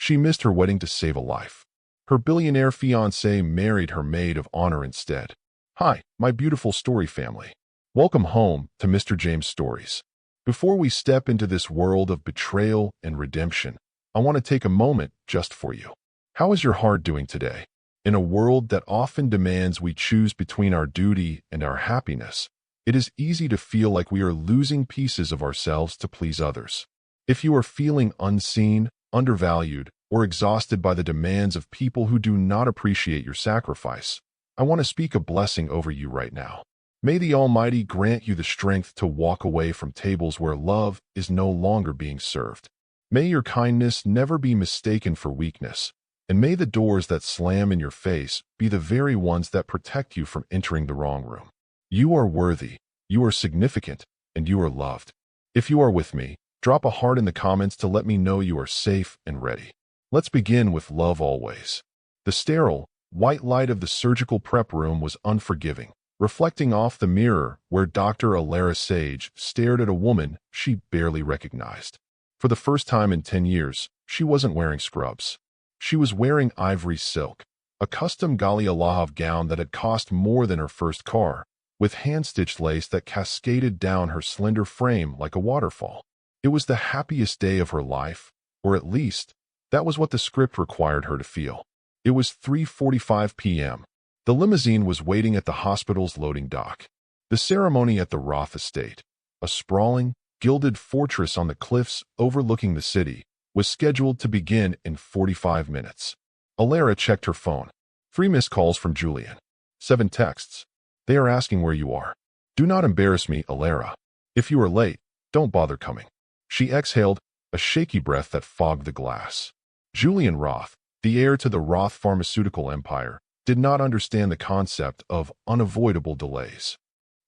She missed her wedding to save a life. Her billionaire fiancé married her maid of honor instead. Hi, my beautiful story family. Welcome home to Mr. James Stories. Before we step into this world of betrayal and redemption, I want to take a moment just for you. How is your heart doing today? In a world that often demands we choose between our duty and our happiness, it is easy to feel like we are losing pieces of ourselves to please others. If you are feeling unseen, undervalued, or exhausted by the demands of people who do not appreciate your sacrifice, I want to speak a blessing over you right now. May the Almighty grant you the strength to walk away from tables where love is no longer being served. May your kindness never be mistaken for weakness, and may the doors that slam in your face be the very ones that protect you from entering the wrong room. You are worthy, you are significant, and you are loved. If you are with me, drop a heart in the comments to let me know you are safe and ready. Let's begin with love always. The sterile, white light of the surgical prep room was unforgiving, reflecting off the mirror where Dr. Alara Sage stared at a woman she barely recognized. For the first time in 10 years, she wasn't wearing scrubs. She was wearing ivory silk, a custom Gali Alahav gown that had cost more than her first car, with hand-stitched lace that cascaded down her slender frame like a waterfall. It was the happiest day of her life, or at least, that was what the script required her to feel. It was 3:45 p.m. The limousine was waiting at the hospital's loading dock. The ceremony at the Roth estate, a sprawling, gilded fortress on the cliffs overlooking the city, was scheduled to begin in 45 minutes. Alara checked her phone. 3 missed calls from Julian. 7 texts. They are asking where you are. Do not embarrass me, Alara. If you are late, don't bother coming. She exhaled, a shaky breath that fogged the glass. Julian Roth, the heir to the Roth pharmaceutical empire, did not understand the concept of unavoidable delays.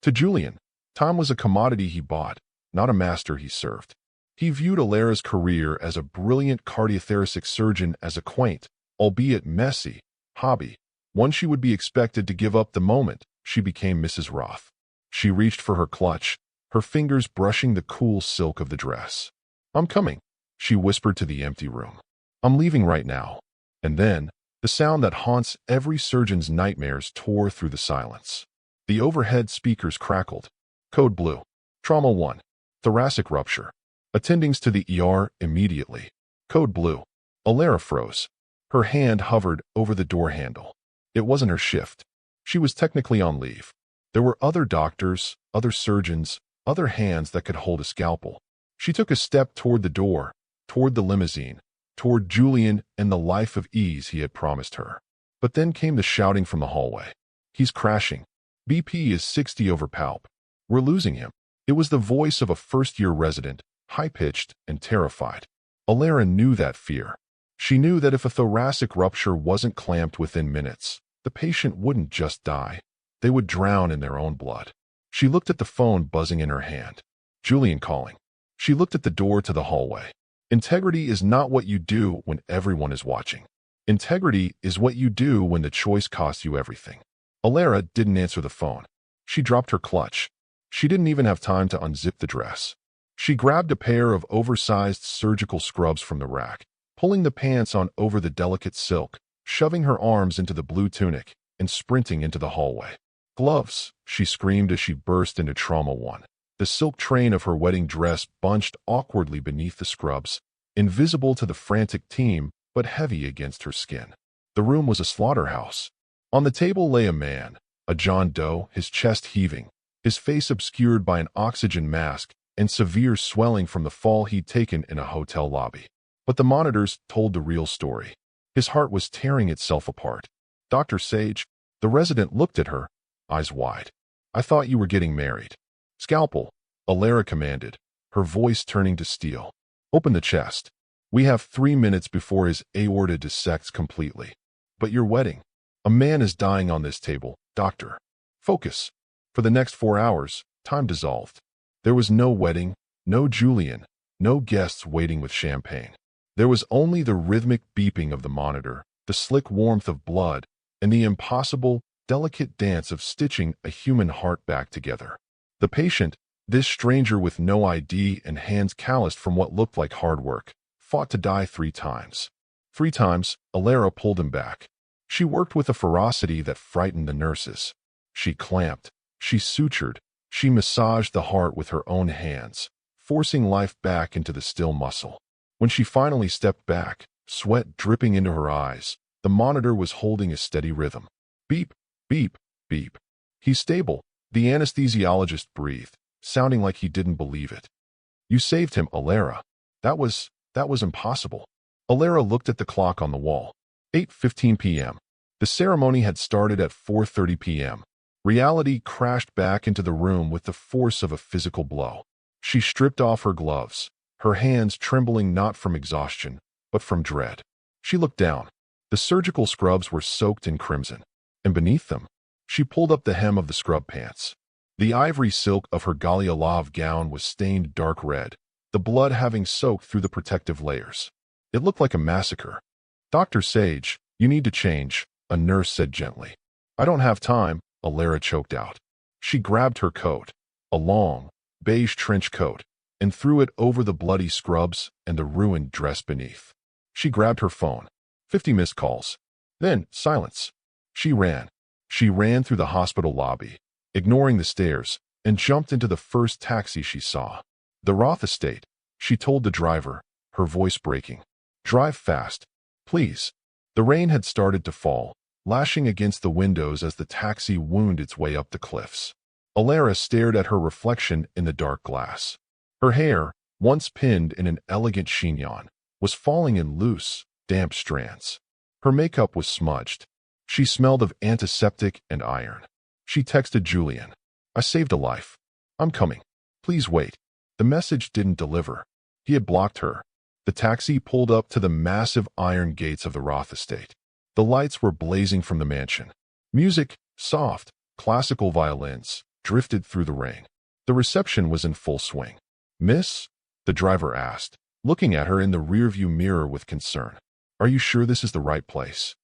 To Julian, time was a commodity he bought, not a master he served. He viewed Alara's career as a brilliant cardiothoracic surgeon as a quaint, albeit messy, hobby, one she would be expected to give up the moment she became Mrs. Roth. She reached for her clutch, her fingers brushing the cool silk of the dress. I'm coming, she whispered to the empty room. I'm leaving right now. And then, the sound that haunts every surgeon's nightmares tore through the silence. The overhead speakers crackled. Code blue. Trauma 1. Thoracic rupture. Attendings to the ER immediately. Code blue. Alara froze. Her hand hovered over the door handle. It wasn't her shift. She was technically on leave. There were other doctors, other surgeons, other hands that could hold a scalpel. She took a step toward the door, toward the limousine, toward Julian and the life of ease he had promised her. But then came the shouting from the hallway. He's crashing. BP is 60 over palp. We're losing him. It was the voice of a first-year resident, high-pitched and terrified. Alara knew that fear. She knew that if a thoracic rupture wasn't clamped within minutes, the patient wouldn't just die. They would drown in their own blood. She looked at the phone buzzing in her hand. Julian calling. She looked at the door to the hallway. Integrity is not what you do when everyone is watching. Integrity is what you do when the choice costs you everything. Alara didn't answer the phone. She dropped her clutch. She didn't even have time to unzip the dress. She grabbed a pair of oversized surgical scrubs from the rack, pulling the pants on over the delicate silk, shoving her arms into the blue tunic, and sprinting into the hallway. Gloves, she screamed as she burst into Trauma 1. The silk train of her wedding dress bunched awkwardly beneath the scrubs, invisible to the frantic team, but heavy against her skin. The room was a slaughterhouse. On the table lay a man, a John Doe, his chest heaving, his face obscured by an oxygen mask and severe swelling from the fall he'd taken in a hotel lobby. But the monitors told the real story. His heart was tearing itself apart. Dr. Sage, the resident looked at her, eyes wide. I thought you were getting married. Scalpel, Alara commanded, her voice turning to steel. Open the chest. We have 3 minutes before his aorta dissects completely. But your wedding. A man is dying on this table, doctor. Focus. For the next 4 hours, time dissolved. There was no wedding, no Julian, no guests waiting with champagne. There was only the rhythmic beeping of the monitor, the slick warmth of blood, and the impossible, delicate dance of stitching a human heart back together. The patient, this stranger with no ID and hands calloused from what looked like hard work, fought to die 3 times. 3 times, Alara pulled him back. She worked with a ferocity that frightened the nurses. She clamped, she sutured, she massaged the heart with her own hands, forcing life back into the still muscle. When she finally stepped back, sweat dripping into her eyes, the monitor was holding a steady rhythm. Beep, beep, beep. He's stable, the anesthesiologist breathed, sounding like he didn't believe it. You saved him, Alara. That was impossible. Alara looked at the clock on the wall. 8:15 p.m. The ceremony had started at 4:30 p.m. Reality crashed back into the room with the force of a physical blow. She stripped off her gloves, her hands trembling not from exhaustion, but from dread. She looked down. The surgical scrubs were soaked in crimson, and beneath them, she pulled up the hem of the scrub pants. The ivory silk of her Galialav gown was stained dark red, the blood having soaked through the protective layers. It looked like a massacre. Dr. Sage, you need to change, a nurse said gently. I don't have time, Alara choked out. She grabbed her coat, a long, beige trench coat, and threw it over the bloody scrubs and the ruined dress beneath. She grabbed her phone. 50 missed calls. Then, silence. She ran. She ran through the hospital lobby, ignoring the stairs, and jumped into the first taxi she saw. The Roth estate, she told the driver, her voice breaking. Drive fast, please. The rain had started to fall, lashing against the windows as the taxi wound its way up the cliffs. Alara stared at her reflection in the dark glass. Her hair, once pinned in an elegant chignon, was falling in loose, damp strands. Her makeup was smudged. She smelled of antiseptic and iron. She texted Julian. I saved a life. I'm coming. Please wait. The message didn't deliver. He had blocked her. The taxi pulled up to the massive iron gates of the Roth estate. The lights were blazing from the mansion. Music, soft, classical violins, drifted through the rain. The reception was in full swing. Miss? The driver asked, looking at her in the rearview mirror with concern. Are you sure this is the right place?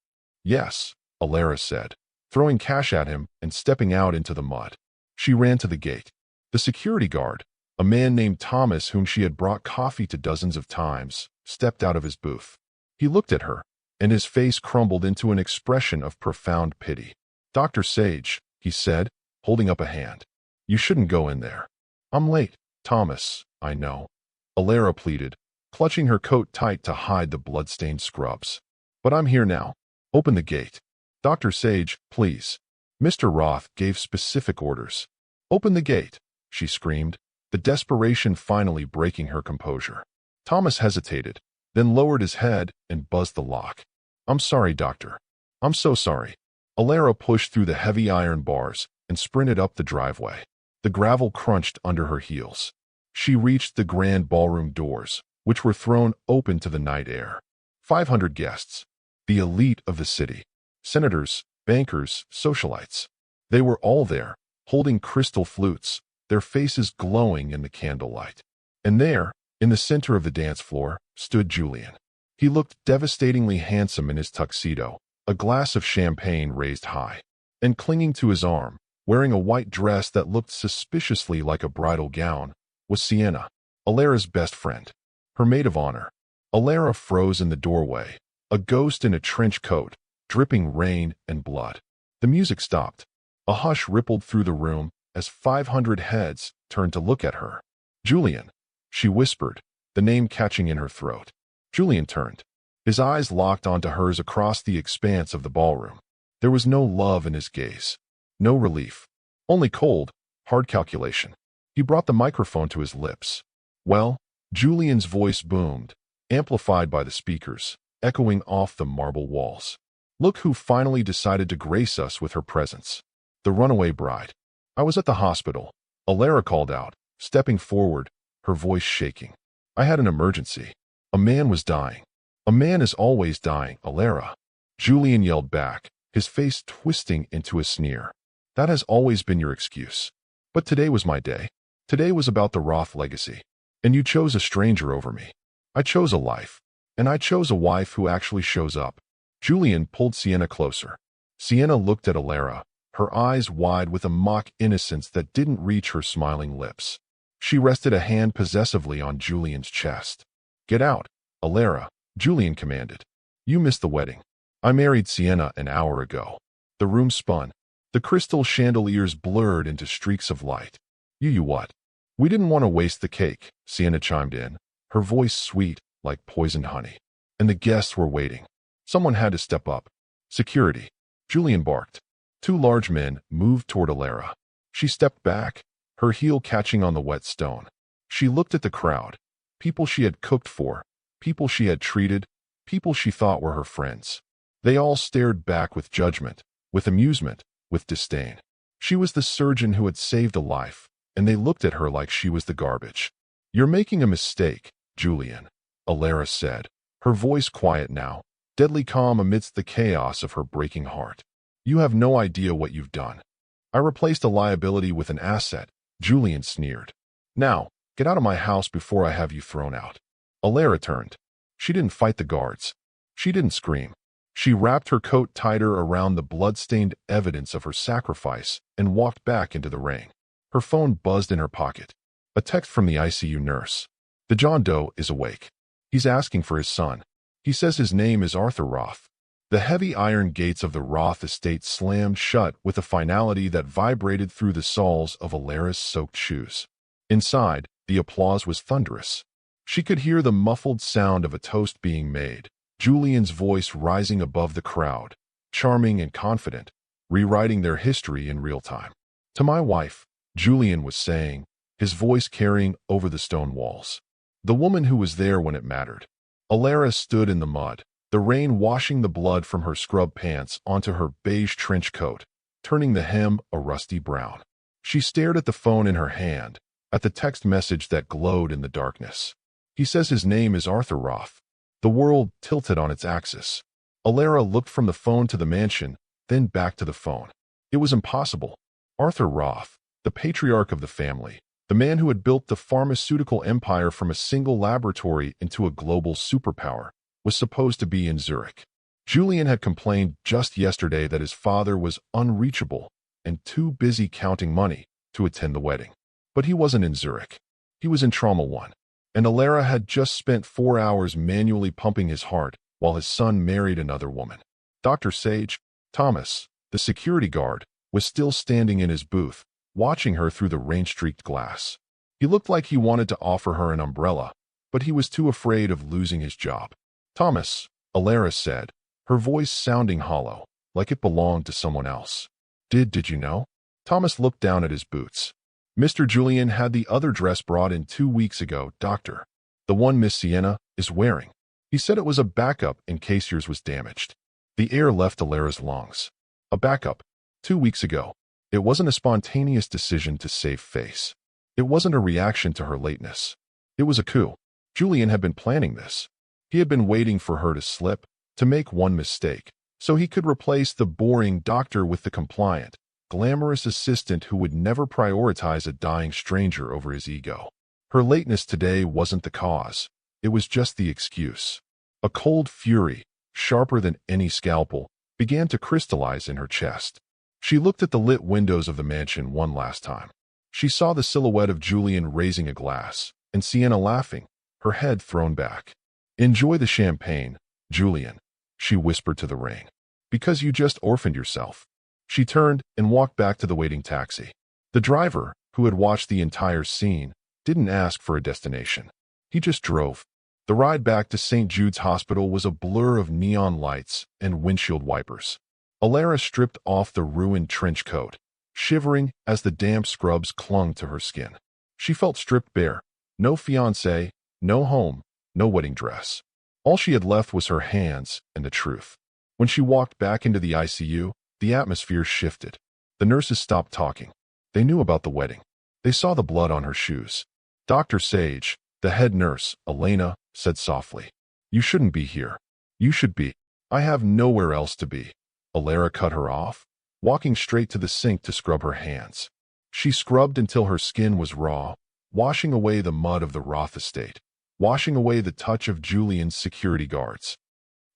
Yes, Alara said, throwing cash at him and stepping out into the mud. She ran to the gate. The security guard, a man named Thomas whom she had brought coffee to dozens of times, stepped out of his booth. He looked at her, and his face crumbled into an expression of profound pity. Dr. Sage, he said, holding up a hand. You shouldn't go in there. I'm late, Thomas, I know. Alara pleaded, clutching her coat tight to hide the blood-stained scrubs. But I'm here now. Open the gate. Dr. Sage, please. Mr. Roth gave specific orders. Open the gate, she screamed, the desperation finally breaking her composure. Thomas hesitated, then lowered his head and buzzed the lock. I'm sorry, doctor. I'm so sorry. Alara pushed through the heavy iron bars and sprinted up the driveway. The gravel crunched under her heels. She reached the grand ballroom doors, which were thrown open to the night air. 500 guests. The elite of the city. Senators, bankers, socialites. They were all there, holding crystal flutes, their faces glowing in the candlelight. And there, in the center of the dance floor, stood Julian. He looked devastatingly handsome in his tuxedo, a glass of champagne raised high. And clinging to his arm, wearing a white dress that looked suspiciously like a bridal gown, was Sienna, Alara's best friend, her maid of honor. Alara froze in the doorway, a ghost in a trench coat, dripping rain and blood. The music stopped. A hush rippled through the room as 500 heads turned to look at her. Julian, she whispered, the name catching in her throat. Julian turned. His eyes locked onto hers across the expanse of the ballroom. There was no love in his gaze, no relief, only cold, hard calculation. He brought the microphone to his lips. Well, Julian's voice boomed, amplified by the speakers, echoing off the marble walls. Look who finally decided to grace us with her presence. The runaway bride. I was at the hospital, Alara called out, stepping forward, her voice shaking. I had an emergency. A man was dying. A man is always dying, Alara. Julian yelled back, his face twisting into a sneer. That has always been your excuse. But today was my day. Today was about the Roth legacy. And you chose a stranger over me. I chose a life. And I chose a wife who actually shows up. Julian pulled Sienna closer. Sienna looked at Alara, her eyes wide with a mock innocence that didn't reach her smiling lips. She rested a hand possessively on Julian's chest. Get out, Alara, Julian commanded. You missed the wedding. I married Sienna an hour ago. The room spun. The crystal chandeliers blurred into streaks of light. You what? We didn't want to waste the cake, Sienna chimed in, her voice sweet like poisoned honey. And the guests were waiting. Someone had to step up. Security. Julian barked. Two large men moved toward Alara. She stepped back, her heel catching on the wet stone. She looked at the crowd. People she had cooked for, people she had treated, people she thought were her friends. They all stared back with judgment, with amusement, with disdain. She was the surgeon who had saved a life, and they looked at her like she was the garbage. You're making a mistake, Julian, Alara said, her voice quiet now, deadly calm amidst the chaos of her breaking heart. You have no idea what you've done. I replaced a liability with an asset, Julian sneered. Now, get out of my house before I have you thrown out. Alara turned. She didn't fight the guards. She didn't scream. She wrapped her coat tighter around the blood-stained evidence of her sacrifice and walked back into the rain. Her phone buzzed in her pocket. A text from the ICU nurse. The John Doe is awake. He's asking for his son. He says his name is Arthur Roth. The heavy iron gates of the Roth estate slammed shut with a finality that vibrated through the soles of Alara's soaked shoes. Inside, the applause was thunderous. She could hear the muffled sound of a toast being made, Julian's voice rising above the crowd, charming and confident, rewriting their history in real time. To my wife, Julian was saying, his voice carrying over the stone walls. The woman who was there when it mattered. Alara stood in the mud, the rain washing the blood from her scrub pants onto her beige trench coat, turning the hem a rusty brown. She stared at the phone in her hand, at the text message that glowed in the darkness. He says his name is Arthur Roth. The world tilted on its axis. Alara looked from the phone to the mansion, then back to the phone. It was impossible. Arthur Roth, the patriarch of the family, the man who had built the pharmaceutical empire from a single laboratory into a global superpower, was supposed to be in Zurich. Julian had complained just yesterday that his father was unreachable and too busy counting money to attend the wedding. But he wasn't in Zurich. He was in Trauma 1. And Alara had just spent 4 hours manually pumping his heart while his son married another woman. Dr. Sage, Thomas, the security guard, was still standing in his booth, watching her through the rain-streaked glass. He looked like he wanted to offer her an umbrella, but he was too afraid of losing his job. Thomas, Alara said, her voice sounding hollow, like it belonged to someone else. Did you know? Thomas looked down at his boots. Mr. Julian had the other dress brought in 2 weeks ago, Doctor. The one Miss Sienna is wearing. He said it was a backup in case yours was damaged. The air left Alara's lungs. A backup. 2 weeks ago. It wasn't a spontaneous decision to save face. It wasn't a reaction to her lateness. It was a coup. Julian had been planning this. He had been waiting for her to slip, to make one mistake, so he could replace the boring doctor with the compliant, glamorous assistant who would never prioritize a dying stranger over his ego. Her lateness today wasn't the cause. It was just the excuse. A cold fury, sharper than any scalpel, began to crystallize in her chest. She looked at the lit windows of the mansion one last time. She saw the silhouette of Julian raising a glass, and Sienna laughing, her head thrown back. Enjoy the champagne, Julian, she whispered to the rain. Because you just orphaned yourself. She turned and walked back to the waiting taxi. The driver, who had watched the entire scene, didn't ask for a destination. He just drove. The ride back to St. Jude's Hospital was a blur of neon lights and windshield wipers. Alara stripped off the ruined trench coat, shivering as the damp scrubs clung to her skin. She felt stripped bare. No fiancé, no home, no wedding dress. All she had left was her hands and the truth. When she walked back into the ICU, the atmosphere shifted. The nurses stopped talking. They knew about the wedding. They saw the blood on her shoes. Dr. Sage, the head nurse, Elena, said softly, "You shouldn't be here. You should be. I have nowhere else to be." Alara cut her off, walking straight to the sink to scrub her hands. She scrubbed until her skin was raw, washing away the mud of the Roth estate, washing away the touch of Julian's security guards.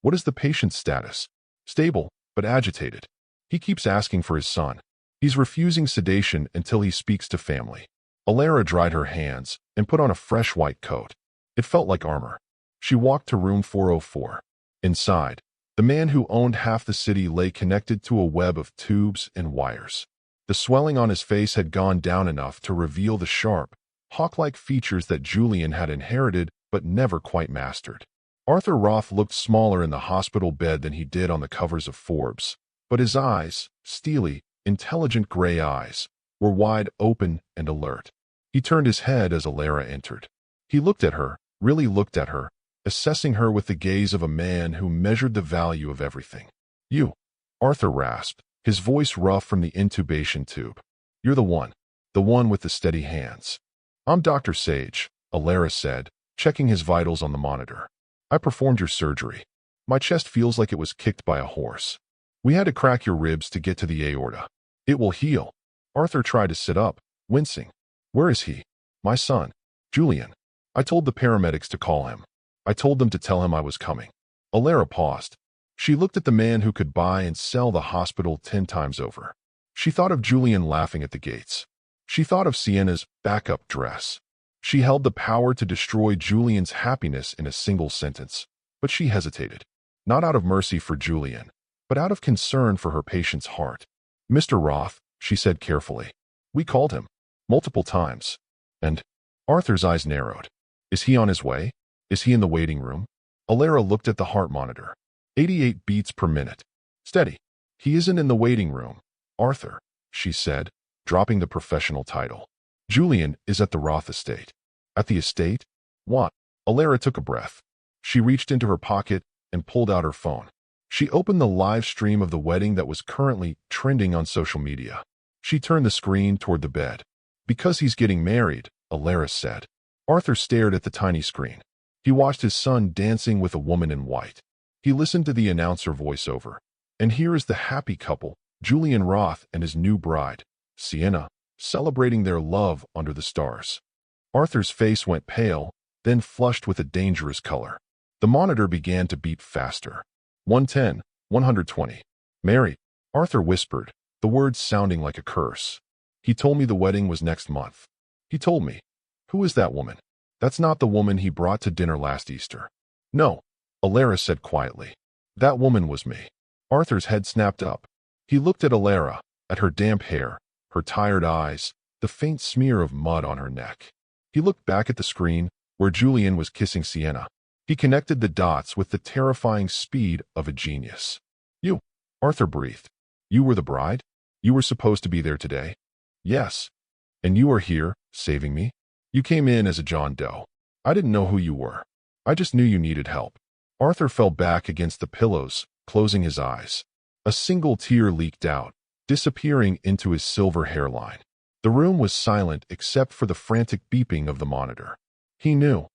What is the patient's status? Stable, but agitated. He keeps asking for his son. He's refusing sedation until he speaks to family. Alara dried her hands and put on a fresh white coat. It felt like armor. She walked to room 404. Inside, the man who owned half the city lay connected to a web of tubes and wires. The swelling on his face had gone down enough to reveal the sharp, hawk-like features that Julian had inherited but never quite mastered. Arthur Roth looked smaller in the hospital bed than he did on the covers of Forbes, but his eyes, steely, intelligent gray eyes, were wide open and alert. He turned his head as Alara entered. He looked at her, really looked at her, assessing her with the gaze of a man who measured the value of everything. "You," Arthur rasped, his voice rough from the intubation tube. "You're the one with the steady hands." "I'm Dr. Sage," Alara said, checking his vitals on the monitor. "I performed your surgery. My chest feels like it was kicked by a horse. We had to crack your ribs to get to the aorta. It will heal." Arthur tried to sit up, wincing. "Where is he?" "My son, Julian. I told the paramedics to call him. I told them to tell him I was coming." Alara paused. She looked at the man who could buy and sell the hospital 10 times over. She thought of Julian laughing at the gates. She thought of Sienna's backup dress. She held the power to destroy Julian's happiness in a single sentence. But she hesitated. Not out of mercy for Julian, but out of concern for her patient's heart. "Mr. Roth," she said carefully. "We called him. Multiple times." And Arthur's eyes narrowed. "Is he on his way? Is he in the waiting room?" Alara looked at the heart monitor. 88 beats per minute. "Steady. He isn't in the waiting room, Arthur," she said, dropping the professional title. "Julian is at the Roth estate." "At the estate? What?" Alara took a breath. She reached into her pocket and pulled out her phone. She opened the live stream of the wedding that was currently trending on social media. She turned the screen toward the bed. "Because he's getting married," Alara said. Arthur stared at the tiny screen. He watched his son dancing with a woman in white. He listened to the announcer voiceover. "And here is the happy couple, Julian Roth and his new bride, Sienna, celebrating their love under the stars." Arthur's face went pale, then flushed with a dangerous color. The monitor began to beep faster. 110, 120. "Married," Arthur whispered, the words sounding like a curse. "He told me the wedding was next month. He told me." "Who is that woman?" "That's not the woman he brought to dinner last Easter." "No," Alara said quietly. "That woman was me." Arthur's head snapped up. He looked at Alara, at her damp hair, her tired eyes, the faint smear of mud on her neck. He looked back at the screen, where Julian was kissing Sienna. He connected the dots with the terrifying speed of a genius. "You," Arthur breathed. "You were the bride? You were supposed to be there today?" "Yes." "And you are here, saving me?" "You came in as a John Doe. I didn't know who you were. I just knew you needed help." Arthur fell back against the pillows, closing his eyes. A single tear leaked out, disappearing into his silver hairline. The room was silent except for the frantic beeping of the monitor. "He knew,"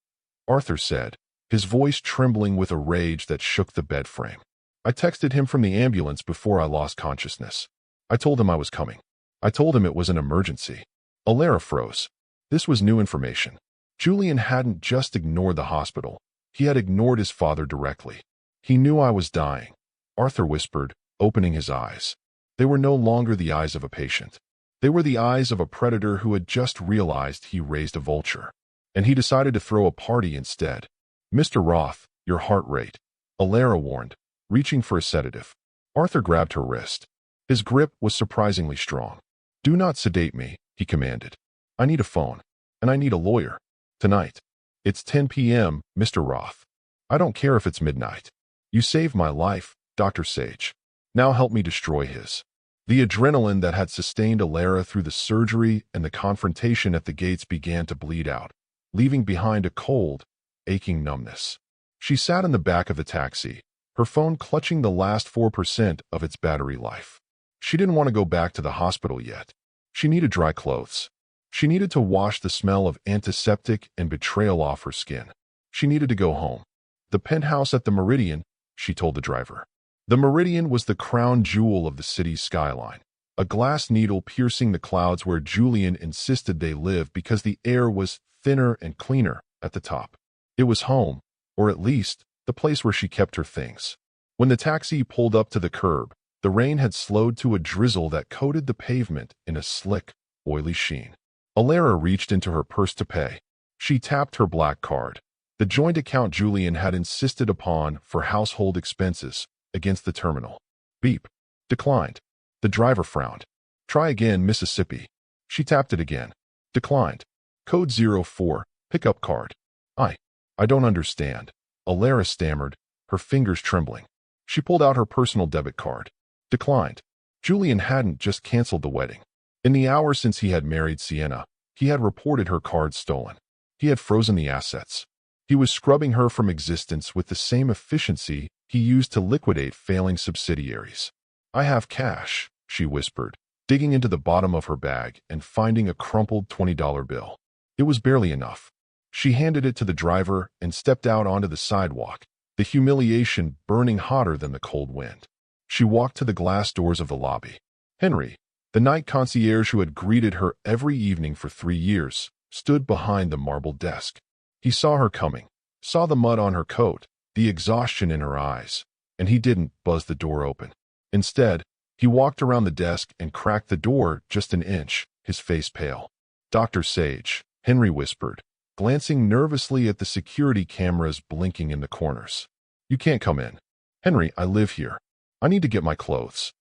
Arthur said, his voice trembling with a rage that shook the bed frame. "I texted him from the ambulance before I lost consciousness. I told him I was coming. I told him it was an emergency." Alara froze. This was new information. Julian hadn't just ignored the hospital. He had ignored his father directly. "He knew I was dying," Arthur whispered, opening his eyes. They were no longer the eyes of a patient. They were the eyes of a predator who had just realized he raised a vulture. And he decided to throw a party instead. "Mr. Roth, your heart rate," Alara warned, reaching for a sedative. Arthur grabbed her wrist. His grip was surprisingly strong. "Do not sedate me," he commanded. "I need a phone, and I need a lawyer. Tonight. It's 10 p.m., Mr. Roth. I don't care if it's midnight. You saved my life, Dr. Sage. Now help me destroy his." The adrenaline that had sustained Alara through the surgery and the confrontation at the gates began to bleed out, leaving behind a cold, aching numbness. She sat in the back of the taxi, her phone clutching the last 4% of its battery life. She didn't want to go back to the hospital yet. She needed dry clothes. She needed to wash the smell of antiseptic and betrayal off her skin. She needed to go home. "The penthouse at the Meridian," she told the driver. The Meridian was the crown jewel of the city's skyline, a glass needle piercing the clouds where Julian insisted they live because the air was thinner and cleaner at the top. It was home, or at least the place where she kept her things. When the taxi pulled up to the curb, the rain had slowed to a drizzle that coated the pavement in a slick, oily sheen. Alara reached into her purse to pay. She tapped her black card. the joint account Julian had insisted upon for household expenses, against the terminal. Beep. Declined. The driver frowned. Try again, Mississippi. She tapped it again. Declined. Code 04, pickup card. I don't understand. Alara stammered, her fingers trembling. She pulled out her personal debit card. Declined. Julian hadn't just canceled the wedding. In the hour since he had married Sienna, he had reported her card stolen. He had frozen the assets. He was scrubbing her from existence with the same efficiency he used to liquidate failing subsidiaries. I have cash, she whispered, digging into the bottom of her bag and finding a crumpled $20 bill. It was barely enough. She handed it to the driver and stepped out onto the sidewalk, the humiliation burning hotter than the cold wind. She walked to the glass doors of the lobby. Henry, the night concierge who had greeted her every evening for 3 years, stood behind the marble desk. He saw her coming, saw the mud on her coat, the exhaustion in her eyes, and he didn't buzz the door open. Instead, he walked around the desk and cracked the door just an inch, his face pale. Dr. Sage, Henry whispered, glancing nervously at the security cameras blinking in the corners. You can't come in. Henry, I live here. I need to get my clothes.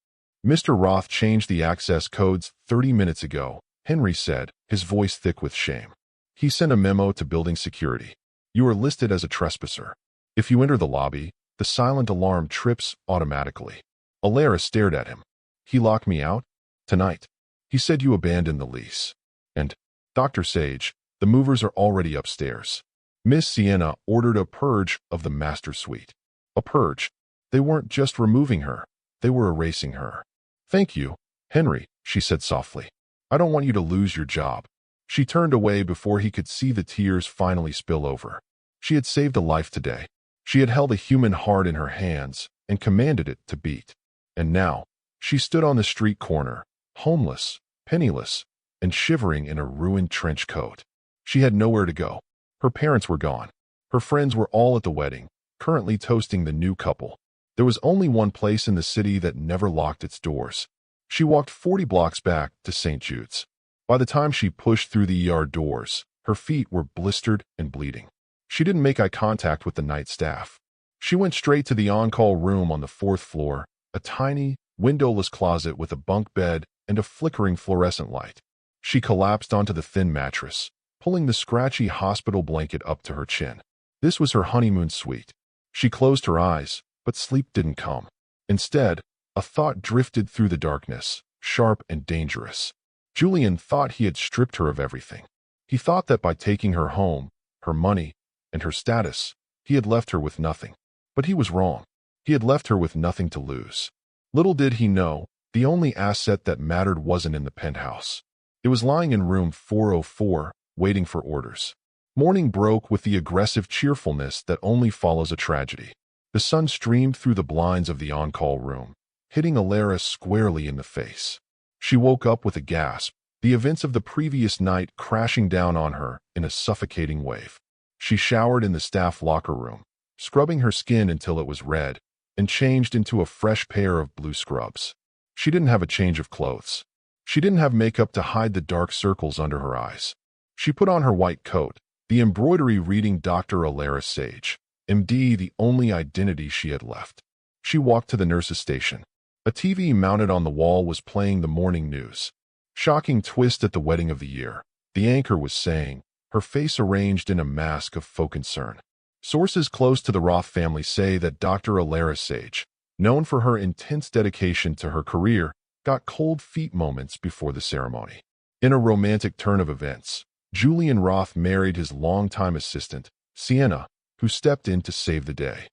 Mr. Roth changed the access codes 30 minutes ago, Henry said, his voice thick with shame. He sent a memo to building security. You are listed as a trespasser. If you enter the lobby, the silent alarm trips automatically. Alara stared at him. He locked me out? Tonight. He said you abandoned the lease. And, Dr. Sage, the movers are already upstairs. Miss Sienna ordered a purge of the master suite. A purge. They weren't just removing her. They were erasing her. Thank you, Henry, she said softly. I don't want you to lose your job. She turned away before he could see the tears finally spill over. She had saved a life today. She had held a human heart in her hands and commanded it to beat. And now, she stood on the street corner, homeless, penniless, and shivering in a ruined trench coat. She had nowhere to go. Her parents were gone. Her friends were all at the wedding, currently toasting the new couple. There was only one place in the city that never locked its doors. She walked 40 blocks back to St. Jude's. By the time she pushed through the ER doors, her feet were blistered and bleeding. She didn't make eye contact with the night staff. She went straight to the on-call room on the 4th floor, a tiny, windowless closet with a bunk bed and a flickering fluorescent light. She collapsed onto the thin mattress, pulling the scratchy hospital blanket up to her chin. This was her honeymoon suite. She closed her eyes, but sleep didn't come. Instead, a thought drifted through the darkness, sharp and dangerous. Julian thought he had stripped her of everything. He thought that by taking her home, her money, and her status, he had left her with nothing. But he was wrong. He had left her with nothing to lose. Little did he know, the only asset that mattered wasn't in the penthouse. It was lying in room 404, waiting for orders. Morning broke with the aggressive cheerfulness that only follows a tragedy. The sun streamed through the blinds of the on-call room, hitting Alara squarely in the face. She woke up with a gasp, the events of the previous night crashing down on her in a suffocating wave. She showered in the staff locker room, scrubbing her skin until it was red, and changed into a fresh pair of blue scrubs. She didn't have a change of clothes. She didn't have makeup to hide the dark circles under her eyes. She put on her white coat, the embroidery reading Dr. Alara Sage, MD, the only identity she had left. She walked to the nurse's station. A TV mounted on the wall was playing the morning news. Shocking twist at the wedding of the year, the anchor was saying, her face arranged in a mask of faux concern. Sources close to the Roth family say that Dr. Alara Sage, known for her intense dedication to her career, got cold feet moments before the ceremony. In a romantic turn of events, Julian Roth married his longtime assistant, Sienna, who stepped in to save the day.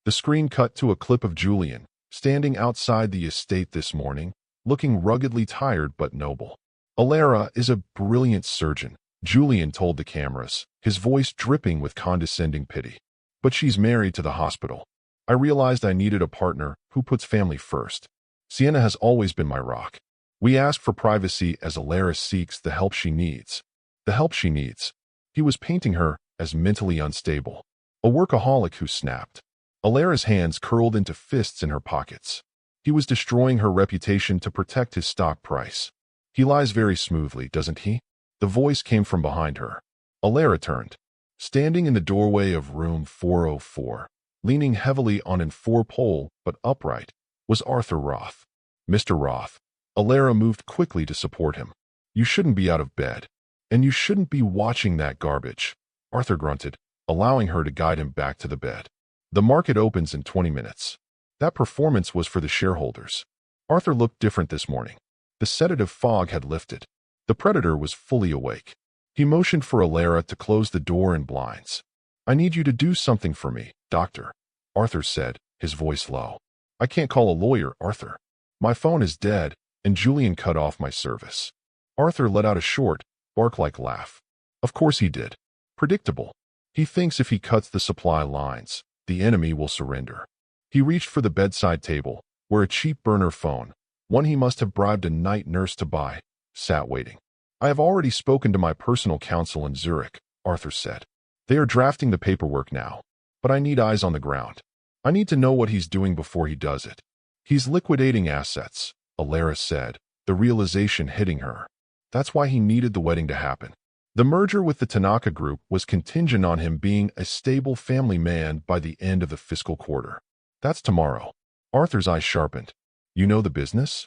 The screen cut to a clip of Julian, standing outside the estate this morning, looking ruggedly tired but noble. Alara is a brilliant surgeon, Julian told the cameras, his voice dripping with condescending pity. But she's married to the hospital. I realized I needed a partner who puts family first. Sienna has always been my rock. We ask for privacy as Alara seeks the help she needs. The help she needs. He was painting her as mentally unstable. A workaholic who snapped. Alara's hands curled into fists in her pockets. He was destroying her reputation to protect his stock price. He lies very smoothly, doesn't he? The voice came from behind her. Alara turned. Standing in the doorway of room 404, leaning heavily on an four-pole but upright, was Arthur Roth. Mr. Roth. Alara moved quickly to support him. You shouldn't be out of bed. And you shouldn't be watching that garbage. Arthur grunted, allowing her to guide him back to the bed. The market opens in 20 minutes. That performance was for the shareholders. Arthur looked different this morning. The sedative fog had lifted. The predator was fully awake. He motioned for Alara to close the door and blinds. I need you to do something for me, doctor, Arthur said, his voice low. I can't call a lawyer, Arthur. My phone is dead, and Julian cut off my service. Arthur let out a short, bark-like laugh. Of course he did. Predictable. He thinks if he cuts the supply lines, the enemy will surrender. He reached for the bedside table, where a cheap burner phone, one he must have bribed a night nurse to buy, sat waiting. I have already spoken to my personal counsel in Zurich, Arthur said. They are drafting the paperwork now, but I need eyes on the ground. I need to know what he's doing before he does it. He's liquidating assets, Alara said, the realization hitting her. That's why he needed the wedding to happen. The merger with the Tanaka Group was contingent on him being a stable family man by the end of the fiscal quarter. That's tomorrow. Arthur's eyes sharpened. You know the business?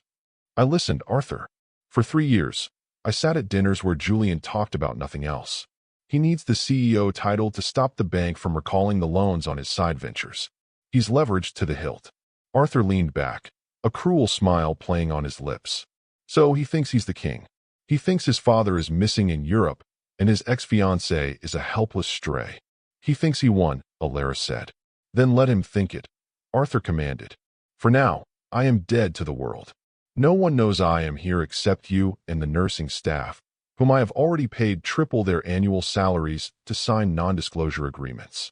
I listened, Arthur. For 3 years, I sat at dinners where Julian talked about nothing else. He needs the CEO title to stop the bank from recalling the loans on his side ventures. He's leveraged to the hilt. Arthur leaned back, a cruel smile playing on his lips. So he thinks he's the king. He thinks his father is missing in Europe, and his ex-fiancée is a helpless stray. He thinks he won, Alara said. Then let him think it, Arthur commanded. For now, I am dead to the world. No one knows I am here except you and the nursing staff, whom I have already paid triple their annual salaries to sign non-disclosure agreements.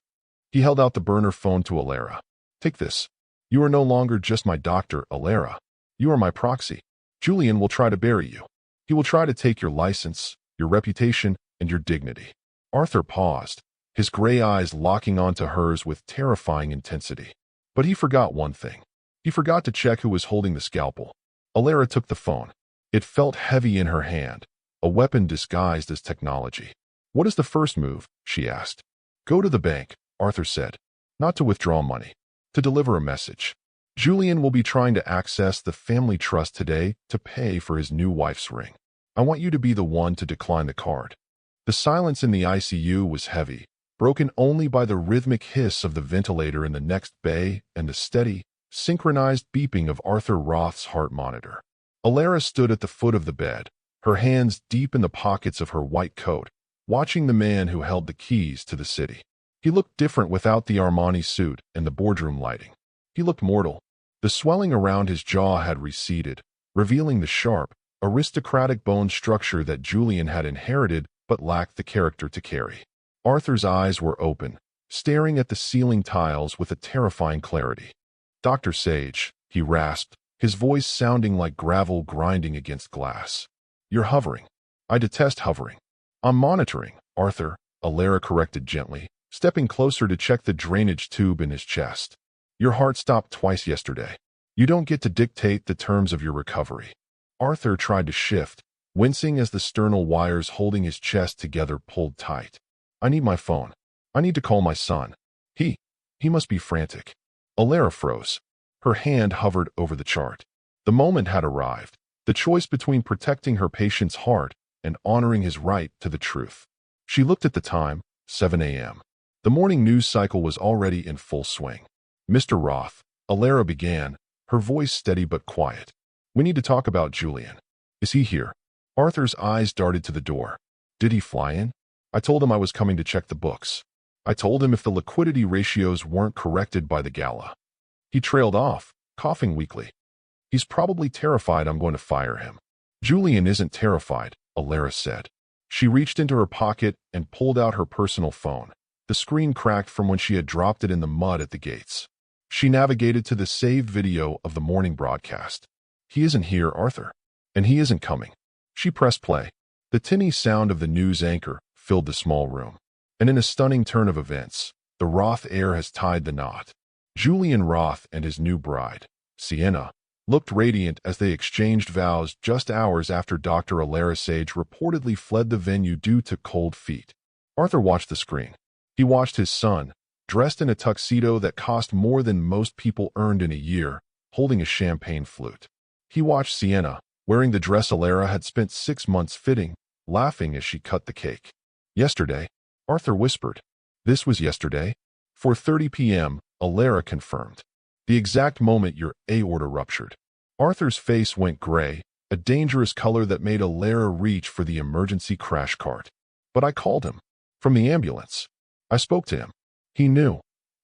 He held out the burner phone to Alara. Take this. You are no longer just my doctor, Alara. You are my proxy. Julian will try to bury you. He will try to take your license, your reputation, and your dignity. Arthur paused, his gray eyes locking onto hers with terrifying intensity. But he forgot one thing. He forgot to check who was holding the scalpel. Alara took the phone. It felt heavy in her hand, a weapon disguised as technology. What is the first move? She asked. Go to the bank, Arthur said. Not to withdraw money, to deliver a message. Julian will be trying to access the family trust today to pay for his new wife's ring. I want you to be the one to decline the card. The silence in the ICU was heavy, broken only by the rhythmic hiss of the ventilator in the next bay and the steady, synchronized beeping of Arthur Roth's heart monitor. Alara stood at the foot of the bed, her hands deep in the pockets of her white coat, watching the man who held the keys to the city. He looked different without the Armani suit and the boardroom lighting. He looked mortal. The swelling around his jaw had receded, revealing the sharp, aristocratic bone structure that Julian had inherited but lacked the character to carry. Arthur's eyes were open, staring at the ceiling tiles with a terrifying clarity. Dr. Sage, he rasped, his voice sounding like gravel grinding against glass. You're hovering. I detest hovering. I'm monitoring, Arthur, Alara corrected gently, stepping closer to check the drainage tube in his chest. Your heart stopped twice yesterday. You don't get to dictate the terms of your recovery. Arthur tried to shift, wincing as the sternal wires holding his chest together pulled tight. I need my phone. I need to call my son. He must be frantic. Alara froze. Her hand hovered over the chart. The moment had arrived, the choice between protecting her patient's heart and honoring his right to the truth. She looked at the time, 7 a.m. The morning news cycle was already in full swing. Mr. Roth, Alara began, her voice steady but quiet. We need to talk about Julian. Is he here? Arthur's eyes darted to the door. Did he fly in? I told him I was coming to check the books. I told him if the liquidity ratios weren't corrected by the gala. He trailed off, coughing weakly. He's probably terrified I'm going to fire him. Julian isn't terrified, Alara said. She reached into her pocket and pulled out her personal phone. The screen cracked from when she had dropped it in the mud at the gates. She navigated to the saved video of the morning broadcast. He isn't here, Arthur. And he isn't coming. She pressed play. The tinny sound of the news anchor filled the small room. And in a stunning turn of events, the Roth heir has tied the knot. Julian Roth and his new bride, Sienna, looked radiant as they exchanged vows just hours after Dr. Alara Sage reportedly fled the venue due to cold feet. Arthur watched the screen. He watched his son, dressed in a tuxedo that cost more than most people earned in a year, holding a champagne flute. He watched Sienna, wearing the dress Alara had spent 6 months fitting, laughing as she cut the cake. Yesterday, Arthur whispered. This was yesterday? 4:30 p.m., Alara confirmed. The exact moment your aorta ruptured. Arthur's face went gray, a dangerous color that made Alara reach for the emergency crash cart. But I called him. From the ambulance. I spoke to him. He knew,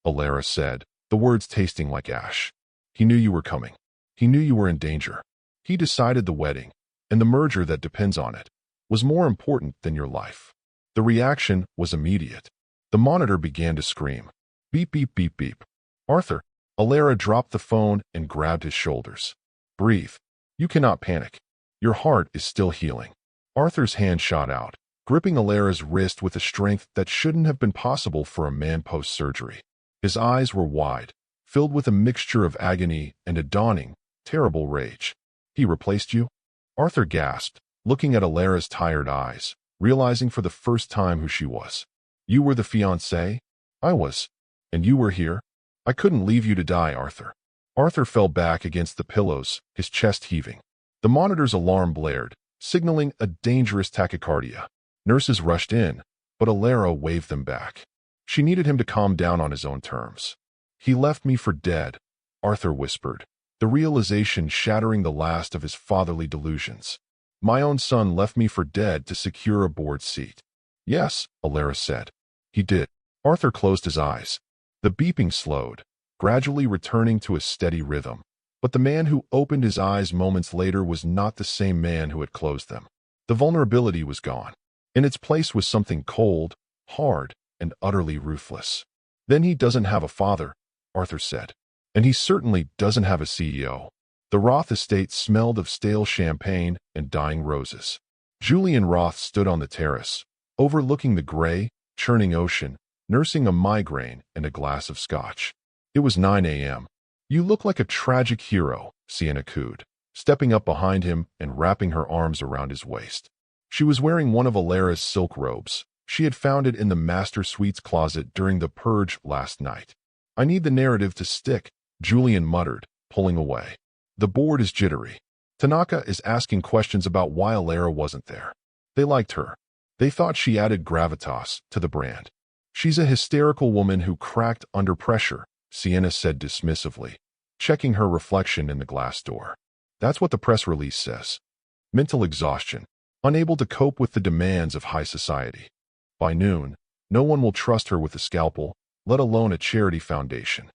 Alara said, the words tasting like ash. He knew you were coming. He knew you were in danger. He decided the wedding, and the merger that depends on it, was more important than your life. The reaction was immediate. The monitor began to scream. Beep, beep, beep, beep. Arthur, Alara dropped the phone and grabbed his shoulders. Breathe. You cannot panic. Your heart is still healing. Arthur's hand shot out, gripping Alara's wrist with a strength that shouldn't have been possible for a man post-surgery. His eyes were wide, filled with a mixture of agony and a dawning, terrible rage. He replaced you? Arthur gasped, looking at Alara's tired eyes, realizing for the first time who she was. You were the fiancé? I was. And you were here? I couldn't leave you to die, Arthur. Arthur fell back against the pillows, his chest heaving. The monitor's alarm blared, signaling a dangerous tachycardia. Nurses rushed in, but Alara waved them back. She needed him to calm down on his own terms. He left me for dead, Arthur whispered, the realization shattering the last of his fatherly delusions. My own son left me for dead to secure a board seat. Yes, Alara said. He did. Arthur closed his eyes. The beeping slowed, gradually returning to a steady rhythm. But the man who opened his eyes moments later was not the same man who had closed them. The vulnerability was gone. In its place was something cold, hard, and utterly ruthless. Then he doesn't have a father, Arthur said. And he certainly doesn't have a CEO. The Roth estate smelled of stale champagne and dying roses. Julian Roth stood on the terrace, overlooking the gray, churning ocean, nursing a migraine and a glass of scotch. It was 9 a.m. You look like a tragic hero, Sienna cooed, stepping up behind him and wrapping her arms around his waist. She was wearing one of Alara's silk robes. She had found it in the master suite's closet during the purge last night. I need the narrative to stick, Julian muttered, pulling away. The board is jittery. Tanaka is asking questions about why Alara wasn't there. They liked her. They thought she added gravitas to the brand. She's a hysterical woman who cracked under pressure, Sienna said dismissively, checking her reflection in the glass door. That's what the press release says. Mental exhaustion, unable to cope with the demands of high society. By noon, no one will trust her with a scalpel, let alone a charity foundation.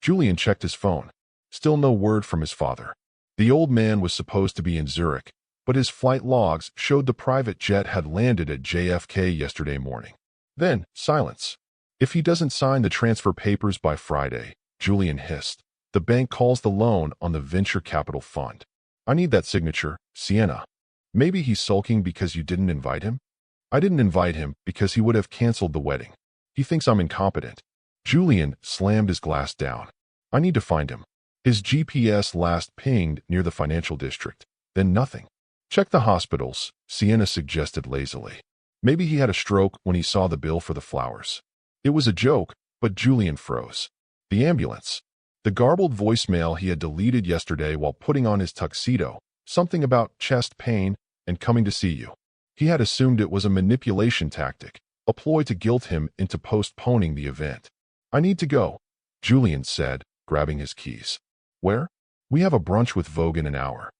Julian checked his phone. Still no word from his father. The old man was supposed to be in Zurich, but his flight logs showed the private jet had landed at JFK yesterday morning. Then, silence. If he doesn't sign the transfer papers by Friday, Julian hissed, the bank calls the loan on the venture capital fund. I need that signature, Sienna. Maybe he's sulking because you didn't invite him? I didn't invite him because he would have canceled the wedding. He thinks I'm incompetent. Julian slammed his glass down. I need to find him. His GPS last pinged near the financial district. Then nothing. Check the hospitals, Sienna suggested lazily. Maybe he had a stroke when he saw the bill for the flowers. It was a joke, but Julian froze. The ambulance. The garbled voicemail he had deleted yesterday while putting on his tuxedo, something about chest pain and coming to see you. He had assumed it was a manipulation tactic, a ploy to guilt him into postponing the event. I need to go, Julian said, grabbing his keys. Where? We have a brunch with Vogue in an hour.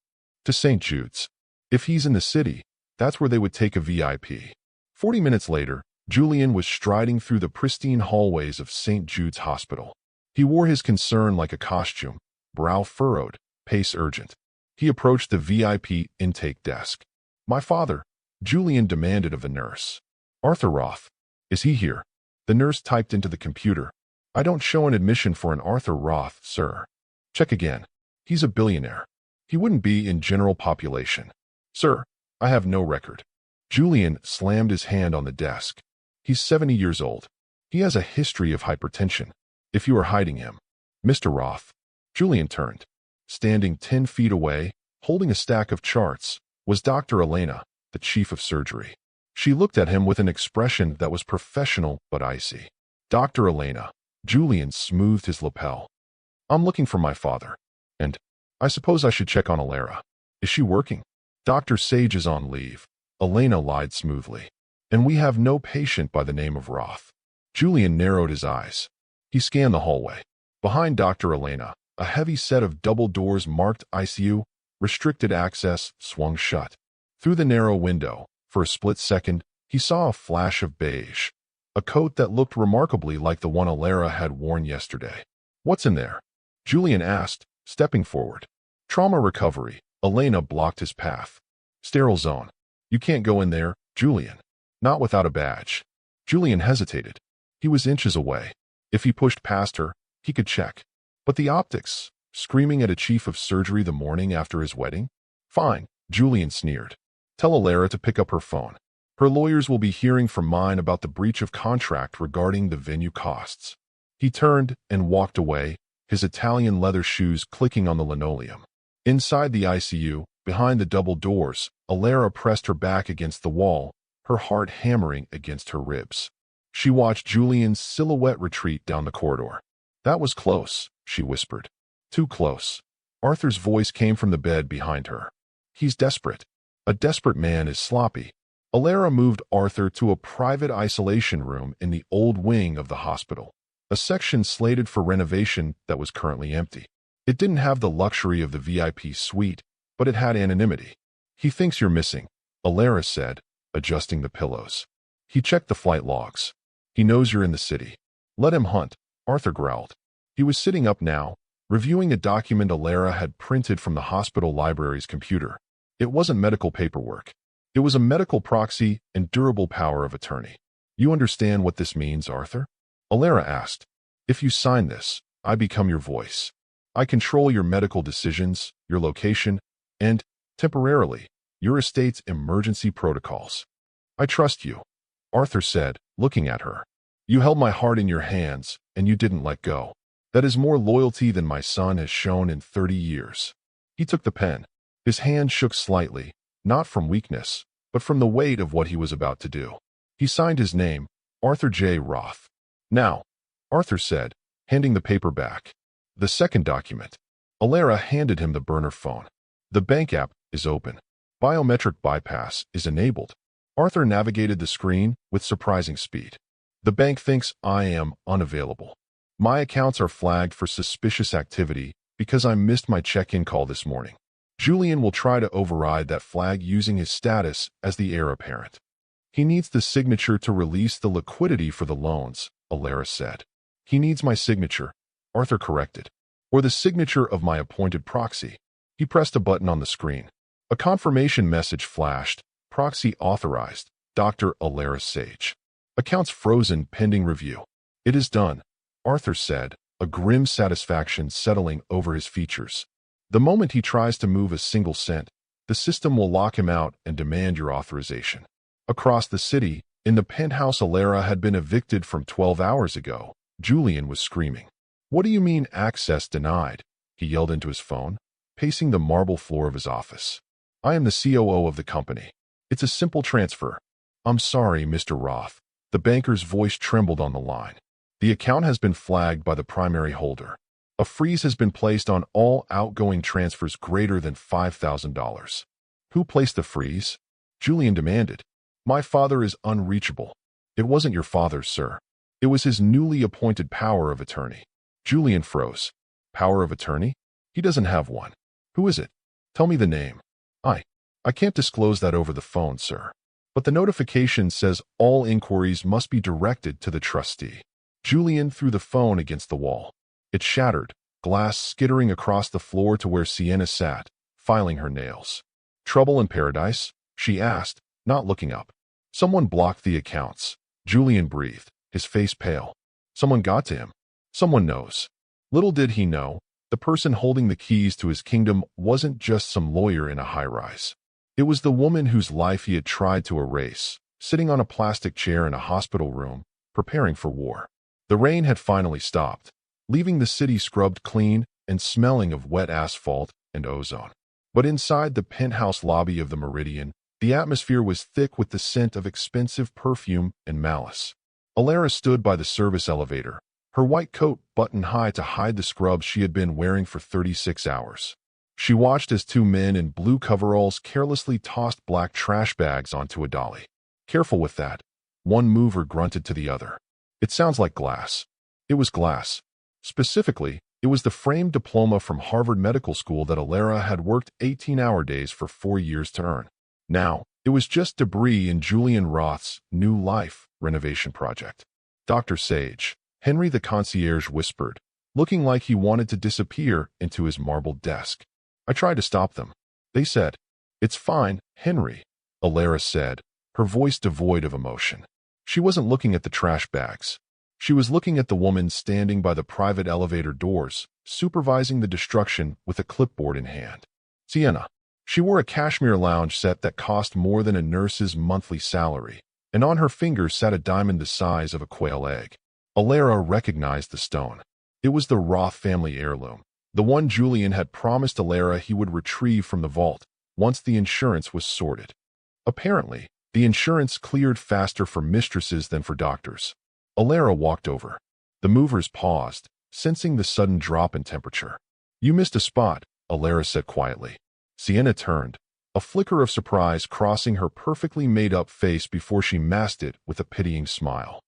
To St. Jude's. If he's in the city, that's where they would take a VIP. 40 minutes later, Julian was striding through the pristine hallways of St. Jude's Hospital. He wore his concern like a costume, brow furrowed, pace urgent. He approached the VIP intake desk. My father, Julian demanded of the nurse. Arthur Roth. Is he here? The nurse typed into the computer. I don't show an admission for an Arthur Roth, sir. Check again. He's a billionaire. He wouldn't be in general population. Sir, I have no record. Julian slammed his hand on the desk. He's 70 years old. He has a history of hypertension. If you are hiding him. Mr. Roth. Julian turned. Standing 10 feet away, holding a stack of charts, was Dr. Elena, the chief of surgery. She looked at him with an expression that was professional but icy. Dr. Elena. Julian smoothed his lapel. I'm looking for my father. And I suppose I should check on Alara. Is she working? Dr. Sage is on leave. Elena lied smoothly. And we have no patient by the name of Roth. Julian narrowed his eyes. He scanned the hallway. Behind Dr. Elena, a heavy set of double doors marked ICU, restricted access, swung shut. Through the narrow window, for a split second, he saw a flash of beige. A coat that looked remarkably like the one Alara had worn yesterday. What's in there? Julian asked, stepping forward. Trauma recovery. Elena blocked his path. Sterile zone. You can't go in there, Julian. Not without a badge. Julian hesitated. He was inches away. If he pushed past her, he could check. But the optics, screaming at a chief of surgery the morning after his wedding? Fine, Julian sneered. Tell Alara to pick up her phone. Her lawyers will be hearing from mine about the breach of contract regarding the venue costs. He turned and walked away, his Italian leather shoes clicking on the linoleum. Inside the ICU, behind the double doors, Alara pressed her back against the wall, her heart hammering against her ribs. She watched Julian's silhouette retreat down the corridor. That was close, she whispered. Too close. Arthur's voice came from the bed behind her. He's desperate. A desperate man is sloppy. Alara moved Arthur to a private isolation room in the old wing of the hospital, a section slated for renovation that was currently empty. It didn't have the luxury of the VIP suite, but it had anonymity. He thinks you're missing, Alara said, adjusting the pillows. He checked the flight logs. He knows you're in the city. Let him hunt, Arthur growled. He was sitting up now, reviewing a document Alara had printed from the hospital library's computer. It wasn't medical paperwork. It was a medical proxy and durable power of attorney. You understand what this means, Arthur? Alara asked. If you sign this, I become your voice. I control your medical decisions, your location, and, temporarily, your estate's emergency protocols. I trust you, Arthur said, looking at her. You held my heart in your hands, and you didn't let go. That is more loyalty than my son has shown in 30 years. He took the pen. His hand shook slightly, not from weakness, but from the weight of what he was about to do. He signed his name, Arthur J. Roth. Now, Arthur said, handing the paper back. The second document. Alara handed him the burner phone. The bank app is open. Biometric bypass is enabled. Arthur navigated the screen with surprising speed. The bank thinks I am unavailable. My accounts are flagged for suspicious activity because I missed my check-in call this morning. Julian will try to override that flag using his status as the heir apparent. He needs the signature to release the liquidity for the loans, Alara said. He needs my signature, Arthur corrected, or the signature of my appointed proxy. He pressed a button on the screen. A confirmation message flashed, proxy authorized, Dr. Alara Sage. Accounts frozen pending review. It is done, Arthur said, a grim satisfaction settling over his features. The moment he tries to move a single cent, the system will lock him out and demand your authorization. Across the city, in the penthouse Alara had been evicted from 12 hours ago, Julian was screaming. What do you mean access denied? He yelled into his phone, pacing the marble floor of his office. I am the COO of the company. It's a simple transfer. I'm sorry, Mr. Roth. The banker's voice trembled on the line. The account has been flagged by the primary holder. A freeze has been placed on all outgoing transfers greater than $5,000. Who placed the freeze? Julian demanded. My father is unreachable. It wasn't your father, sir. It was his newly appointed power of attorney. Julian froze. Power of attorney? He doesn't have one. Who is it? Tell me the name. I can't disclose that over the phone, sir. But the notification says all inquiries must be directed to the trustee. Julian threw the phone against the wall. It shattered, glass skittering across the floor to where Sienna sat, filing her nails. Trouble in paradise? She asked, not looking up. Someone blocked the accounts. Julian breathed, his face pale. Someone got to him. Someone knows. Little did he know, the person holding the keys to his kingdom wasn't just some lawyer in a high-rise. It was the woman whose life he had tried to erase, sitting on a plastic chair in a hospital room, preparing for war. The rain had finally stopped, leaving the city scrubbed clean and smelling of wet asphalt and ozone. But inside the penthouse lobby of the Meridian, the atmosphere was thick with the scent of expensive perfume and malice. Alara stood by the service elevator, her white coat buttoned high to hide the scrubs she had been wearing for 36 hours. She watched as two men in blue coveralls carelessly tossed black trash bags onto a dolly. "Careful with that," one mover grunted to the other. "It sounds like glass." It was glass. Specifically, it was the framed diploma from Harvard Medical School that Alara had worked 18-hour days for 4 years to earn. Now, it was just debris in Julian Roth's new life renovation project. "Dr. Sage," Henry the concierge whispered, looking like he wanted to disappear into his marble desk. "I tried to stop them. They said." "It's fine, Henry," Alara said, her voice devoid of emotion. She wasn't looking at the trash bags. She was looking at the woman standing by the private elevator doors, supervising the destruction with a clipboard in hand. Sienna. She wore a cashmere lounge set that cost more than a nurse's monthly salary, and on her finger sat a diamond the size of a quail egg. Alara recognized the stone. It was the Roth family heirloom, the one Julian had promised Alara he would retrieve from the vault once the insurance was sorted. Apparently, the insurance cleared faster for mistresses than for doctors. Alara walked over. The movers paused, sensing the sudden drop in temperature. "You missed a spot," Alara said quietly. Sienna turned, a flicker of surprise crossing her perfectly made-up face before she masked it with a pitying smile.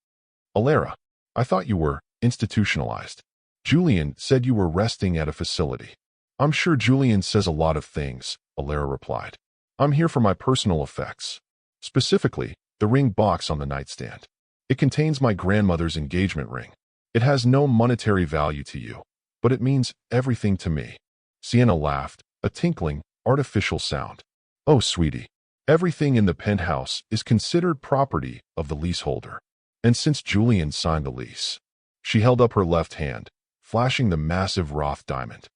"Alara, I thought you were institutionalized. Julian said you were resting at a facility." "I'm sure Julian says a lot of things," Alara replied. "I'm here for my personal effects. Specifically, the ring box on the nightstand. It contains my grandmother's engagement ring. It has no monetary value to you, but it means everything to me." Sienna laughed, a tinkling, artificial sound. "Oh, sweetie, everything in the penthouse is considered property of the leaseholder. And since Julian signed the lease." She held up her left hand, flashing the massive Roth diamond.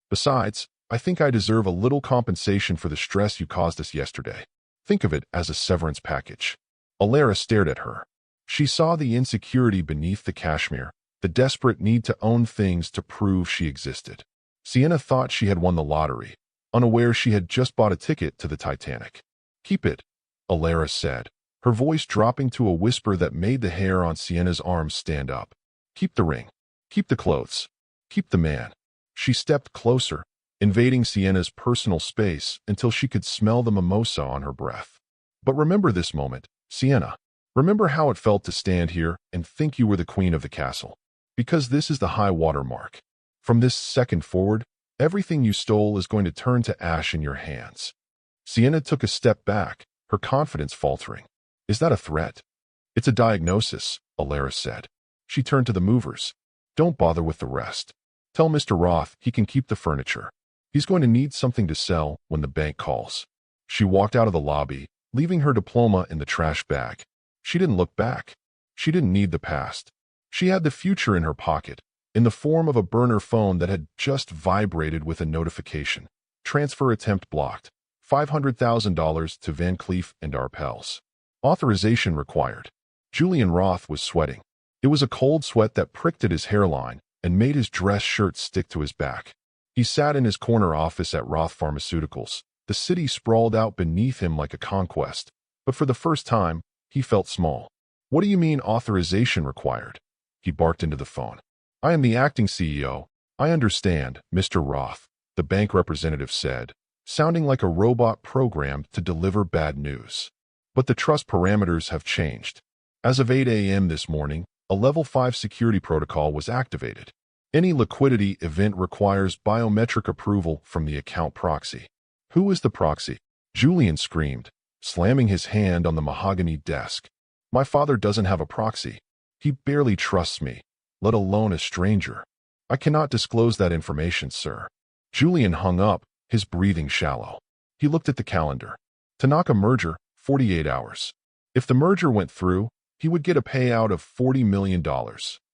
"Besides, I think I deserve a little compensation for the stress you caused us yesterday. Think of it as a severance package." Alara stared at her. She saw the insecurity beneath the cashmere, the desperate need to own things to prove she existed. Sienna thought she had won the lottery, unaware she had just bought a ticket to the Titanic. "Keep it," Alara said, her voice dropping to a whisper that made the hair on Sienna's arms stand up. "Keep the ring. Keep the clothes. Keep the man." She stepped closer, invading Sienna's personal space until she could smell the mimosa on her breath. "But remember this moment, Sienna. Remember how it felt to stand here and think you were the queen of the castle. Because this is the high water mark. From this second forward, everything you stole is going to turn to ash in your hands." Sienna took a step back, her confidence faltering. "Is that a threat?" "It's a diagnosis," Alara said. She turned to the movers. "Don't bother with the rest. Tell Mr. Roth he can keep the furniture. He's going to need something to sell when the bank calls." She walked out of the lobby, leaving her diploma in the trash bag. She didn't look back. She didn't need the past. She had the future in her pocket, in the form of a burner phone that had just vibrated with a notification. Transfer attempt blocked. $500,000 to Van Cleef and Arpels. Authorization required. Julian Roth was sweating. It was a cold sweat that pricked at his hairline and made his dress shirt stick to his back. He sat in his corner office at Roth Pharmaceuticals. The city sprawled out beneath him like a conquest, but for the first time, he felt small. "What do you mean authorization required?" He barked into the phone. "I am the acting CEO. I understand, Mr. Roth," the bank representative said, sounding like a robot programmed to deliver bad news. "But the trust parameters have changed. As of 8 a.m. this morning, a Level 5 security protocol was activated. Any liquidity event requires biometric approval from the account proxy." "Who is the proxy?" Julian screamed, slamming his hand on the mahogany desk. "My father doesn't have a proxy. He barely trusts me, let alone a stranger. I cannot disclose that information, sir." Julian hung up, his breathing shallow. He looked at the calendar. Tanaka merger, 48 hours. If the merger went through, he would get a payout of $40 million,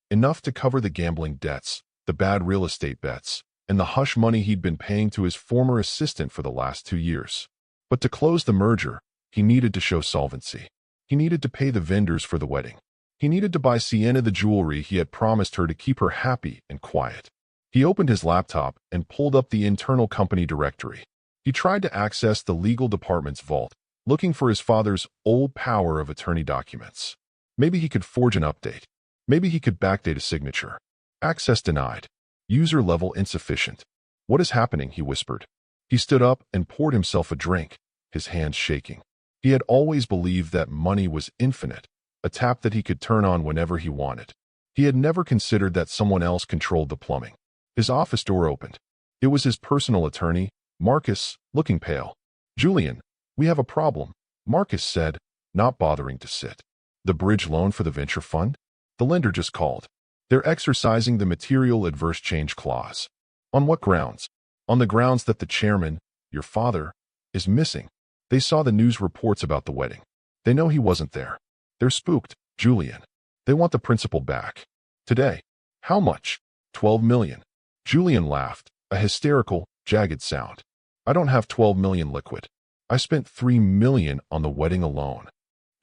enough to cover the gambling debts, the bad real estate bets, and the hush money he'd been paying to his former assistant for the last 2 years. But to close the merger, he needed to show solvency. He needed to pay the vendors for the wedding. He needed to buy Sienna the jewelry he had promised her to keep her happy and quiet. He opened his laptop and pulled up the internal company directory. He tried to access the legal department's vault, looking for his father's old power of attorney documents. Maybe he could forge an update. Maybe he could backdate a signature. Access denied. User level insufficient. What is happening? He whispered. He stood up and poured himself a drink, his hands shaking. He had always believed that money was infinite, a tap that he could turn on whenever he wanted. He had never considered that someone else controlled the plumbing. His office door opened. It was his personal attorney, Marcus, looking pale. "Julian, we have a problem," Marcus said, not bothering to sit. "The bridge loan for the venture fund? The lender just called. They're exercising the material adverse change clause." "On what grounds?" "On the grounds that the chairman, your father, is missing. They saw the news reports about the wedding. They know he wasn't there. They're spooked, Julian. They want the principal back. Today." "How much?" "12 million. Julian laughed, a hysterical, jagged sound. "I don't have 12 million liquid. I spent 3 million on the wedding alone."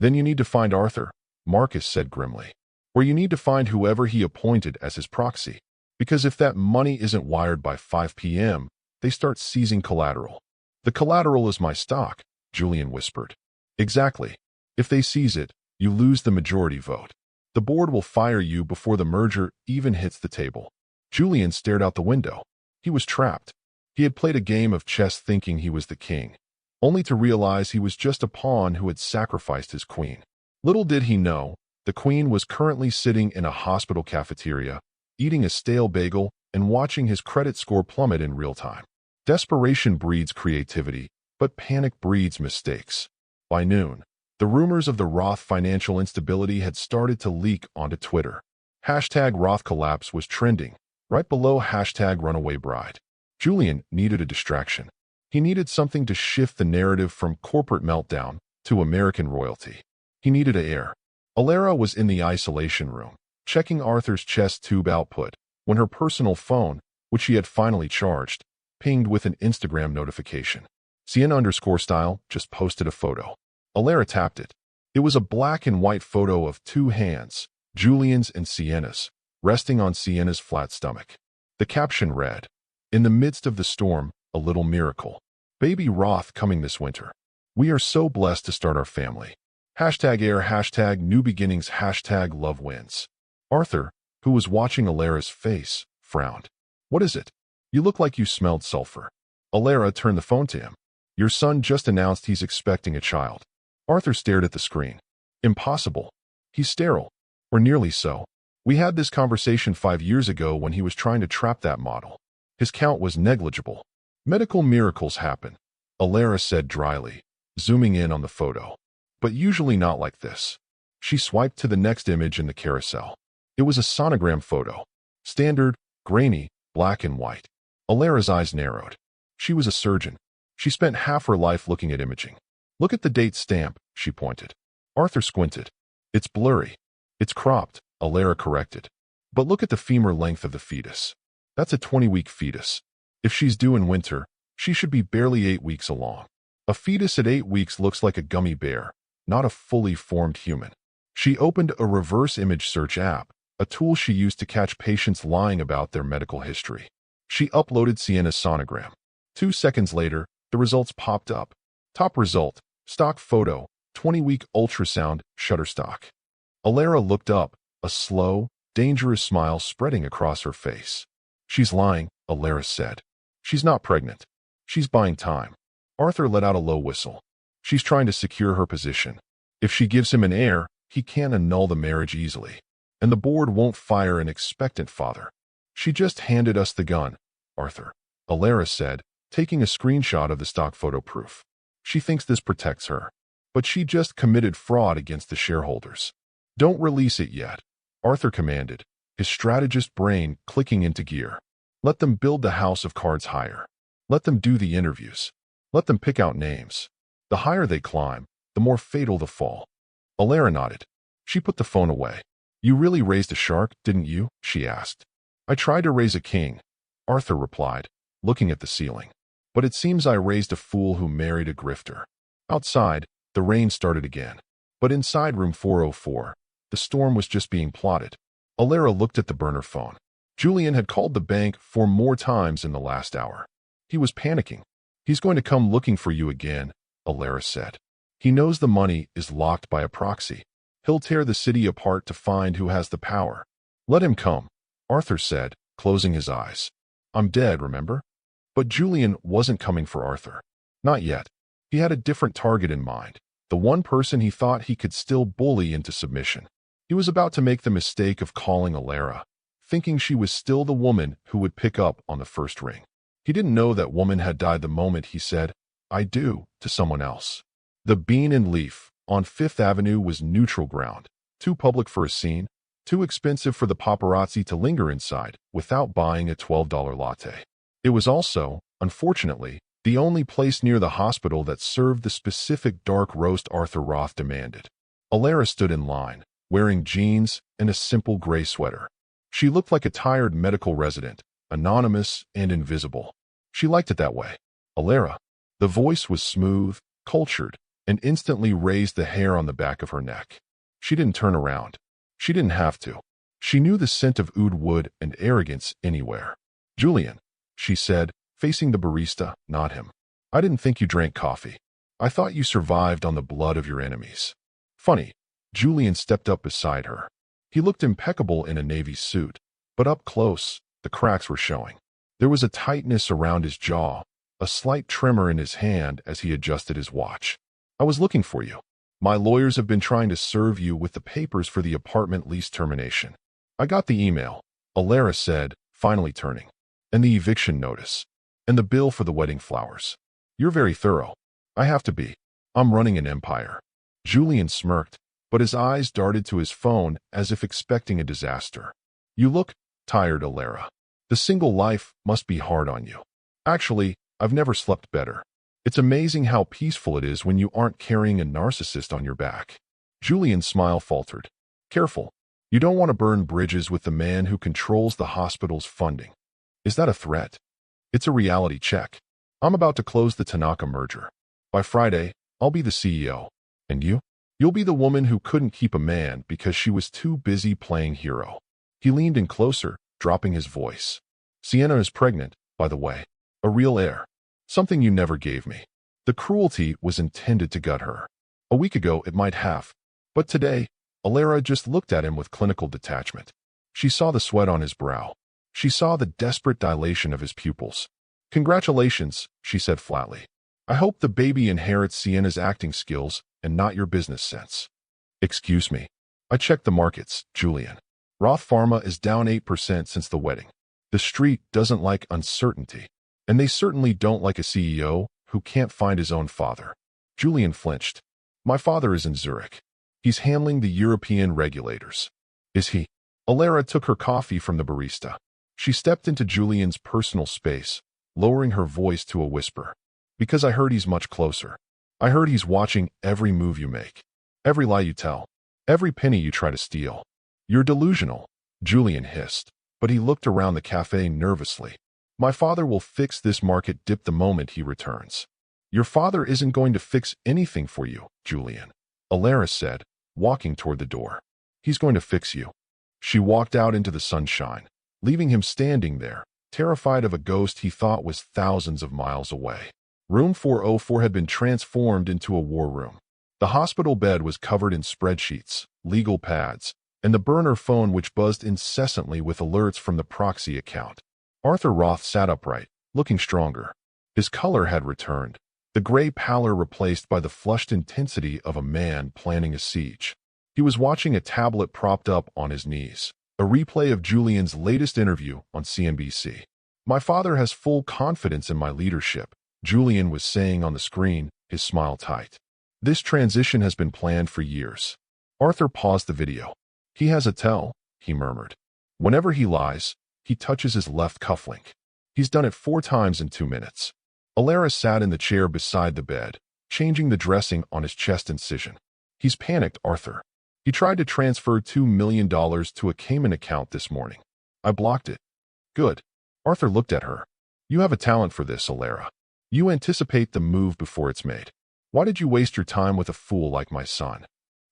"Then you need to find Arthur," Marcus said grimly. "Or you need to find whoever he appointed as his proxy. Because if that money isn't wired by 5 p.m., they start seizing collateral." "The collateral is my stock," Julian whispered. "Exactly. If they seize it, you lose the majority vote. The board will fire you before the merger even hits the table." Julian stared out the window. He was trapped. He had played a game of chess thinking he was the king, only to realize he was just a pawn who had sacrificed his queen. Little did he know, the queen was currently sitting in a hospital cafeteria, eating a stale bagel and watching his credit score plummet in real time. Desperation breeds creativity, but panic breeds mistakes. By noon, the rumors of the Roth financial instability had started to leak onto Twitter. Hashtag Roth collapse was trending, right below hashtag runaway bride. Julian needed a distraction. He needed something to shift the narrative from corporate meltdown to American royalty. He needed air. Alara was in the isolation room, checking Arthur's chest tube output, when her personal phone, which she had finally charged, pinged with an Instagram notification. Sienna_style just posted a photo. Alara tapped it. It was a black and white photo of two hands, Julian's and Sienna's, resting on Sienna's flat stomach. The caption read, "In the midst of the storm, a little miracle. Baby Roth coming this winter. We are so blessed to start our family. Hashtag air, hashtag new beginnings, hashtag love wins." Arthur, who was watching Alara's face, frowned. "What is it? You look like you smelled sulfur." Alara turned the phone to him. "Your son just announced he's expecting a child." Arthur stared at the screen. "Impossible. He's sterile. Or nearly so. We had this conversation 5 years ago when he was trying to trap that model. His count was negligible." "Medical miracles happen," Alara said dryly, zooming in on the photo. "But usually not like this." She swiped to the next image in the carousel. It was a sonogram photo. Standard, grainy, black and white. Alara's eyes narrowed. She was a surgeon. She spent half her life looking at imaging. "Look at the date stamp," she pointed. Arthur squinted. "It's blurry. It's cropped," Alara corrected. "But look at the femur length of the fetus. That's a 20-week fetus. If she's due in winter, she should be barely 8 weeks along. A fetus at 8 weeks looks like a gummy bear, not a fully formed human." She opened a reverse image search app, a tool she used to catch patients lying about their medical history. She uploaded Sienna's sonogram. 2 seconds later, the results popped up. Top result, stock photo, 20-week ultrasound, Shutterstock. Alara looked up, a slow, dangerous smile spreading across her face. "She's lying," Alara said. "She's not pregnant. She's buying time." Arthur let out a low whistle. "She's trying to secure her position. If she gives him an heir, he can't annul the marriage easily. And the board won't fire an expectant father." "She just handed us the gun, Arthur," Alara said, taking a screenshot of the stock photo proof. "She thinks this protects her. But she just committed fraud against the shareholders." "Don't release it yet," Arthur commanded, his strategist brain clicking into gear. "Let them build the house of cards higher. Let them do the interviews. Let them pick out names. The higher they climb, the more fatal the fall." Alara nodded. She put the phone away. "You really raised a shark, didn't you?" she asked. "I tried to raise a king," Arthur replied, looking at the ceiling. "But it seems I raised a fool who married a grifter." Outside, the rain started again. But inside room 404, the storm was just being plotted. Alara looked at the burner phone. Julian had called the bank 4 more times in the last hour. He was panicking. "He's going to come looking for you again," Alara said. "He knows the money is locked by a proxy. He'll tear the city apart to find who has the power. Let him come, Arthur said, closing his eyes. I'm dead, remember? But Julian wasn't coming for Arthur. Not yet. He had a different target in mind, the one person he thought he could still bully into submission. He was about to make the mistake of calling Alara, thinking she was still the woman who would pick up on the first ring. He didn't know that woman had died the moment he said, I do, to someone else. The Bean and Leaf on Fifth Avenue was neutral ground, too public for a scene, too expensive for the paparazzi to linger inside without buying a $12 latte. It was also, unfortunately, the only place near the hospital that served the specific dark roast Arthur Roth demanded. Alara stood in line, wearing jeans and a simple gray sweater. She looked like a tired medical resident, anonymous and invisible. She liked it that way. Alara. The voice was smooth, cultured, and instantly raised the hair on the back of her neck. She didn't turn around. She didn't have to. She knew the scent of oud wood and arrogance anywhere. Julian, she said, facing the barista, not him. I didn't think you drank coffee. I thought you survived on the blood of your enemies. Funny. Julian stepped up beside her. He looked impeccable in a navy suit, but up close, the cracks were showing. There was a tightness around his jaw, a slight tremor in his hand as he adjusted his watch. I was looking for you. My lawyers have been trying to serve you with the papers for the apartment lease termination. I got the email, Alara said, finally turning. And the eviction notice. And the bill for the wedding flowers. You're very thorough. I have to be. I'm running an empire. Julian smirked, but his eyes darted to his phone as if expecting a disaster. You look tired, Alara. The single life must be hard on you. Actually, I've never slept better. It's amazing how peaceful it is when you aren't carrying a narcissist on your back. Julian's smile faltered. Careful. You don't want to burn bridges with the man who controls the hospital's funding. Is that a threat? It's a reality check. I'm about to close the Tanaka merger. By Friday, I'll be the CEO. And you? You'll be the woman who couldn't keep a man because she was too busy playing hero. He leaned in closer, dropping his voice. Sienna is pregnant, by the way. A real heir. Something you never gave me. The cruelty was intended to gut her. A week ago it might have. But today, Alara just looked at him with clinical detachment. She saw the sweat on his brow. She saw the desperate dilation of his pupils. Congratulations, she said flatly. I hope the baby inherits Sienna's acting skills and not your business sense. Excuse me. I checked the markets, Julian. Roth Pharma is down 8% since the wedding. The street doesn't like uncertainty. And they certainly don't like a CEO who can't find his own father. Julian flinched. My father is in Zurich. He's handling the European regulators. Is he? Alara took her coffee from the barista. She stepped into Julian's personal space, lowering her voice to a whisper. Because I heard he's much closer. I heard he's watching every move you make. Every lie you tell. Every penny you try to steal. You're delusional, Julian hissed, but he looked around the cafe nervously. My father will fix this market dip the moment he returns. Your father isn't going to fix anything for you, Julian, Alara said, walking toward the door. He's going to fix you. She walked out into the sunshine, leaving him standing there, terrified of a ghost he thought was thousands of miles away. Room 404 had been transformed into a war room. The hospital bed was covered in spreadsheets, legal pads, and the burner phone which buzzed incessantly with alerts from the proxy account. Arthur Roth sat upright, looking stronger. His color had returned, the gray pallor replaced by the flushed intensity of a man planning a siege. He was watching a tablet propped up on his knees, a replay of Julian's latest interview on CNBC. My father has full confidence in my leadership, Julian was saying on the screen, his smile tight. This transition has been planned for years. Arthur paused the video. He has a tell, he murmured. Whenever he lies, he touches his left cufflink. He's done it 4 times in 2 minutes. Alara sat in the chair beside the bed, changing the dressing on his chest incision. He's panicked, Arthur. He tried to transfer $2 million to a Cayman account this morning. I blocked it. Good. Arthur looked at her. You have a talent for this, Alara. You anticipate the move before it's made. Why did you waste your time with a fool like my son?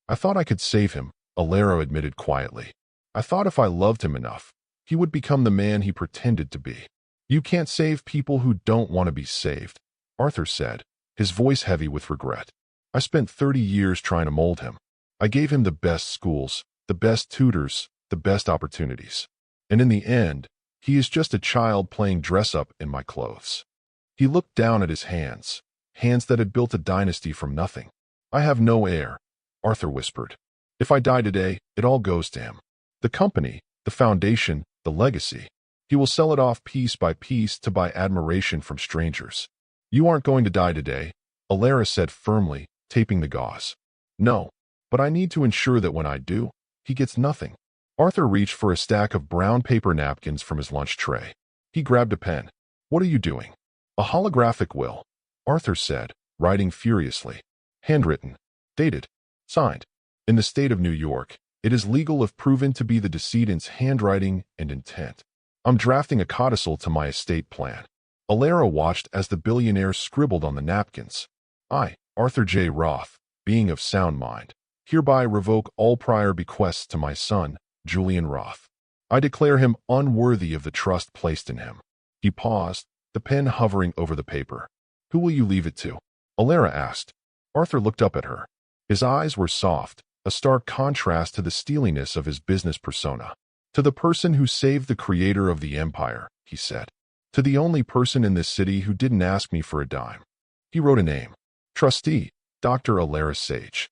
I thought I could save him, Alara admitted quietly. I thought if I loved him enough, he would become the man he pretended to be. You can't save people who don't want to be saved, Arthur said, his voice heavy with regret. I spent 30 years trying to mold him. I gave him the best schools, the best tutors, the best opportunities. And in the end, he is just a child playing dress-up in my clothes. He looked down at his hands, hands that had built a dynasty from nothing. I have no heir, Arthur whispered. If I die today, it all goes to him. The company, the foundation, the legacy. He will sell it off piece by piece to buy admiration from strangers. You aren't going to die today, Alara said firmly, taping the gauze. No, but I need to ensure that when I do, he gets nothing. Arthur reached for a stack of brown paper napkins from his lunch tray. He grabbed a pen. What are you doing? A holographic will, Arthur said, writing furiously. Handwritten. Dated. Signed. In the state of New York, it is legal if proven to be the decedent's handwriting and intent. I'm drafting a codicil to my estate plan. Alara watched as the billionaire scribbled on the napkins. I, Arthur J. Roth, being of sound mind, hereby revoke all prior bequests to my son, Julian Roth. I declare him unworthy of the trust placed in him. He paused, the pen hovering over the paper. Who will you leave it to? Alara asked. Arthur looked up at her. His eyes were soft, a stark contrast to the steeliness of his business persona. To the person who saved the creator of the empire, he said. To the only person in this city who didn't ask me for a dime. He wrote a name. Trustee, Dr. Alara Sage.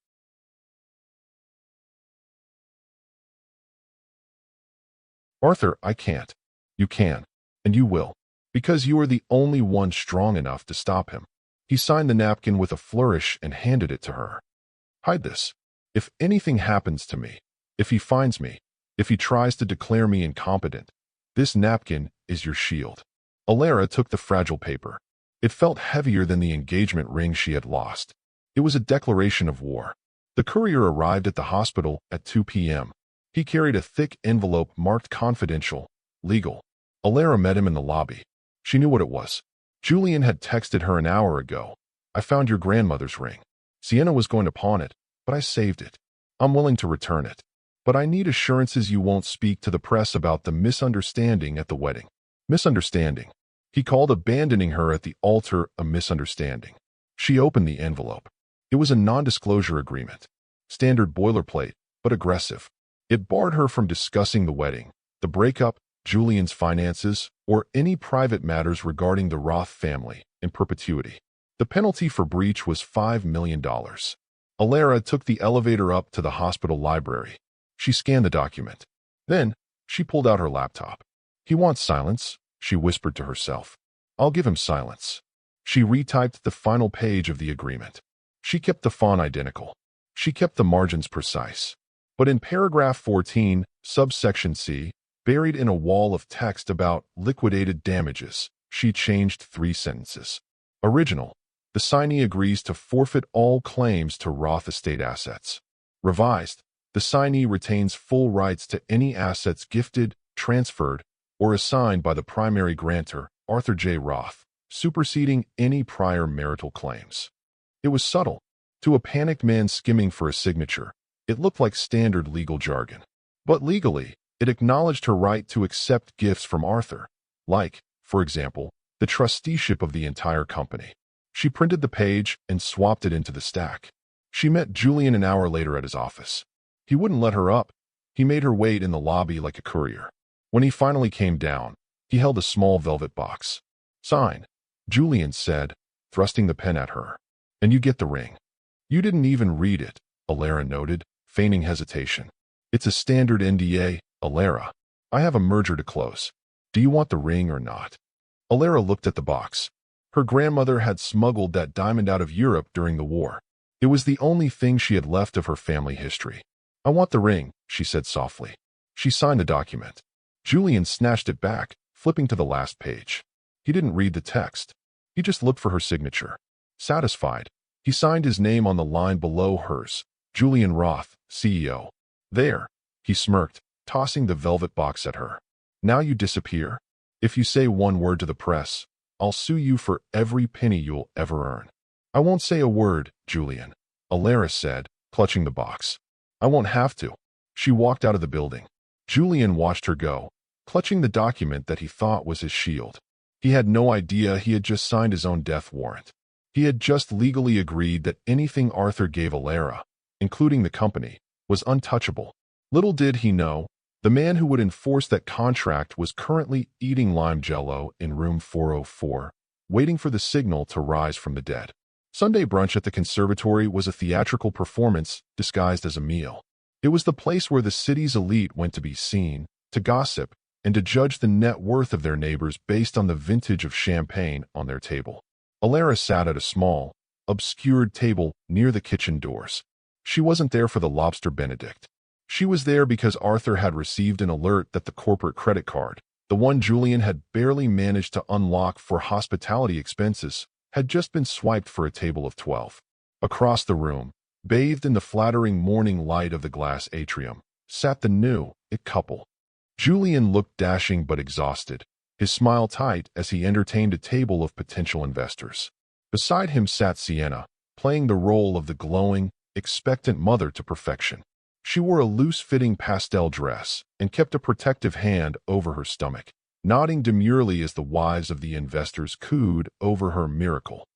Arthur, I can't. You can. And you will. Because you are the only one strong enough to stop him. He signed the napkin with a flourish and handed it to her. Hide this. If anything happens to me, if he finds me, if he tries to declare me incompetent, this napkin is your shield. Alara took the fragile paper. It felt heavier than the engagement ring she had lost. It was a declaration of war. The courier arrived at the hospital at 2 p.m. He carried a thick envelope marked confidential, legal. Alara met him in the lobby. She knew what it was. Julian had texted her an hour ago. I found your grandmother's ring. Sienna was going to pawn it, but I saved it. I'm willing to return it. But I need assurances you won't speak to the press about the misunderstanding at the wedding. Misunderstanding. He called abandoning her at the altar a misunderstanding. She opened the envelope. It was a non-disclosure agreement. Standard boilerplate, but aggressive. It barred her from discussing the wedding, the breakup, Julian's finances, or any private matters regarding the Roth family in perpetuity. The penalty for breach was $5 million. Alara took the elevator up to the hospital library. She scanned the document. Then, she pulled out her laptop. He wants silence, she whispered to herself. I'll give him silence. She retyped the final page of the agreement. She kept the font identical. She kept the margins precise. But in paragraph 14, subsection C, buried in a wall of text about liquidated damages, she changed 3 sentences. Original. The signee agrees to forfeit all claims to Roth estate assets. Revised. The signee retains full rights to any assets gifted, transferred, or assigned by the primary grantor, Arthur J. Roth, superseding any prior marital claims. It was subtle. To a panicked man skimming for a signature, it looked like standard legal jargon. But legally, it acknowledged her right to accept gifts from Arthur, like, for example, the trusteeship of the entire company. She printed the page and swapped it into the stack. She met Julian an hour later at his office. He wouldn't let her up. He made her wait in the lobby like a courier. When he finally came down, he held a small velvet box. Sign, Julian said, thrusting the pen at her. And you get the ring. You didn't even read it, Alara noted, feigning hesitation. It's a standard NDA, Alara. I have a merger to close. Do you want the ring or not? Alara looked at the box. Her grandmother had smuggled that diamond out of Europe during the war. It was the only thing she had left of her family history. I want the ring, she said softly. She signed the document. Julian snatched it back, flipping to the last page. He didn't read the text. He just looked for her signature. Satisfied, he signed his name on the line below hers. Julian Roth, CEO. There, he smirked, tossing the velvet box at her. Now you disappear. If you say one word to the press, I'll sue you for every penny you'll ever earn. I won't say a word, Julian, Alara said, clutching the box. I won't have to. She walked out of the building. Julian watched her go, clutching the document that he thought was his shield. He had no idea he had just signed his own death warrant. He had just legally agreed that anything Arthur gave Alara, including the company, was untouchable. Little did he know, the man who would enforce that contract was currently eating lime jello in room 404, waiting for the signal to rise from the dead. Sunday brunch at the conservatory was a theatrical performance disguised as a meal. It was the place where the city's elite went to be seen, to gossip, and to judge the net worth of their neighbors based on the vintage of champagne on their table. Alara sat at a small, obscured table near the kitchen doors. She wasn't there for the lobster Benedict. She was there because Arthur had received an alert that the corporate credit card, the one Julian had barely managed to unlock for hospitality expenses, had just been swiped for a table of 12. Across the room, bathed in the flattering morning light of the glass atrium, sat the new-it couple. Julian looked dashing but exhausted, his smile tight as he entertained a table of potential investors. Beside him sat Sienna, playing the role of the glowing, expectant mother to perfection. She wore a loose-fitting pastel dress and kept a protective hand over her stomach, nodding demurely as the wives of the investors cooed over her miracle.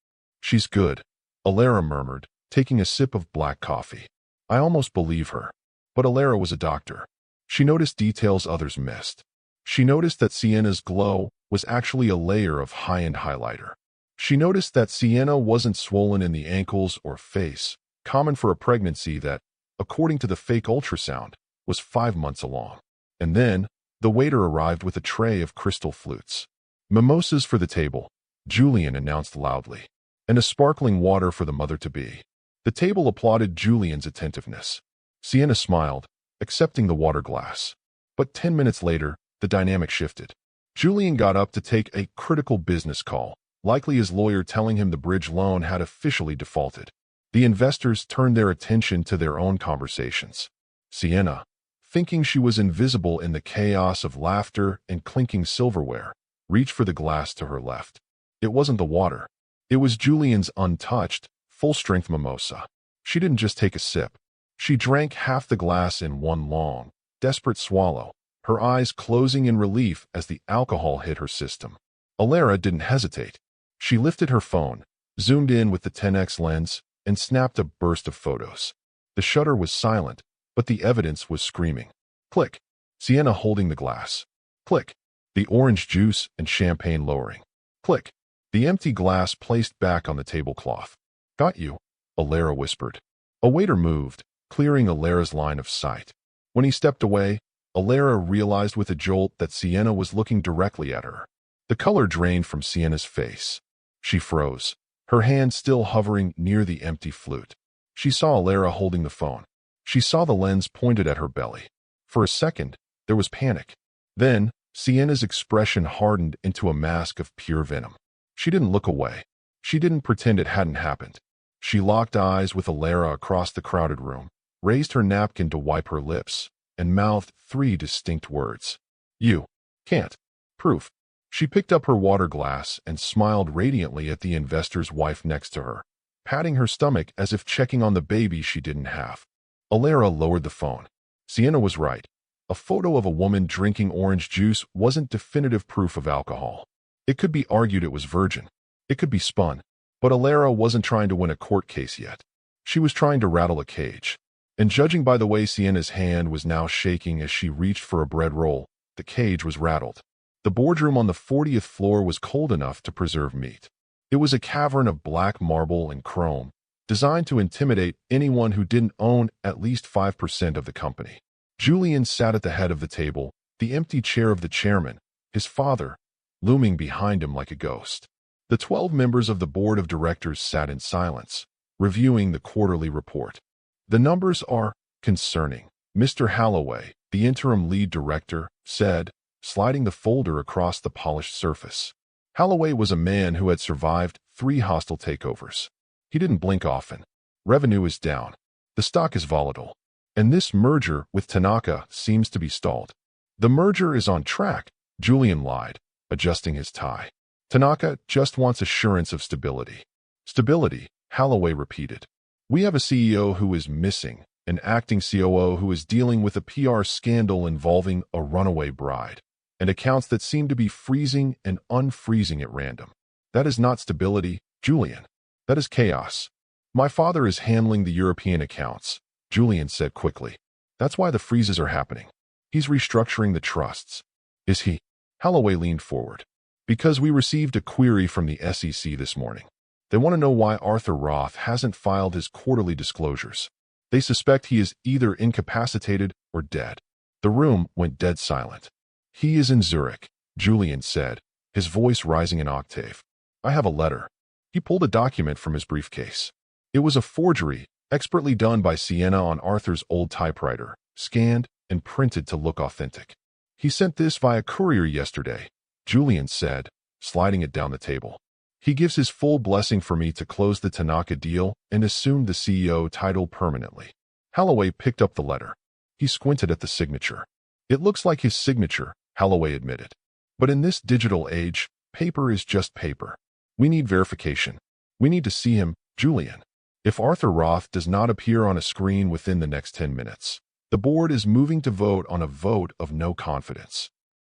"She's good," Alara murmured, taking a sip of black coffee. I almost believe her. But Alara was a doctor. She noticed details others missed. She noticed that Sienna's glow was actually a layer of high-end highlighter. She noticed that Sienna wasn't swollen in the ankles or face, common for a pregnancy that, according to the fake ultrasound, was 5 months along. And then, the waiter arrived with a tray of crystal flutes. "Mimosas for the table," Julian announced loudly, "and a sparkling water for the mother-to-be." The table applauded Julian's attentiveness. Sienna smiled, accepting the water glass. But 10 minutes later, the dynamic shifted. Julian got up to take a critical business call, likely his lawyer telling him the bridge loan had officially defaulted. The investors turned their attention to their own conversations. Sienna, thinking she was invisible in the chaos of laughter and clinking silverware, reached for the glass to her left. It wasn't the water. It was Julian's untouched, full-strength mimosa. She didn't just take a sip. She drank half the glass in one long, desperate swallow, her eyes closing in relief as the alcohol hit her system. Alara didn't hesitate. She lifted her phone, zoomed in with the 10x lens, and snapped a burst of photos. The shutter was silent, but the evidence was screaming. Click. Sienna holding the glass. Click. The orange juice and champagne lowering. Click. The empty glass placed back on the tablecloth. "Got you," Alara whispered. A waiter moved, clearing Alara's line of sight. When he stepped away, Alara realized with a jolt that Sienna was looking directly at her. The color drained from Sienna's face. She froze, her hand still hovering near the empty flute. She saw Alara holding the phone. She saw the lens pointed at her belly. For a second, there was panic. Then, Sienna's expression hardened into a mask of pure venom. She didn't look away. She didn't pretend it hadn't happened. She locked eyes with Alara across the crowded room, raised her napkin to wipe her lips, and mouthed 3 distinct words. "You can't. Proof." She picked up her water glass and smiled radiantly at the investor's wife next to her, patting her stomach as if checking on the baby she didn't have. Alara lowered the phone. Sienna was right. A photo of a woman drinking orange juice wasn't definitive proof of alcohol. It could be argued it was virgin. It could be spun. But Alara wasn't trying to win a court case yet. She was trying to rattle a cage. And judging by the way Sienna's hand was now shaking as she reached for a bread roll, the cage was rattled. The boardroom on the 40th floor was cold enough to preserve meat. It was a cavern of black marble and chrome, designed to intimidate anyone who didn't own at least 5% of the company. Julian sat at the head of the table, the empty chair of the chairman, his father, looming behind him like a ghost. The 12 members of the board of directors sat in silence, reviewing the quarterly report. "The numbers are concerning," Mr. Holloway, the interim lead director, said, sliding the folder across the polished surface. Holloway was a man who had survived 3 hostile takeovers. He didn't blink often. "Revenue is down. The stock is volatile. And this merger with Tanaka seems to be stalled." "The merger is on track," Julian lied, adjusting his tie. "Tanaka just wants assurance of stability." "Stability," Holloway repeated. "We have a CEO who is missing, an acting COO who is dealing with a PR scandal involving a runaway bride, and accounts that seem to be freezing and unfreezing at random. That is not stability, Julian. That is chaos. My father is handling the European accounts, Julian said quickly. That's why the freezes are happening. He's restructuring the trusts. Is he? Holloway leaned forward. Because we received a query from the SEC this morning. They want to know why Arthur Roth hasn't filed his quarterly disclosures. They suspect he is either incapacitated or dead. The room went dead silent. He is in Zurich, Julian said, his voice rising an octave. I have a letter. He pulled a document from his briefcase. It was a forgery, expertly done by Sienna on Arthur's old typewriter, scanned and printed to look authentic. He sent this via courier yesterday, Julian said, sliding it down the table. He gives his full blessing for me to close the Tanaka deal and assume the CEO title permanently. Holloway picked up the letter. He squinted at the signature. It looks like his signature, Holloway admitted. But in this digital age, paper is just paper. We need verification. We need to see him, Julian. If Arthur Roth does not appear on a screen within the next 10 minutes, the board is moving to vote on a vote of no confidence.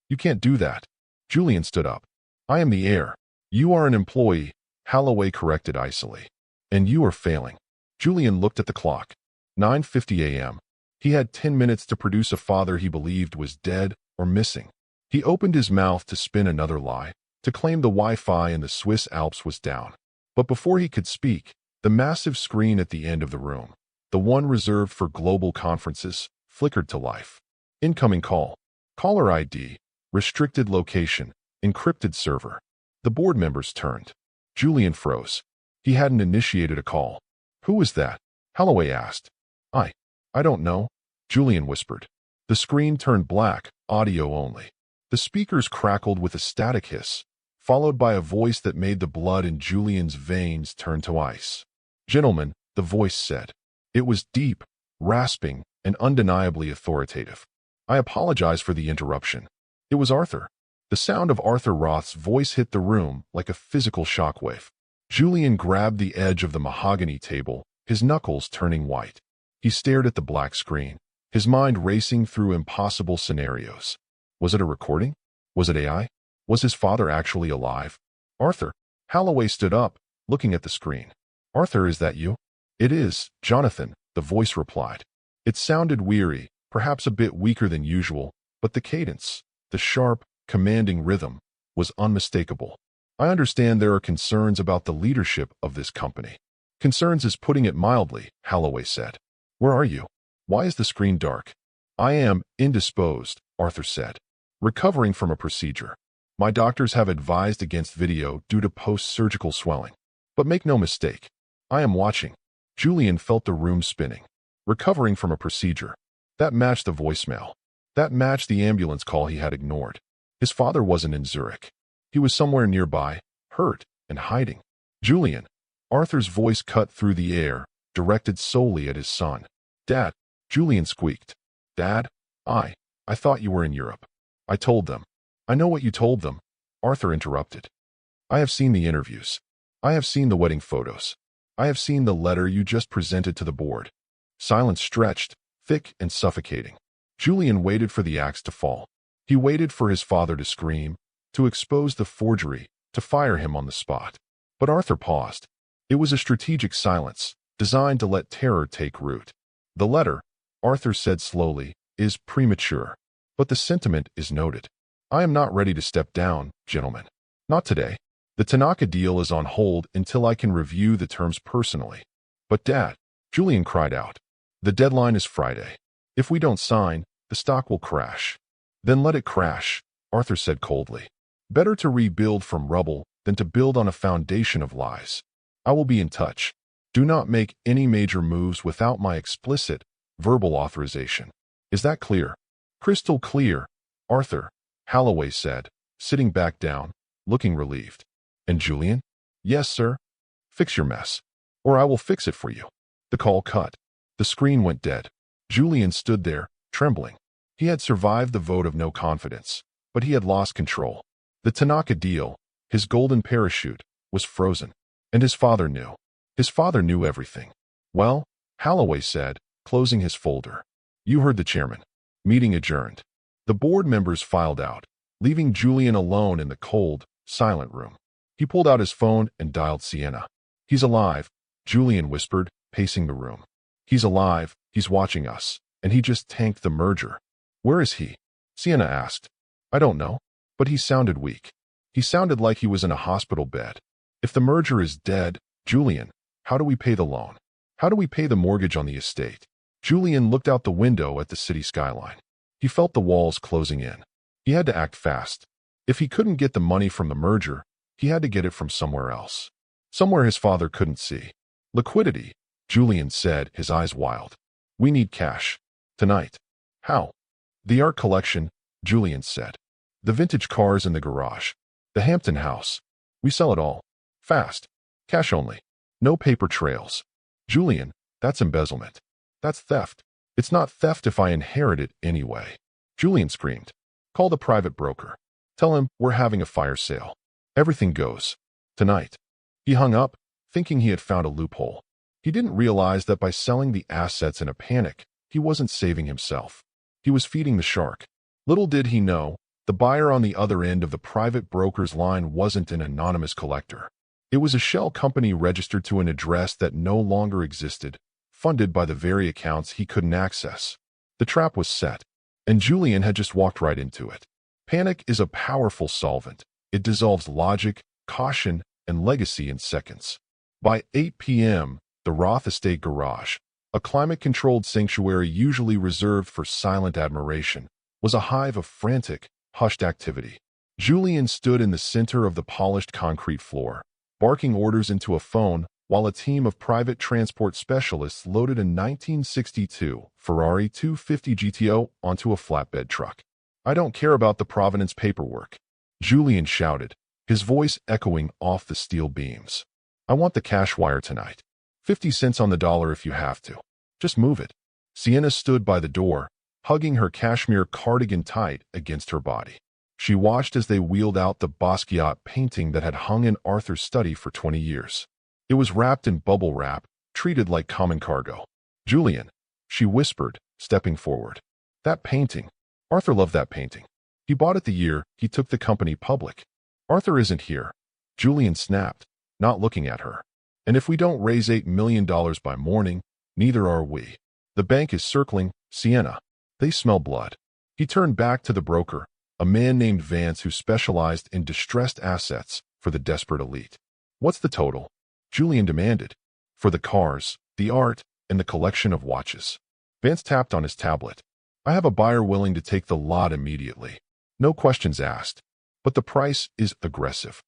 You can't do that. Julian stood up. I am the heir. You are an employee, Holloway corrected icily. And you are failing. Julian looked at the clock. 9:50 a.m. He had 10 minutes to produce a father he believed was dead or missing. He opened his mouth to spin another lie, to claim the Wi-Fi in the Swiss Alps was down. But before he could speak, the massive screen at the end of the room, the one reserved for global conferences, flickered to life. Incoming call. Caller ID. Restricted location. Encrypted server. The board members turned. Julian froze. He hadn't initiated a call. Who was that? Holloway asked. I don't know, Julian whispered. The screen turned black, audio only. The speakers crackled with a static hiss, followed by a voice that made the blood in Julian's veins turn to ice. Gentlemen, the voice said. It was deep, rasping, and undeniably authoritative. I apologize for the interruption. It was Arthur. The sound of Arthur Roth's voice hit the room like a physical shockwave. Julian grabbed the edge of the mahogany table, his knuckles turning white. He stared at the black screen, his mind racing through impossible scenarios. Was it a recording? Was it AI? Was his father actually alive? Arthur. Holloway stood up, looking at the screen. Arthur, is that you? It is, Jonathan, the voice replied. It sounded weary, perhaps a bit weaker than usual, but the cadence, the sharp, commanding rhythm, was unmistakable. I understand there are concerns about the leadership of this company. Concerns is putting it mildly, Holloway said. Where are you? Why is the screen dark? I am indisposed, Arthur said. Recovering from a procedure. My doctors have advised against video due to post-surgical swelling. But make no mistake. I am watching. Julian felt the room spinning. Recovering from a procedure. That matched the voicemail. That matched the ambulance call he had ignored. His father wasn't in Zurich. He was somewhere nearby, hurt and hiding. Julian. Arthur's voice cut through the air, directed solely at his son. Dad. Julian squeaked. Dad? I thought you were in Europe. I told them. I know what you told them. Arthur interrupted. I have seen the interviews. I have seen the wedding photos. I have seen the letter you just presented to the board. Silence stretched, thick and suffocating. Julian waited for the axe to fall. He waited for his father to scream, to expose the forgery, to fire him on the spot. But Arthur paused. It was a strategic silence, designed to let terror take root. The letter, Arthur said slowly, is premature. But the sentiment is noted. I am not ready to step down, gentlemen. Not today. The Tanaka deal is on hold until I can review the terms personally. But Dad, Julian cried out. The deadline is Friday. If we don't sign, the stock will crash. Then let it crash, Arthur said coldly. Better to rebuild from rubble than to build on a foundation of lies. I will be in touch. Do not make any major moves without my explicit, verbal authorization. Is that clear? Crystal clear, Arthur, Holloway said, sitting back down, looking relieved. And Julian? Yes, sir. Fix your mess. Or I will fix it for you. The call cut. The screen went dead. Julian stood there, trembling. He had survived the vote of no confidence, but he had lost control. The Tanaka deal, his golden parachute, was frozen. And his father knew. His father knew everything. Well, Holloway said, closing his folder. You heard the chairman. Meeting adjourned. The board members filed out, leaving Julian alone in the cold, silent room. He pulled out his phone and dialed Sienna. He's alive, Julian whispered, pacing the room. He's alive, he's watching us, and he just tanked the merger. Where is he? Sienna asked. I don't know, but he sounded weak. He sounded like he was in a hospital bed. If the merger is dead, Julian, how do we pay the loan? How do we pay the mortgage on the estate? Julian looked out the window at the city skyline. He felt the walls closing in. He had to act fast. If he couldn't get the money from the merger, he had to get it from somewhere else. Somewhere his father couldn't see. Liquidity, Julian said, his eyes wild. We need cash. Tonight. How? The art collection, Julian said. The vintage cars in the garage. The Hampton house. We sell it all. Fast. Cash only. No paper trails. Julian, that's embezzlement. That's theft. It's not theft if I inherit it anyway. Julian screamed. Call the private broker. Tell him we're having a fire sale. Everything goes. Tonight. He hung up, thinking he had found a loophole. He didn't realize that by selling the assets in a panic, he wasn't saving himself. He was feeding the shark. Little did he know, the buyer on the other end of the private broker's line wasn't an anonymous collector. It was a shell company registered to an address that no longer existed, funded by the very accounts he couldn't access. The trap was set, and Julian had just walked right into it. Panic is a powerful solvent. It dissolves logic, caution, and legacy in seconds. By 8 p.m., the Roth Estate garage, a climate-controlled sanctuary usually reserved for silent admiration, was a hive of frantic, hushed activity. Julian stood in the center of the polished concrete floor, barking orders into a phone while a team of private transport specialists loaded a 1962 Ferrari 250 GTO onto a flatbed truck. I don't care about the provenance paperwork, Julian shouted, his voice echoing off the steel beams. I want the cash wire tonight. 50 cents on the dollar if you have to. Just move it. Sienna stood by the door, hugging her cashmere cardigan tight against her body. She watched as they wheeled out the Basquiat painting that had hung in Arthur's study for 20 years. It was wrapped in bubble wrap, treated like common cargo. Julian, she whispered, stepping forward. That painting. Arthur loved that painting. He bought it the year he took the company public. Arthur isn't here. Julian snapped, not looking at her. And if we don't raise $8 million by morning, neither are we. The bank is circling, Sienna. They smell blood. He turned back to the broker, a man named Vance who specialized in distressed assets for the desperate elite. What's the total? Julian demanded. For the cars, the art, and the collection of watches. Vance tapped on his tablet. I have a buyer willing to take the lot immediately. No questions asked. But the price is aggressive.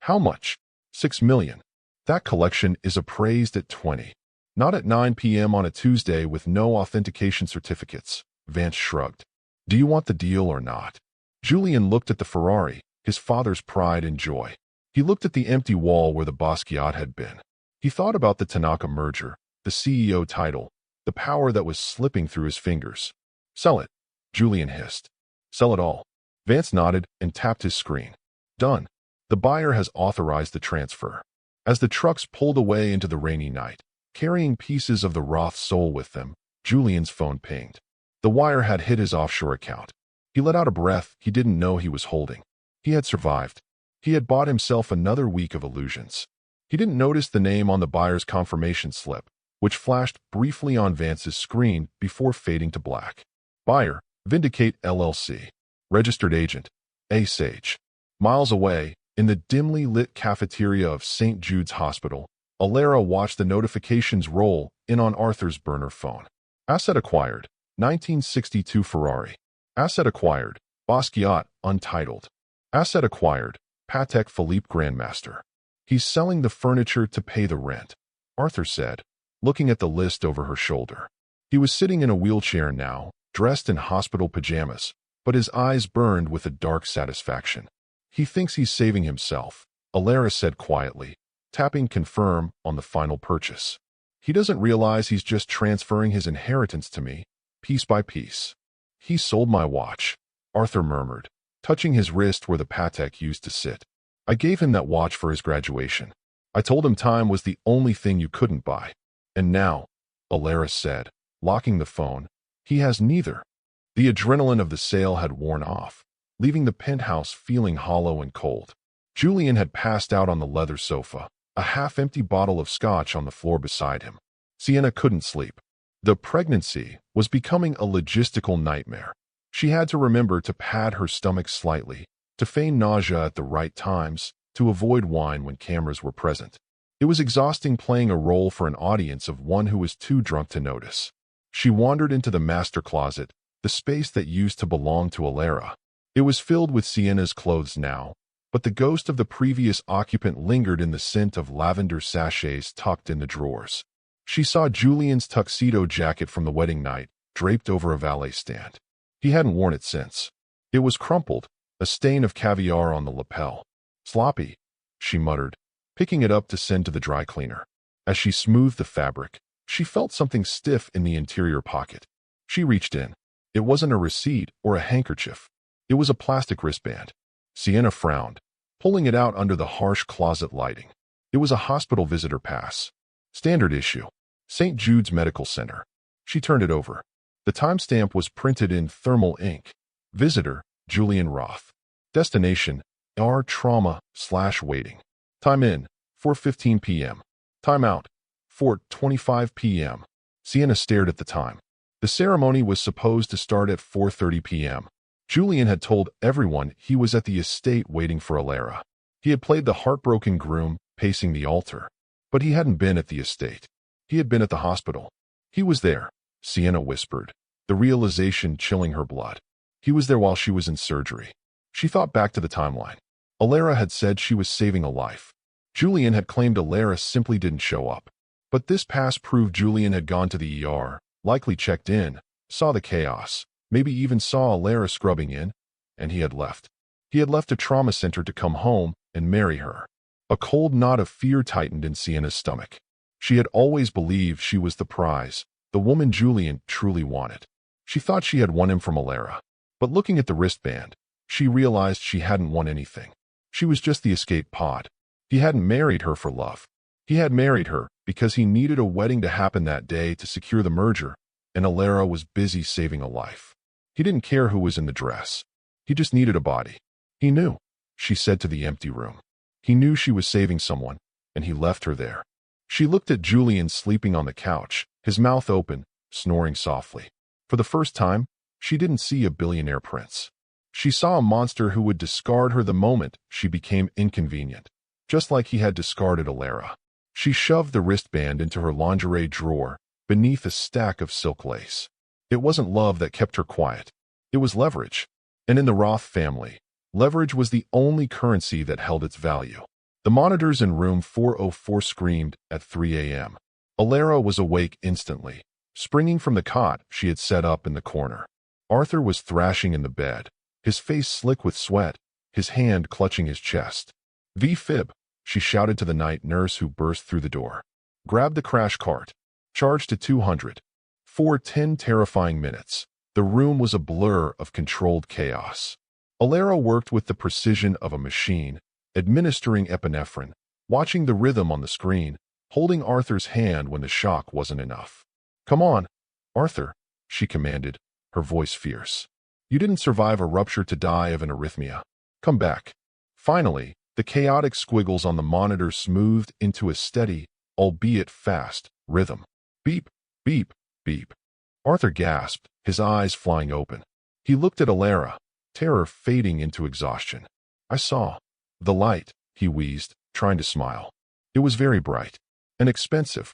How much? $6 million. That collection is appraised at 20. Not at 9 p.m. on a Tuesday with no authentication certificates. Vance shrugged. Do you want the deal or not? Julian looked at the Ferrari, his father's pride and joy. He looked at the empty wall where the Basquiat had been. He thought about the Tanaka merger, the CEO title, the power that was slipping through his fingers. Sell it, Julian hissed. Sell it all. Vance nodded and tapped his screen. Done. The buyer has authorized the transfer. As the trucks pulled away into the rainy night, carrying pieces of the Roth soul with them, Julian's phone pinged. The wire had hit his offshore account. He let out a breath he didn't know he was holding. He had survived. He had bought himself another week of illusions. He didn't notice the name on the buyer's confirmation slip, which flashed briefly on Vance's screen before fading to black. Buyer, Vindicate LLC. Registered agent, A. Sage. Miles away, in the dimly lit cafeteria of St. Jude's Hospital, Alara watched the notifications roll in on Arthur's burner phone. Asset acquired, 1962 Ferrari. Asset acquired, Basquiat, untitled. Asset acquired, Patek Philippe Grandmaster. He's selling the furniture to pay the rent, Arthur said, looking at the list over her shoulder. He was sitting in a wheelchair now, dressed in hospital pajamas, but his eyes burned with a dark satisfaction. He thinks he's saving himself, Alara said quietly, tapping confirm on the final purchase. He doesn't realize he's just transferring his inheritance to me, piece by piece. He sold my watch, Arthur murmured, touching his wrist where the Patek used to sit. I gave him that watch for his graduation. I told him time was the only thing you couldn't buy. And now, Alara said, locking the phone, he has neither. The adrenaline of the sale had worn off, leaving the penthouse feeling hollow and cold. Julian had passed out on the leather sofa, a half-empty bottle of scotch on the floor beside him. Sienna couldn't sleep. The pregnancy was becoming a logistical nightmare. She had to remember to pad her stomach slightly, to feign nausea at the right times, to avoid wine when cameras were present. It was exhausting playing a role for an audience of one who was too drunk to notice. She wandered into the master closet, the space that used to belong to Alara. It was filled with Sienna's clothes now, but the ghost of the previous occupant lingered in the scent of lavender sachets tucked in the drawers. She saw Julian's tuxedo jacket from the wedding night, draped over a valet stand. He hadn't worn it since. It was crumpled, a stain of caviar on the lapel. "Sloppy," she muttered, picking it up to send to the dry cleaner. As she smoothed the fabric, she felt something stiff in the interior pocket. She reached in. It wasn't a receipt or a handkerchief. It was a plastic wristband. Sienna frowned, pulling it out under the harsh closet lighting. It was a hospital visitor pass. Standard issue. St. Jude's Medical Center. She turned it over. The timestamp was printed in thermal ink. Visitor, Julian Roth. Destination, R trauma/waiting. Time in, 4:15 p.m. Time out, 4:25 p.m. Sienna stared at the time. The ceremony was supposed to start at 4:30 p.m. Julian had told everyone he was at the estate waiting for Alara. He had played the heartbroken groom, pacing the altar. But he hadn't been at the estate. He had been at the hospital. He was there, Sienna whispered, the realization chilling her blood. He was there while she was in surgery. She thought back to the timeline. Alara had said she was saving a life. Julian had claimed Alara simply didn't show up. But this pass proved Julian had gone to the ER, likely checked in, saw the chaos, maybe even saw Alara scrubbing in, and he had left. He had left a trauma center to come home and marry her. A cold knot of fear tightened in Sienna's stomach. She had always believed she was the prize, the woman Julian truly wanted. She thought she had won him from Alara. But looking at the wristband, she realized she hadn't won anything. She was just the escape pod. He hadn't married her for love. He had married her because he needed a wedding to happen that day to secure the merger, and Alara was busy saving a life. He didn't care who was in the dress. He just needed a body. He knew, she said to the empty room. He knew she was saving someone, and he left her there. She looked at Julian sleeping on the couch, his mouth open, snoring softly. For the first time, she didn't see a billionaire prince. She saw a monster who would discard her the moment she became inconvenient, just like he had discarded Alara. She shoved the wristband into her lingerie drawer, beneath a stack of silk lace. It wasn't love that kept her quiet. It was leverage. And in the Roth family, leverage was the only currency that held its value. The monitors in room 404 screamed at 3 a.m. Alara was awake instantly, springing from the cot she had set up in the corner. Arthur was thrashing in the bed, his face slick with sweat, his hand clutching his chest. "V-fib," she shouted to the night nurse who burst through the door. "Grab the crash cart. Charge to 200. For 10 terrifying minutes, the room was a blur of controlled chaos. Alara worked with the precision of a machine, administering epinephrine, watching the rhythm on the screen, holding Arthur's hand when the shock wasn't enough. "Come on, Arthur," she commanded, her voice fierce. "You didn't survive a rupture to die of an arrhythmia. Come back." Finally, the chaotic squiggles on the monitor smoothed into a steady, albeit fast, rhythm. Beep, beep, beep. Arthur gasped, his eyes flying open. He looked at Alara, terror fading into exhaustion. "I saw the light," he wheezed, trying to smile. "It was very bright. And expensive."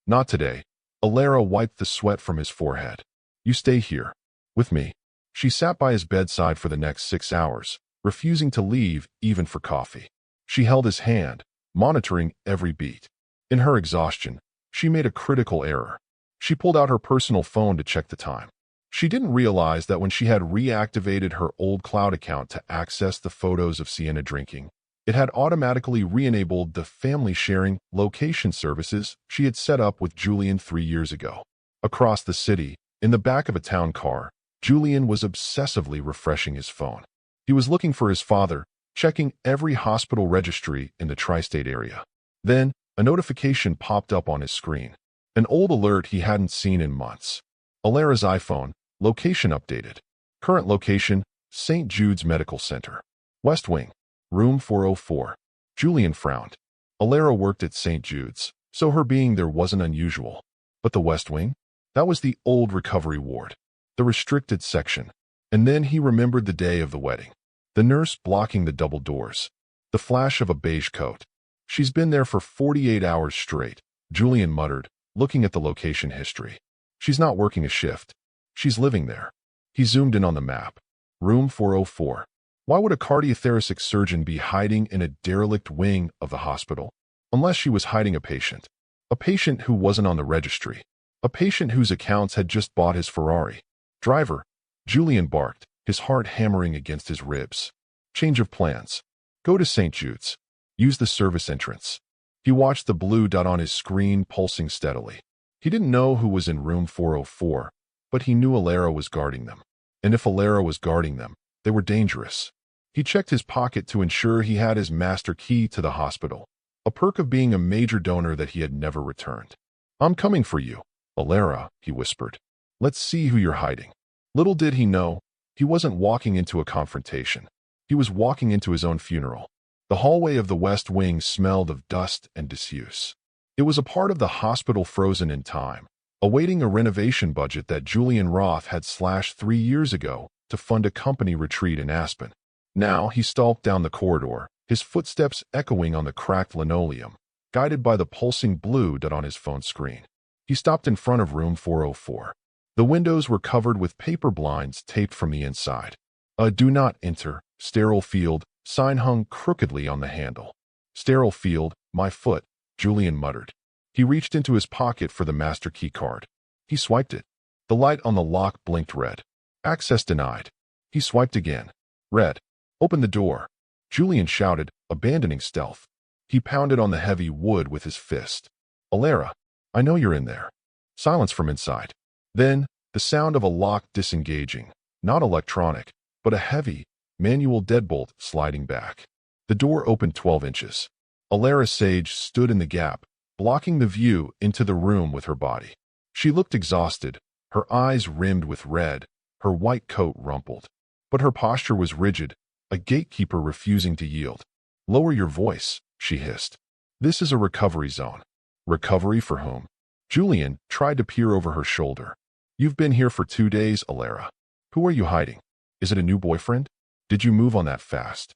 "Not today." Alara wiped the sweat from his forehead. "You stay here. With me." She sat by his bedside for the next 6 hours, refusing to leave even for coffee. She held his hand, monitoring every beat. In her exhaustion, she made a critical error. She pulled out her personal phone to check the time. She didn't realize that when she had reactivated her old cloud account to access the photos of Sienna drinking, it had automatically re-enabled the family-sharing location services she had set up with Julian 3 years ago. Across the city, in the back of a town car, Julian was obsessively refreshing his phone. He was looking for his father, checking every hospital registry in the tri-state area. Then, a notification popped up on his screen. An old alert he hadn't seen in months. Alara's iPhone, location updated. Current location, St. Jude's Medical Center. West Wing, room 404. Julian frowned. Alara worked at St. Jude's, so her being there wasn't unusual. But the West Wing? That was the old recovery ward, the restricted section. And then he remembered the day of the wedding. The nurse blocking the double doors. The flash of a beige coat. She's been there for 48 hours straight, Julian muttered, looking at the location history. She's not working a shift. She's living there. He zoomed in on the map. Room 404. Why would a cardiothoracic surgeon be hiding in a derelict wing of the hospital? Unless she was hiding a patient. A patient who wasn't on the registry. A patient whose accounts had just bought his Ferrari. Driver, Julian barked, his heart hammering against his ribs. Change of plans. Go to St. Jude's. Use the service entrance. He watched the blue dot on his screen pulsing steadily. He didn't know who was in room 404, but he knew Alara was guarding them. And if Alara was guarding them, they were dangerous. He checked his pocket to ensure he had his master key to the hospital, a perk of being a major donor that he had never returned. I'm coming for you, Alara, he whispered. Let's see who you're hiding. Little did he know, he wasn't walking into a confrontation. He was walking into his own funeral. The hallway of the West Wing smelled of dust and disuse. It was a part of the hospital frozen in time, awaiting a renovation budget that Julian Roth had slashed 3 years ago to fund a company retreat in Aspen. Now he stalked down the corridor, his footsteps echoing on the cracked linoleum, guided by the pulsing blue dot on his phone screen. He stopped in front of room 404. The windows were covered with paper blinds taped from the inside. A "Do Not Enter" sterile field sign hung crookedly on the handle. Sterile field, my foot, Julian muttered. He reached into his pocket for the master key card. He swiped it. The light on the lock blinked red. Access denied. He swiped again. Red. Open the door. Julian shouted, abandoning stealth. He pounded on the heavy wood with his fist. Alara, I know you're in there. Silence from inside. Then, the sound of a lock disengaging, not electronic, but a heavy, manual deadbolt sliding back. The door opened 12 inches. Alara Sage stood in the gap, blocking the view into the room with her body. She looked exhausted, her eyes rimmed with red, her white coat rumpled. But her posture was rigid, a gatekeeper refusing to yield. Lower your voice, she hissed. This is a recovery zone. Recovery for whom? Julian tried to peer over her shoulder. You've been here for 2 days, Alara. Who are you hiding? Is it a new boyfriend? Did you move on that fast?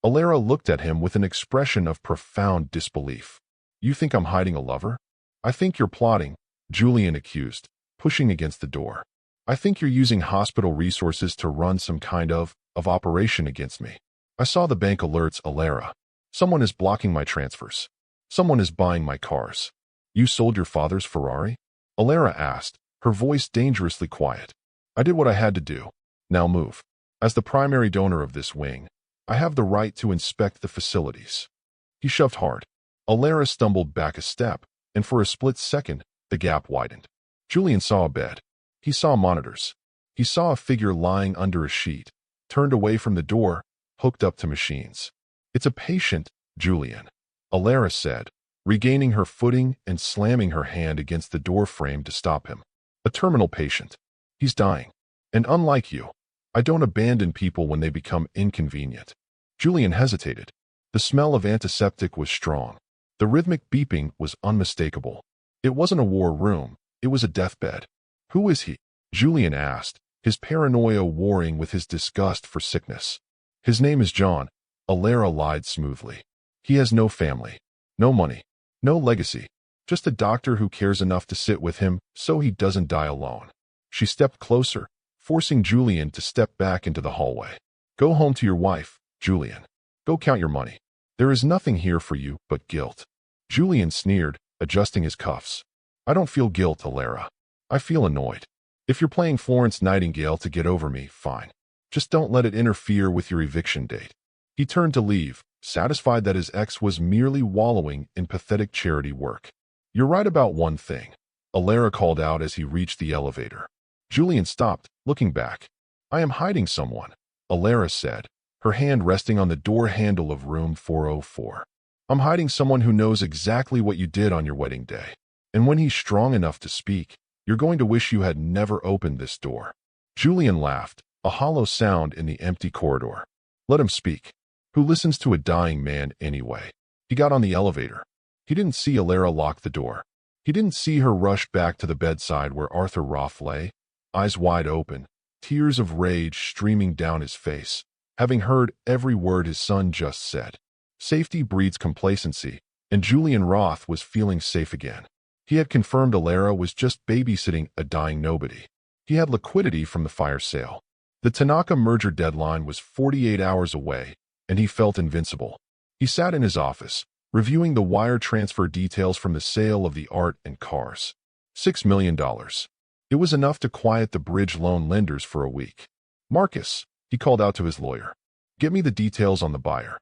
Alara looked at him with an expression of profound disbelief. You think I'm hiding a lover? I think you're plotting, Julian accused, pushing against the door. I think you're using hospital resources to run some kind of operation against me. I saw the bank alerts, Alara. Someone is blocking my transfers. Someone is buying my cars. You sold your father's Ferrari? Alara asked, her voice dangerously quiet. I did what I had to do. Now move. As the primary donor of this wing, I have the right to inspect the facilities. He shoved hard. Alara stumbled back a step, and for a split second, the gap widened. Julian saw a bed. He saw monitors. He saw a figure lying under a sheet, turned away from the door, hooked up to machines. It's a patient, Julian, Alara said, regaining her footing and slamming her hand against the door frame to stop him. A terminal patient. He's dying. And unlike you, I don't abandon people when they become inconvenient. Julian hesitated. The smell of antiseptic was strong. The rhythmic beeping was unmistakable. It wasn't a war room. It was a deathbed. Who is he? Julian asked, his paranoia warring with his disgust for sickness. His name is John, Alara lied smoothly. He has no family, no money, no legacy, just a doctor who cares enough to sit with him so he doesn't die alone. She stepped closer, forcing Julian to step back into the hallway. Go home to your wife, Julian. Go count your money. There is nothing here for you but guilt. Julian sneered, adjusting his cuffs. I don't feel guilt, Alara. I feel annoyed. If you're playing Florence Nightingale to get over me, fine. Just don't let it interfere with your eviction date. He turned to leave, satisfied that his ex was merely wallowing in pathetic charity work. You're right about one thing, Alara called out as he reached the elevator. Julian stopped, looking back. I am hiding someone, Alara said, her hand resting on the door handle of room 404. I'm hiding someone who knows exactly what you did on your wedding day. And when he's strong enough to speak, you're going to wish you had never opened this door. Julian laughed, a hollow sound in the empty corridor. Let him speak. Who listens to a dying man anyway? He got on the elevator. He didn't see Alara lock the door. He didn't see her rush back to the bedside where Arthur Roth lay, eyes wide open, tears of rage streaming down his face, having heard every word his son just said. Safety breeds complacency, and Julian Roth was feeling safe again. He had confirmed Alara was just babysitting a dying nobody. He had liquidity from the fire sale. The Tanaka merger deadline was 48 hours away, and he felt invincible. He sat in his office, reviewing the wire transfer details from the sale of the art and cars. $6 million. It was enough to quiet the bridge loan lenders for a week. Marcus, he called out to his lawyer. Get me the details on the buyer.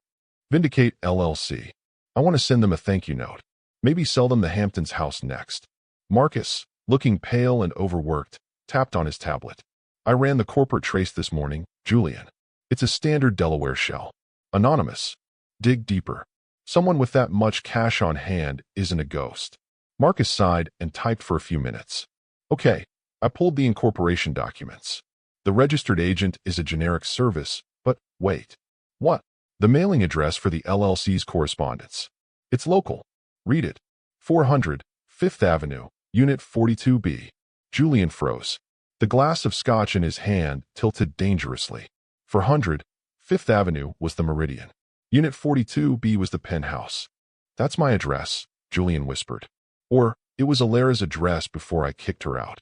Vindicate LLC. I want to send them a thank you note. Maybe sell them the Hamptons house next. Marcus, looking pale and overworked, tapped on his tablet. I ran the corporate trace this morning, Julian. It's a standard Delaware shell. Anonymous. Dig deeper. Someone with that much cash on hand isn't a ghost. Marcus sighed and typed for a few minutes. Okay, I pulled the incorporation documents. The registered agent is a generic service, but wait. What? The mailing address for the LLC's correspondence. It's local. Read it. 400, Fifth Avenue, Unit 42B. Julian froze. The glass of scotch in his hand tilted dangerously. 400, Fifth Avenue was the Meridian. Unit 42B was the penthouse. That's my address, Julian whispered. Or, it was Alara's address before I kicked her out.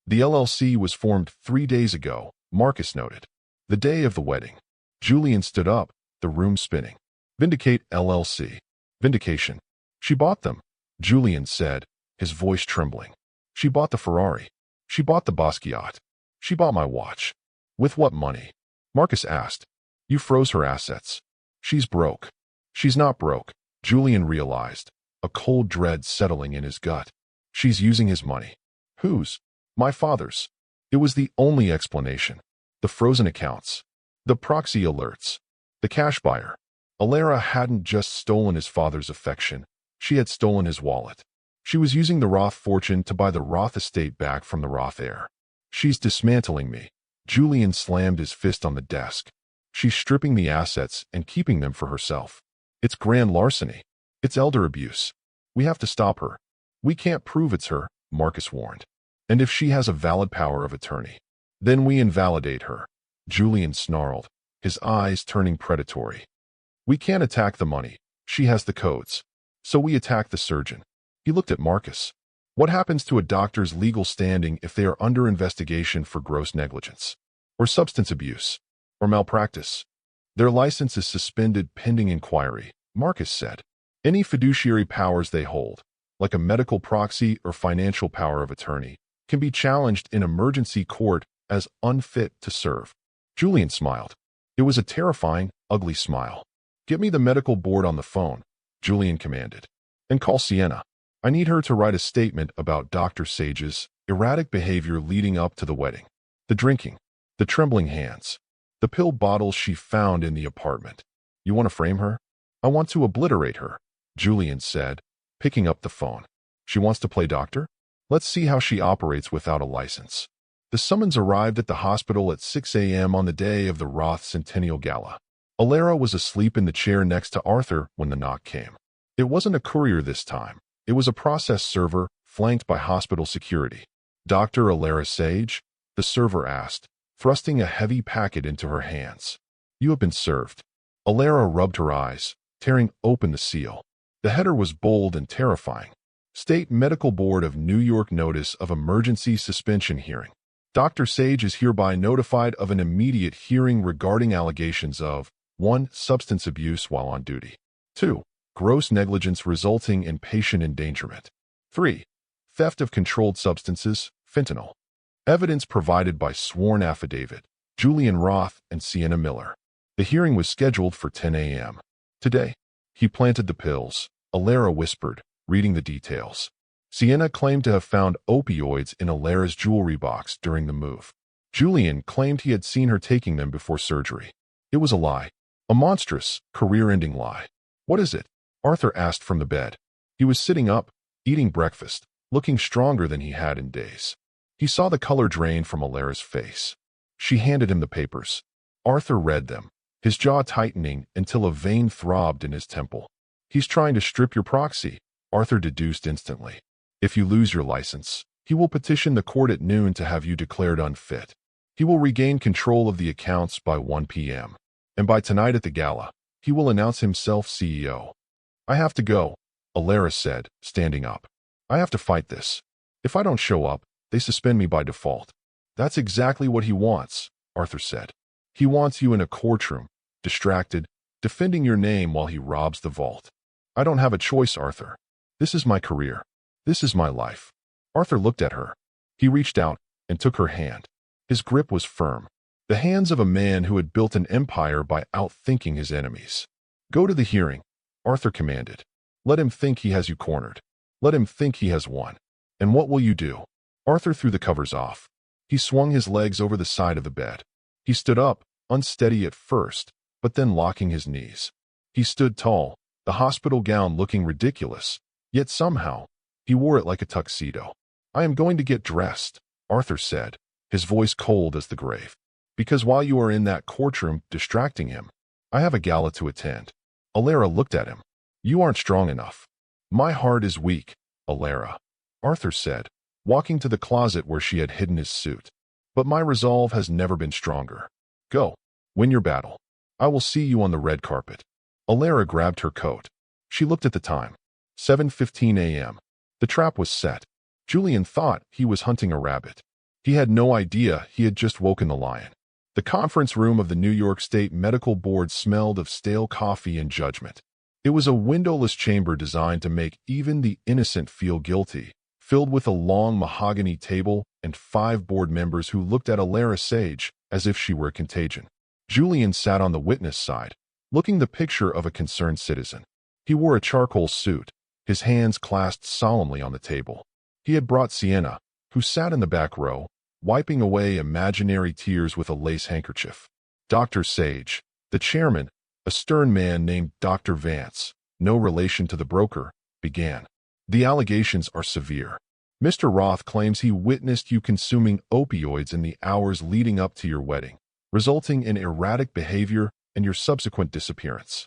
The LLC was formed 3 days ago, Marcus noted. The day of the wedding. Julian stood up, the room spinning. Vindicate LLC. Vindication. She bought them, Julian said, his voice trembling. She bought the Ferrari. She bought the Basquiat. She bought my watch. With what money? Marcus asked. You froze her assets. She's broke. She's not broke, Julian realized, a cold dread settling in his gut. She's using his money. Whose? My father's. It was the only explanation. The frozen accounts. The proxy alerts. The cash buyer. Alara hadn't just stolen his father's affection. She had stolen his wallet. She was using the Roth fortune to buy the Roth estate back from the Roth heir. She's dismantling me. Julian slammed his fist on the desk. She's stripping the assets and keeping them for herself. It's grand larceny. It's elder abuse. We have to stop her. We can't prove it's her, Marcus warned. And if she has a valid power of attorney, then we invalidate her. Julian snarled, his eyes turning predatory. We can't attack the money. She has the codes. So we attack the surgeon. He looked at Marcus. What happens to a doctor's legal standing if they are under investigation for gross negligence? Or substance abuse? Or malpractice? Their license is suspended pending inquiry, Marcus said. Any fiduciary powers they hold, like a medical proxy or financial power of attorney, can be challenged in emergency court as unfit to serve. Julian smiled. It was a terrifying, ugly smile. Get me the medical board on the phone, Julian commanded. And call Sienna. I need her to write a statement about Dr. Sage's erratic behavior leading up to the wedding. The drinking. The trembling hands. The pill bottles she found in the apartment. You want to frame her? I want to obliterate her, Julian said, picking up the phone. She wants to play doctor? Let's see how she operates without a license. The summons arrived at the hospital at 6 a.m. on the day of the Roth Centennial Gala. Alara was asleep in the chair next to Arthur when the knock came. It wasn't a courier this time. It was a process server, flanked by hospital security. Dr. Alara Sage? The server asked, thrusting a heavy packet into her hands. You have been served. Alara rubbed her eyes, tearing open the seal. The header was bold and terrifying. State Medical Board of New York Notice of Emergency Suspension Hearing. Dr. Sage is hereby notified of an immediate hearing regarding allegations of 1. Substance abuse while on duty. 2. Gross negligence resulting in patient endangerment. 3. Theft of controlled substances, fentanyl. Evidence provided by sworn affidavit, Julian Roth and Sienna Miller. The hearing was scheduled for 10 a.m. Today. He planted the pills, Alara whispered, reading the details. Sienna claimed to have found opioids in Alara's jewelry box during the move. Julian claimed he had seen her taking them before surgery. It was a lie. A monstrous, career-ending lie. What is it? Arthur asked from the bed. He was sitting up, eating breakfast, looking stronger than he had in days. He saw the color drain from Alara's face. She handed him the papers. Arthur read them, his jaw tightening until a vein throbbed in his temple. He's trying to strip your proxy, Arthur deduced instantly. If you lose your license, he will petition the court at noon to have you declared unfit. He will regain control of the accounts by 1 p.m. And by tonight at the gala, he will announce himself CEO. I have to go, Alara said, standing up. I have to fight this. If I don't show up, they suspend me by default. That's exactly what he wants, Arthur said. He wants you in a courtroom, distracted, defending your name while he robs the vault. I don't have a choice, Arthur. This is my career. This is my life. Arthur looked at her. He reached out and took her hand. His grip was firm. The hands of a man who had built an empire by outthinking his enemies. Go to the hearing, Arthur commanded. Let him think he has you cornered. Let him think he has won. And what will you do? Arthur threw the covers off. He swung his legs over the side of the bed. He stood up, unsteady at first, but then locking his knees. He stood tall, the hospital gown looking ridiculous, yet somehow, he wore it like a tuxedo. I am going to get dressed, Arthur said, his voice cold as the grave. Because while you are in that courtroom distracting him, I have a gala to attend. Alara looked at him. You aren't strong enough. My heart is weak, Alara, Arthur said, walking to the closet where she had hidden his suit. But my resolve has never been stronger. Go. Win your battle. I will see you on the red carpet. Alara grabbed her coat. She looked at the time. 7:15 a.m. The trap was set. Julian thought he was hunting a rabbit. He had no idea he had just woken the lion. The conference room of the New York State Medical Board smelled of stale coffee and judgment. It was a windowless chamber designed to make even the innocent feel guilty, filled with a long mahogany table and 5 board members who looked at Alara Sage as if she were a contagion. Julian sat on the witness side, looking the picture of a concerned citizen. He wore a charcoal suit, his hands clasped solemnly on the table. He had brought Sienna, who sat in the back row, wiping away imaginary tears with a lace handkerchief. Dr. Sage, the chairman, a stern man named Dr. Vance, no relation to the broker, began. The allegations are severe. Mr. Roth claims he witnessed you consuming opioids in the hours leading up to your wedding, resulting in erratic behavior and your subsequent disappearance.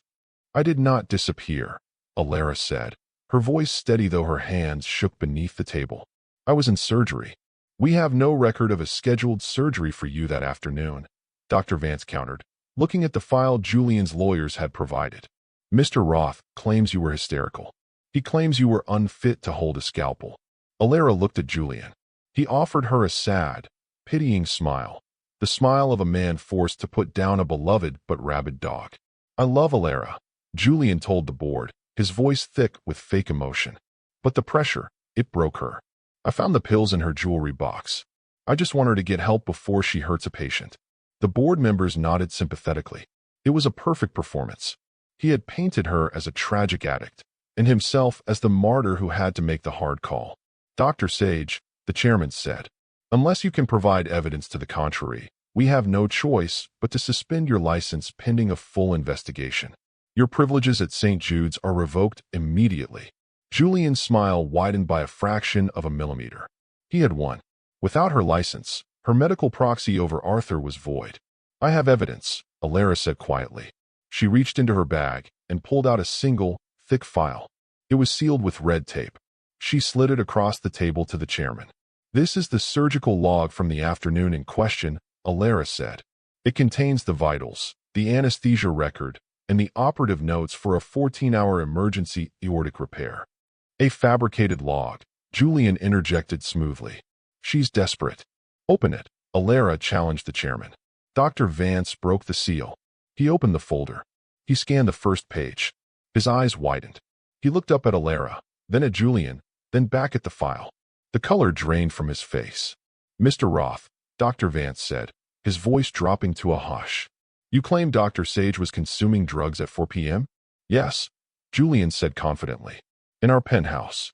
I did not disappear, Alara said, her voice steady though her hands shook beneath the table. I was in surgery. We have no record of a scheduled surgery for you that afternoon, Dr. Vance countered, looking at the file Julian's lawyers had provided. Mr. Roth claims you were hysterical. He claims you were unfit to hold a scalpel. Alara looked at Julian. He offered her a sad, pitying smile, the smile of a man forced to put down a beloved but rabid dog. I love Alara, Julian told the board, his voice thick with fake emotion. But the pressure, it broke her. I found the pills in her jewelry box. I just want her to get help before she hurts a patient. The board members nodded sympathetically. It was a perfect performance. He had painted her as a tragic addict, and himself as the martyr who had to make the hard call. Dr. Sage, the chairman said, unless you can provide evidence to the contrary, we have no choice but to suspend your license pending a full investigation. Your privileges at St. Jude's are revoked immediately. Julian's smile widened by a fraction of a millimeter. He had won. Without her license, her medical proxy over Arthur was void. I have evidence, Alara said quietly. She reached into her bag and pulled out a single, thick file. It was sealed with red tape. She slid it across the table to the chairman. This is the surgical log from the afternoon in question, Alara said. It contains the vitals, the anesthesia record, and the operative notes for a 14-hour emergency aortic repair. A fabricated log, Julian interjected smoothly. She's desperate. Open it, Alara challenged the chairman. Dr. Vance broke the seal. He opened the folder. He scanned the first page. His eyes widened. He looked up at Alara, then at Julian, then back at the file. The color drained from his face. Mr. Roth, Dr. Vance said, his voice dropping to a hush. You claim Dr. Sage was consuming drugs at 4 p.m.? Yes, Julian said confidently. In our penthouse.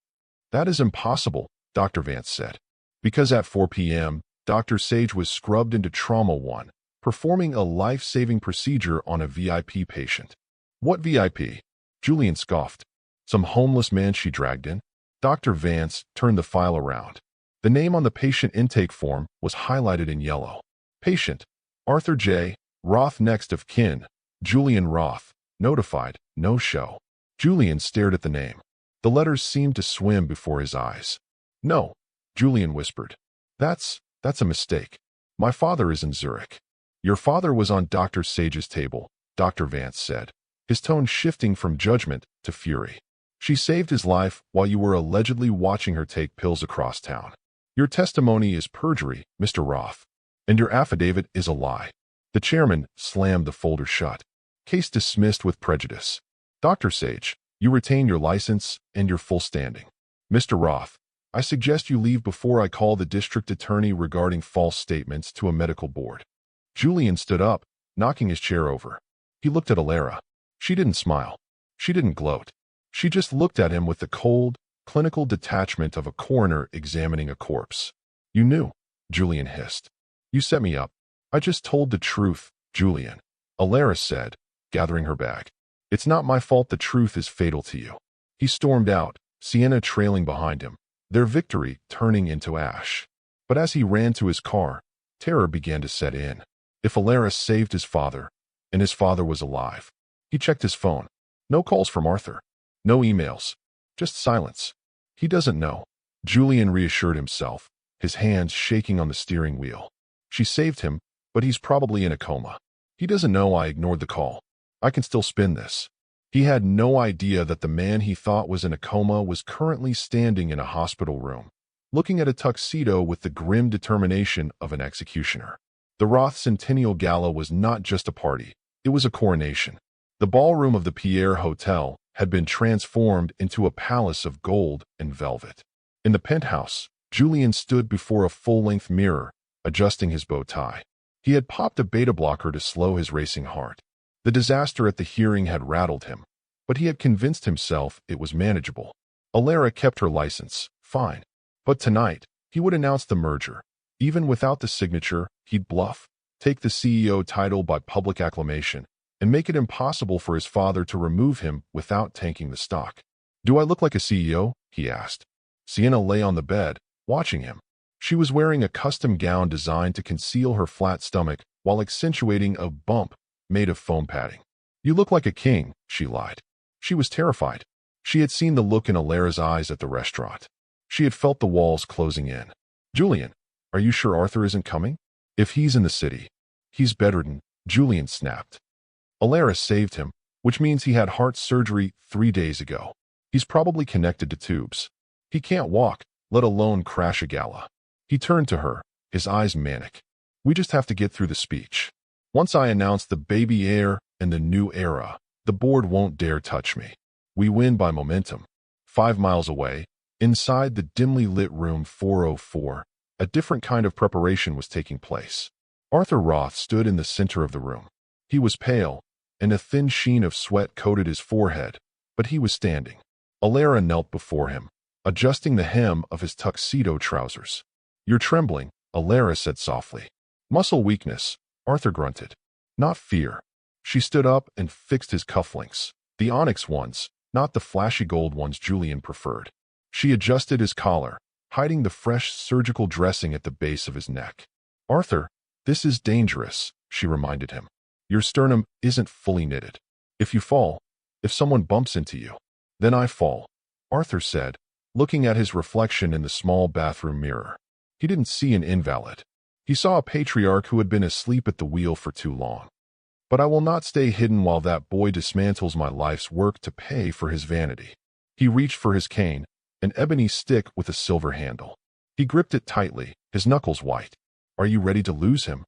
That is impossible, Dr. Vance said. Because at 4 p.m., Dr. Sage was scrubbed into Trauma 1, performing a life-saving procedure on a VIP patient. What VIP? Julian scoffed. Some homeless man she dragged in? Dr. Vance turned the file around. The name on the patient intake form was highlighted in yellow. Patient, Arthur J. Roth, next of kin, Julian Roth, notified, no show. Julian stared at the name. The letters seemed to swim before his eyes. No, Julian whispered. That's a mistake. My father is in Zurich. Your father was on Dr. Sage's table, Dr. Vance said, his tone shifting from judgment to fury. She saved his life while you were allegedly watching her take pills across town. Your testimony is perjury, Mr. Roth, and your affidavit is a lie. The chairman slammed the folder shut. Case dismissed with prejudice. Dr. Sage, you retain your license and your full standing. Mr. Roth, I suggest you leave before I call the district attorney regarding false statements to a medical board. Julian stood up, knocking his chair over. He looked at Alara. She didn't smile. She didn't gloat. She just looked at him with the cold, clinical detachment of a coroner examining a corpse. You knew, Julian hissed. You set me up. I just told the truth, Julian. Alara said, gathering her bag. It's not my fault the truth is fatal to you. He stormed out, Sienna trailing behind him, their victory turning into ash. But as he ran to his car, terror began to set in. If Alara saved his father, and his father was alive, he checked his phone. No calls from Arthur. No emails. Just silence. He doesn't know. Julian reassured himself, his hands shaking on the steering wheel. She saved him, but he's probably in a coma. He doesn't know I ignored the call. I can still spin this. He had no idea that the man he thought was in a coma was currently standing in a hospital room, looking at a tuxedo with the grim determination of an executioner. The Roth Centennial Gala was not just a party, it was a coronation. The ballroom of the Pierre Hotel had been transformed into a palace of gold and velvet. In the penthouse, Julian stood before a full-length mirror, adjusting his bow tie. He had popped a beta blocker to slow his racing heart. The disaster at the hearing had rattled him, but he had convinced himself it was manageable. Alara kept her license, fine. But tonight, he would announce the merger. Even without the signature, he'd bluff, take the CEO title by public acclamation, and make it impossible for his father to remove him without tanking the stock. Do I look like a CEO? He asked. Sienna lay on the bed, watching him. She was wearing a custom gown designed to conceal her flat stomach while accentuating a bump made of foam padding. You look like a king, she lied. She was terrified. She had seen the look in Alara's eyes at the restaurant. She had felt the walls closing in. Julian, are you sure Arthur isn't coming? If he's in the city, he's bedridden, Julian snapped. Alara saved him, which means he had heart surgery 3 days ago. He's probably connected to tubes. He can't walk, let alone crash a gala. He turned to her, his eyes manic. We just have to get through the speech. Once I announce the baby heir and the new era, the board won't dare touch me. We win by momentum. 5 miles away, inside the dimly lit room 404, a different kind of preparation was taking place. Arthur Roth stood in the center of the room. He was pale, and a thin sheen of sweat coated his forehead, but he was standing. Alara knelt before him, adjusting the hem of his tuxedo trousers. You're trembling, Alara said softly. Muscle weakness, Arthur grunted. Not fear. She stood up and fixed his cufflinks, the onyx ones, not the flashy gold ones Julian preferred. She adjusted his collar, hiding the fresh surgical dressing at the base of his neck. Arthur, this is dangerous, she reminded him. Your sternum isn't fully knitted. If you fall, if someone bumps into you, then I fall, Arthur said, looking at his reflection in the small bathroom mirror. He didn't see an invalid. He saw a patriarch who had been asleep at the wheel for too long. But I will not stay hidden while that boy dismantles my life's work to pay for his vanity. He reached for his cane, an ebony stick with a silver handle. He gripped it tightly, his knuckles white. Are you ready to lose him?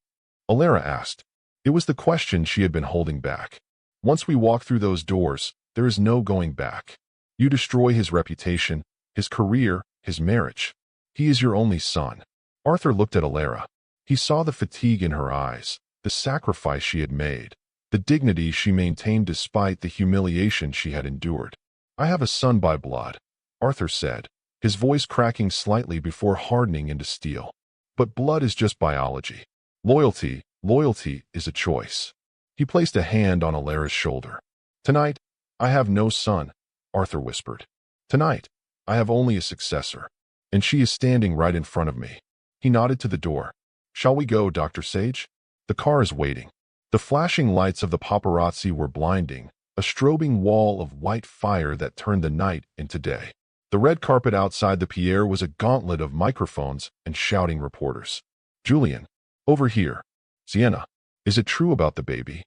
Alara asked. It was the question she had been holding back. Once we walk through those doors, there is no going back. You destroy his reputation, his career, his marriage. He is your only son. Arthur looked at Alara. He saw the fatigue in her eyes, the sacrifice she had made, the dignity she maintained despite the humiliation she had endured. I have a son by blood, Arthur said, his voice cracking slightly before hardening into steel. But blood is just biology. Loyalty is a choice. He placed a hand on Alara's shoulder. Tonight, I have no son, Arthur whispered. Tonight, I have only a successor, and she is standing right in front of me. He nodded to the door. Shall we go, Dr. Sage? The car is waiting. The flashing lights of the paparazzi were blinding, a strobing wall of white fire that turned the night into day. The red carpet outside the Pierre was a gauntlet of microphones and shouting reporters. Julian, over here. Sienna, is it true about the baby?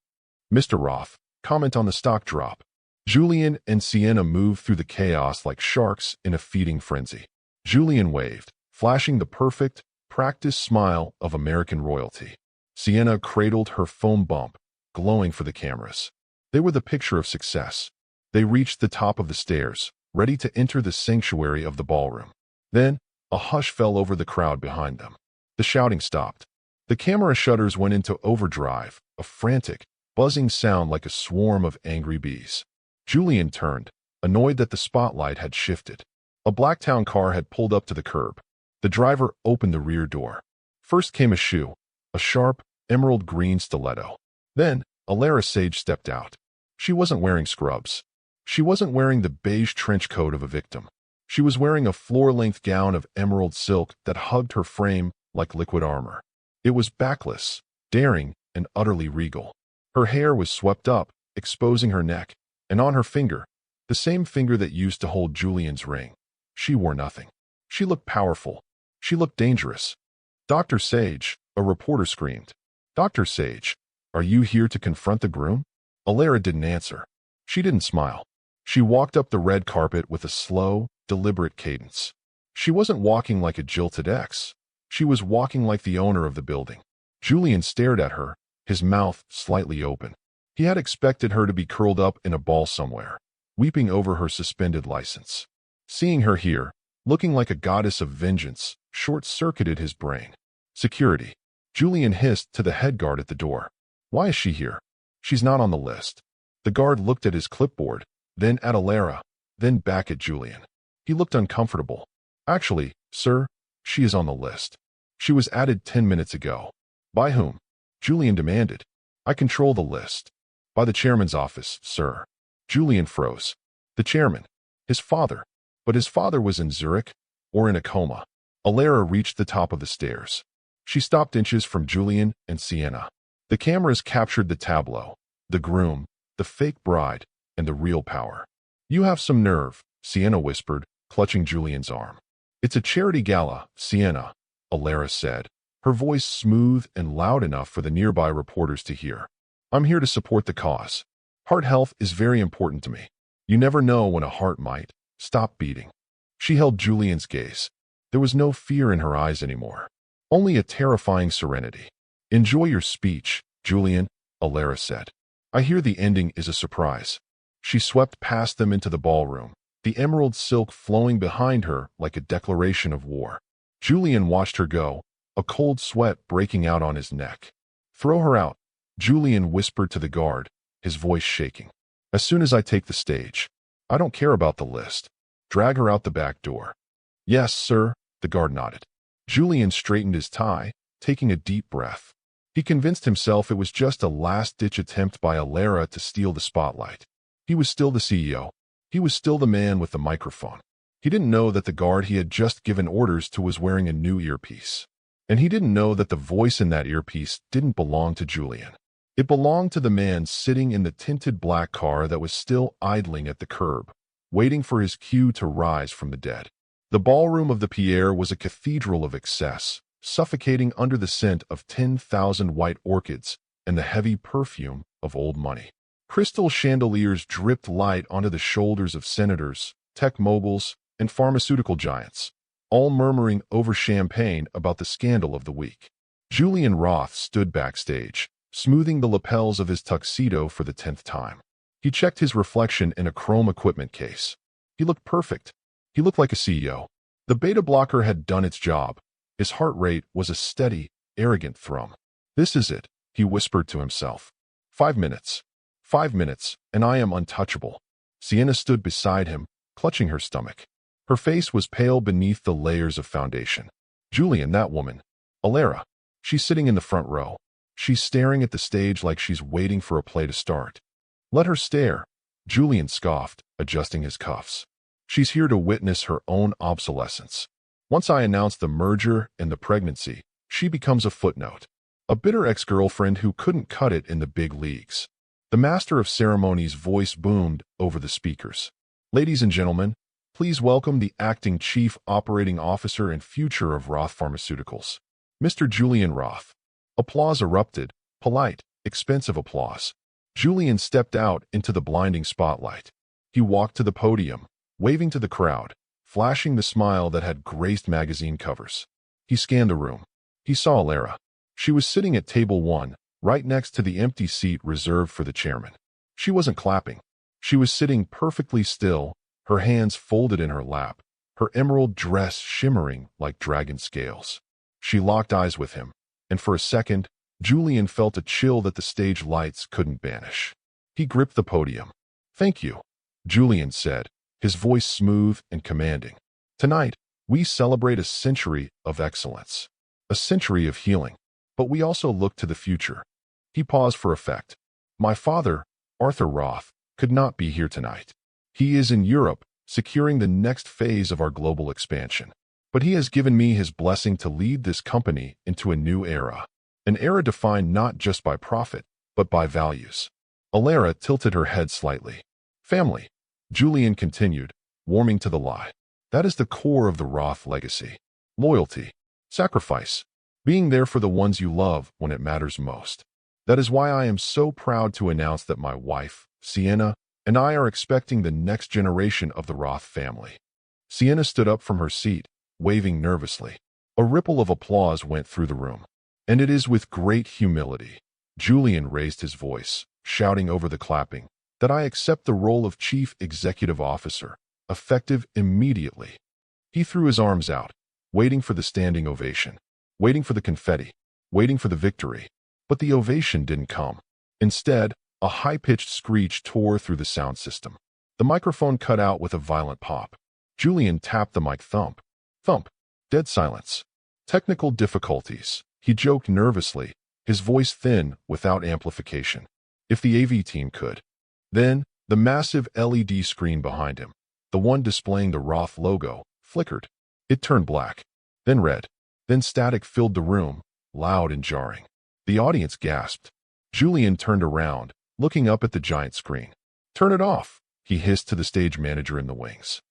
Mr. Roth, comment on the stock drop. Julian and Sienna moved through the chaos like sharks in a feeding frenzy. Julian waved, flashing the perfect, practiced smile of American royalty. Sienna cradled her foam bump, glowing for the cameras. They were the picture of success. They reached the top of the stairs, ready to enter the sanctuary of the ballroom. Then, a hush fell over the crowd behind them. The shouting stopped. The camera shutters went into overdrive, a frantic, buzzing sound like a swarm of angry bees. Julian turned, annoyed that the spotlight had shifted. A Blacktown car had pulled up to the curb. The driver opened the rear door. First came a shoe, a sharp, emerald green stiletto. Then, Alara Sage stepped out. She wasn't wearing scrubs. She wasn't wearing the beige trench coat of a victim. She was wearing a floor-length gown of emerald silk that hugged her frame like liquid armor. It was backless, daring, and utterly regal. Her hair was swept up, exposing her neck, and on her finger, the same finger that used to hold Julian's ring. She wore nothing. She looked powerful. She looked dangerous. Dr. Sage, a reporter screamed. Dr. Sage, are you here to confront the groom? Alara didn't answer. She didn't smile. She walked up the red carpet with a slow, deliberate cadence. She wasn't walking like a jilted ex. She was walking like the owner of the building. Julian stared at her, his mouth slightly open. He had expected her to be curled up in a ball somewhere, weeping over her suspended license. Seeing her here, looking like a goddess of vengeance, short-circuited his brain. Security. Julian hissed to the head guard at the door. Why is she here? She's not on the list. The guard looked at his clipboard, then at Alara, then back at Julian. He looked uncomfortable. Actually, sir, she is on the list. She was added 10 minutes ago. By whom? Julian demanded. I control the list. By the chairman's office, sir. Julian froze. The chairman. His father. But his father was in Zurich, or in a coma. Alara reached the top of the stairs. She stopped inches from Julian and Sienna. The cameras captured the tableau, the groom, the fake bride, and the real power. You have some nerve, Sienna whispered, clutching Julian's arm. It's a charity gala, Sienna, Alara said, her voice smooth and loud enough for the nearby reporters to hear. I'm here to support the cause. Heart health is very important to me. You never know when a heart might stop beating. She held Julian's gaze. There was no fear in her eyes anymore, only a terrifying serenity. Enjoy your speech, Julian, Alara said. I hear the ending is a surprise. She swept past them into the ballroom, the emerald silk flowing behind her like a declaration of war. Julian watched her go, a cold sweat breaking out on his neck. Throw her out, Julian whispered to the guard, his voice shaking. As soon as I take the stage. I don't care about the list. Drag her out the back door. Yes, sir, the guard nodded. Julian straightened his tie, taking a deep breath. He convinced himself it was just a last-ditch attempt by Alara to steal the spotlight. He was still the CEO. He was still the man with the microphone. He didn't know that the guard he had just given orders to was wearing a new earpiece. And he didn't know that the voice in that earpiece didn't belong to Julian. It belonged to the man sitting in the tinted black car that was still idling at the curb, waiting for his cue to rise from the dead. The ballroom of the Pierre was a cathedral of excess, suffocating under the scent of 10,000 white orchids and the heavy perfume of old money. Crystal chandeliers dripped light onto the shoulders of senators, tech moguls, and pharmaceutical giants, all murmuring over champagne about the scandal of the week. Julian Roth stood backstage, smoothing the lapels of his tuxedo for the 10th time. He checked his reflection in a chrome equipment case. He looked perfect. He looked like a CEO. The beta blocker had done its job. His heart rate was a steady, arrogant thrum. This is it, he whispered to himself. 5 minutes. 5 minutes, and I am untouchable. Sienna stood beside him, clutching her stomach. Her face was pale beneath the layers of foundation. Julian, that woman. Alara. She's sitting in the front row. She's staring at the stage like she's waiting for a play to start. Let her stare, Julian scoffed, adjusting his cuffs. She's here to witness her own obsolescence. Once I announce the merger and the pregnancy, she becomes a footnote. A bitter ex-girlfriend who couldn't cut it in the big leagues. The master of ceremonies' voice boomed over the speakers. Ladies and gentlemen, Please welcome the acting chief operating officer and future of Roth Pharmaceuticals, Mr. Julian Roth. Applause erupted, polite, expensive applause. Julian stepped out into the blinding spotlight. He walked to the podium, waving to the crowd, flashing the smile that had graced magazine covers. He scanned the room. He saw Alara. She was sitting at table 1, right next to the empty seat reserved for the chairman. She wasn't clapping. She was sitting perfectly still, her hands folded in her lap, her emerald dress shimmering like dragon scales. She locked eyes with him, and for a second, Julian felt a chill that the stage lights couldn't banish. He gripped the podium. "Thank you," Julian said, his voice smooth and commanding. "Tonight, we celebrate a century of excellence, a century of healing, but we also look to the future." He paused for effect. "My father, Arthur Roth, could not be here tonight. He is in Europe, securing the next phase of our global expansion. But he has given me his blessing to lead this company into a new era, an era defined not just by profit, but by values." Alara tilted her head slightly. "Family," Julian continued, warming to the lie. "That is the core of the Roth legacy. Loyalty, sacrifice, being there for the ones you love when it matters most. That is why I am so proud to announce that my wife, Sienna, and I are expecting the next generation of the Roth family." Sienna stood up from her seat, waving nervously. A ripple of applause went through the room. "And it is with great humility," Julian raised his voice, shouting over the clapping, "that I accept the role of Chief Executive Officer, effective immediately." He threw his arms out, waiting for the standing ovation, waiting for the confetti, waiting for the victory. But the ovation didn't come. Instead, a high-pitched screech tore through the sound system. The microphone cut out with a violent pop. Julian tapped the mic. Thump. Thump. Dead silence. "Technical difficulties," he joked nervously, his voice thin without amplification. "If the AV team could." Then, the massive LED screen behind him, the one displaying the Roth logo, flickered. It turned black, then red, then static filled the room, loud and jarring. The audience gasped. Julian turned around, looking up at the giant screen. "Turn it off," he hissed to the stage manager in the wings.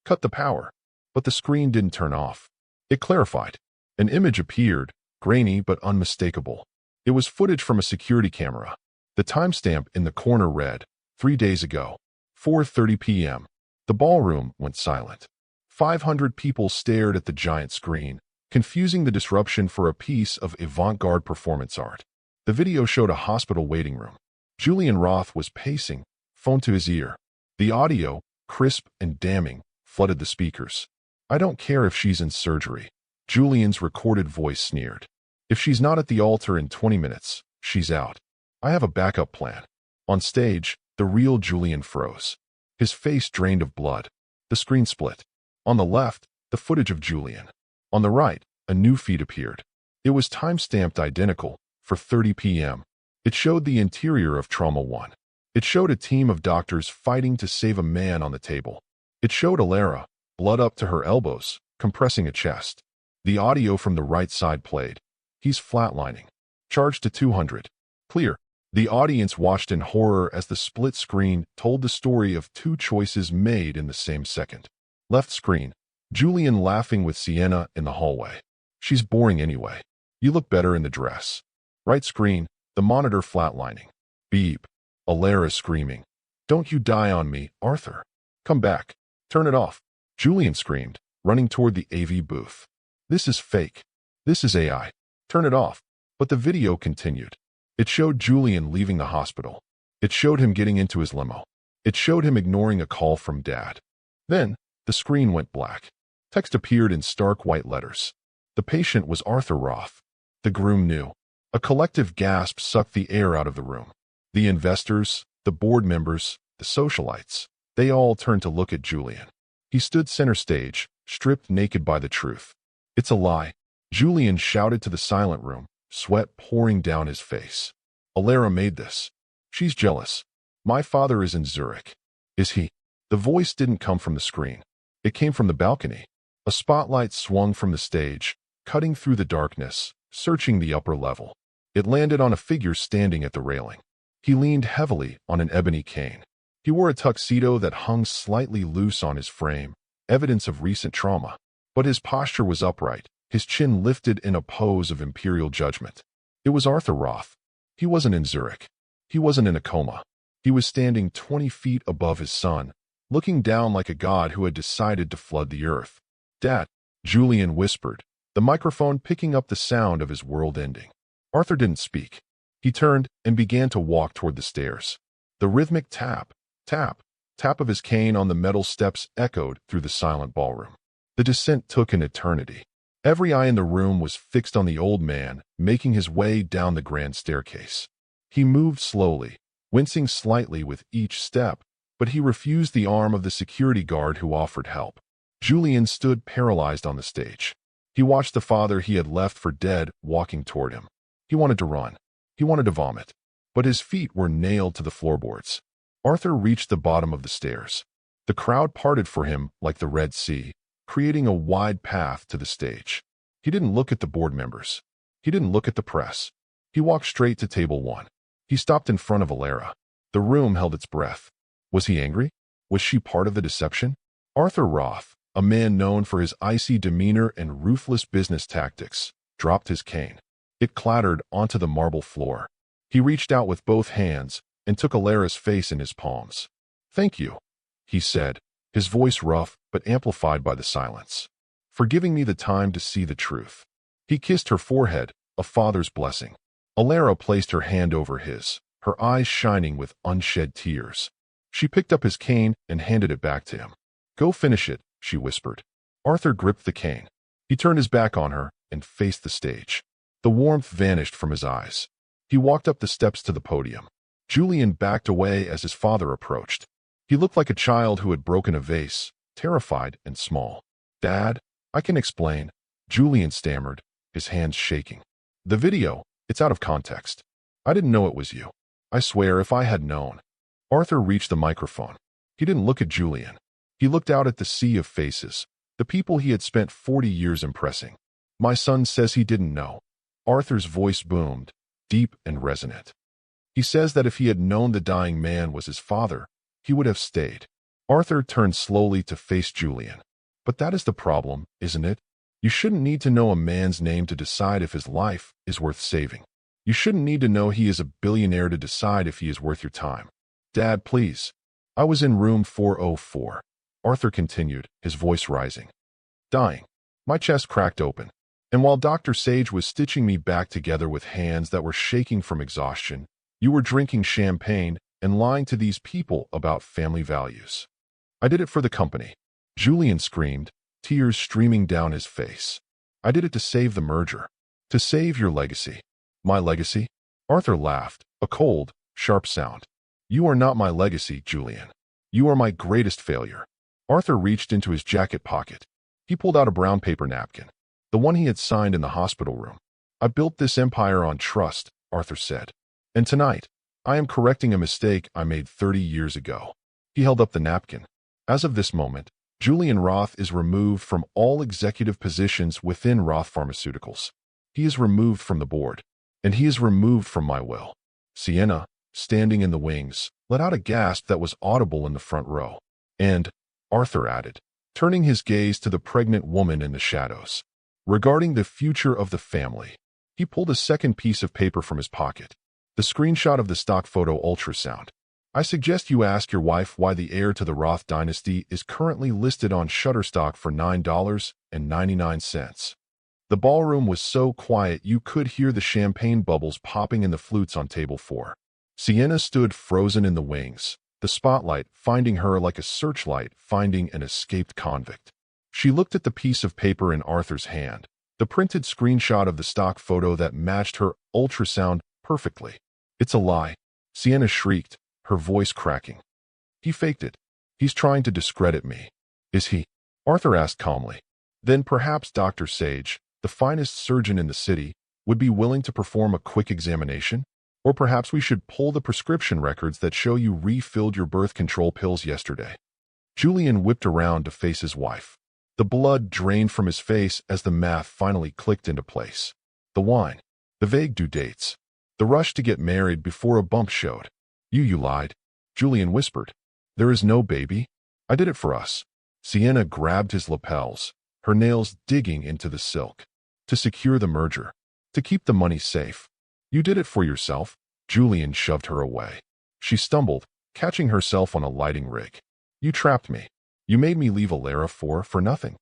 "Cut the power." But the screen didn't turn off. It clarified. An image appeared, grainy but unmistakable. It was footage from a security camera. The timestamp in the corner read, 3 days ago, 4:30 p.m. The ballroom went silent. 500 people stared at the giant screen, confusing the disruption for a piece of avant-garde performance art. The video showed a hospital waiting room. Julian Roth was pacing, phone to his ear. The audio, crisp and damning, flooded the speakers. "I don't care if she's in surgery," Julian's recorded voice sneered. "If she's not at the altar in 20 minutes, she's out. I have a backup plan." On stage, the real Julian froze. His face drained of blood. The screen split. On the left, the footage of Julian. On the right, a new feed appeared. It was time-stamped identical, for 30 p.m. It showed the interior of Trauma 1. It showed a team of doctors fighting to save a man on the table. It showed Alara, blood up to her elbows, compressing a chest. The audio from the right side played. "He's flatlining. Charged to 200. Clear." The audience watched in horror as the split screen told the story of two choices made in the same second. Left screen, Julian laughing with Sienna in the hallway. "She's boring anyway. You look better in the dress." Right screen, the monitor flatlining. Beep. Alara screaming. "Don't you die on me, Arthur. Come back. Turn it off." Julian screamed, running toward the AV booth. "This is fake. This is AI. Turn it off." But the video continued. It showed Julian leaving the hospital. It showed him getting into his limo. It showed him ignoring a call from Dad. Then, the screen went black. Text appeared in stark white letters. The patient was Arthur Roth. The groom knew. A collective gasp sucked the air out of the room. The investors, the board members, the socialites, they all turned to look at Julian. He stood center stage, stripped naked by the truth. "It's a lie," Julian shouted to the silent room, sweat pouring down his face. "Alara made this. She's jealous. My father is in Zurich." "Is he?" The voice didn't come from the screen. It came from the balcony. A spotlight swung from the stage, cutting through the darkness, searching the upper level. It landed on a figure standing at the railing. He leaned heavily on an ebony cane. He wore a tuxedo that hung slightly loose on his frame, evidence of recent trauma. But his posture was upright, his chin lifted in a pose of imperial judgment. It was Arthur Roth. He wasn't in Zurich. He wasn't in a coma. He was standing 20 feet above his son, looking down like a god who had decided to flood the earth. "Dad," Julian whispered, the microphone picking up the sound of his world ending. Arthur didn't speak. He turned and began to walk toward the stairs. The rhythmic tap, tap, tap of his cane on the metal steps echoed through the silent ballroom. The descent took an eternity. Every eye in the room was fixed on the old man, making his way down the grand staircase. He moved slowly, wincing slightly with each step, but he refused the arm of the security guard who offered help. Julian stood paralyzed on the stage. He watched the father he had left for dead walking toward him. He wanted to run. He wanted to vomit. But his feet were nailed to the floorboards. Arthur reached the bottom of the stairs. The crowd parted for him like the Red Sea, creating a wide path to the stage. He didn't look at the board members. He didn't look at the press. He walked straight to table 1. He stopped in front of Alara. The room held its breath. Was he angry? Was she part of the deception? Arthur Roth, a man known for his icy demeanor and ruthless business tactics, dropped his cane. It clattered onto the marble floor. He reached out with both hands and took Alara's face in his palms. "Thank you," he said, his voice rough but amplified by the silence. "For giving me the time to see the truth." He kissed her forehead, a father's blessing. Alara placed her hand over his, her eyes shining with unshed tears. She picked up his cane and handed it back to him. "Go finish it," she whispered. Arthur gripped the cane. He turned his back on her and faced the stage. The warmth vanished from his eyes. He walked up the steps to the podium. Julian backed away as his father approached. He looked like a child who had broken a vase, terrified and small. "Dad, I can explain," Julian stammered, his hands shaking. "The video, it's out of context. I didn't know it was you. I swear if I had known." Arthur reached the microphone. He didn't look at Julian. He looked out at the sea of faces, the people he had spent 40 years impressing. "My son says he didn't know." Arthur's voice boomed, deep and resonant. "He says that if he had known the dying man was his father, he would have stayed." Arthur turned slowly to face Julian. "But that is the problem, isn't it? You shouldn't need to know a man's name to decide if his life is worth saving. You shouldn't need to know he is a billionaire to decide if he is worth your time." "Dad, please." "I was in room 404. Arthur continued, his voice rising. "Dying. My chest cracked open. And while Dr. Sage was stitching me back together with hands that were shaking from exhaustion, you were drinking champagne and lying to these people about family values. I did it for the company." Julian screamed, tears streaming down his face. "I did it to save the merger. To save your legacy." "My legacy?" Arthur laughed, a cold, sharp sound. "You are not my legacy, Julian. You are my greatest failure." Arthur reached into his jacket pocket. He pulled out a brown paper napkin, the one he had signed in the hospital room. "I built this empire on trust," Arthur said. "And tonight, I am correcting a mistake I made 30 years ago." He held up the napkin. "As of this moment, Julian Roth is removed from all executive positions within Roth Pharmaceuticals. He is removed from the board, and he is removed from my will." Sienna, standing in the wings, let out a gasp that was audible in the front row. "And," Arthur added, turning his gaze to the pregnant woman in the shadows, "regarding the future of the family." He pulled a second piece of paper from his pocket, the screenshot of the stock photo ultrasound. "I suggest you ask your wife why the heir to the Roth dynasty is currently listed on Shutterstock for $9.99. The ballroom was so quiet you could hear the champagne bubbles popping in the flutes on table 4. Sienna stood frozen in the wings, the spotlight finding her like a searchlight finding an escaped convict. She looked at the piece of paper in Arthur's hand, the printed screenshot of the stock photo that matched her ultrasound perfectly. "It's a lie," Sienna shrieked, her voice cracking. "He faked it. He's trying to discredit me." "Is he?" Arthur asked calmly. "Then perhaps Dr. Sage, the finest surgeon in the city, would be willing to perform a quick examination? Or perhaps we should pull the prescription records that show you refilled your birth control pills yesterday." Julian whipped around to face his wife. The blood drained from his face as the math finally clicked into place. The wine, the vague due dates, the rush to get married before a bump showed. You lied," Julian whispered. "There is no baby. I did it for us. Sienna grabbed his lapels, her nails digging into the silk. To secure the merger. To keep the money safe. You did it for yourself. Julian shoved her away. She stumbled, catching herself on a lighting rig. You trapped me. You made me leave Alara for nothing.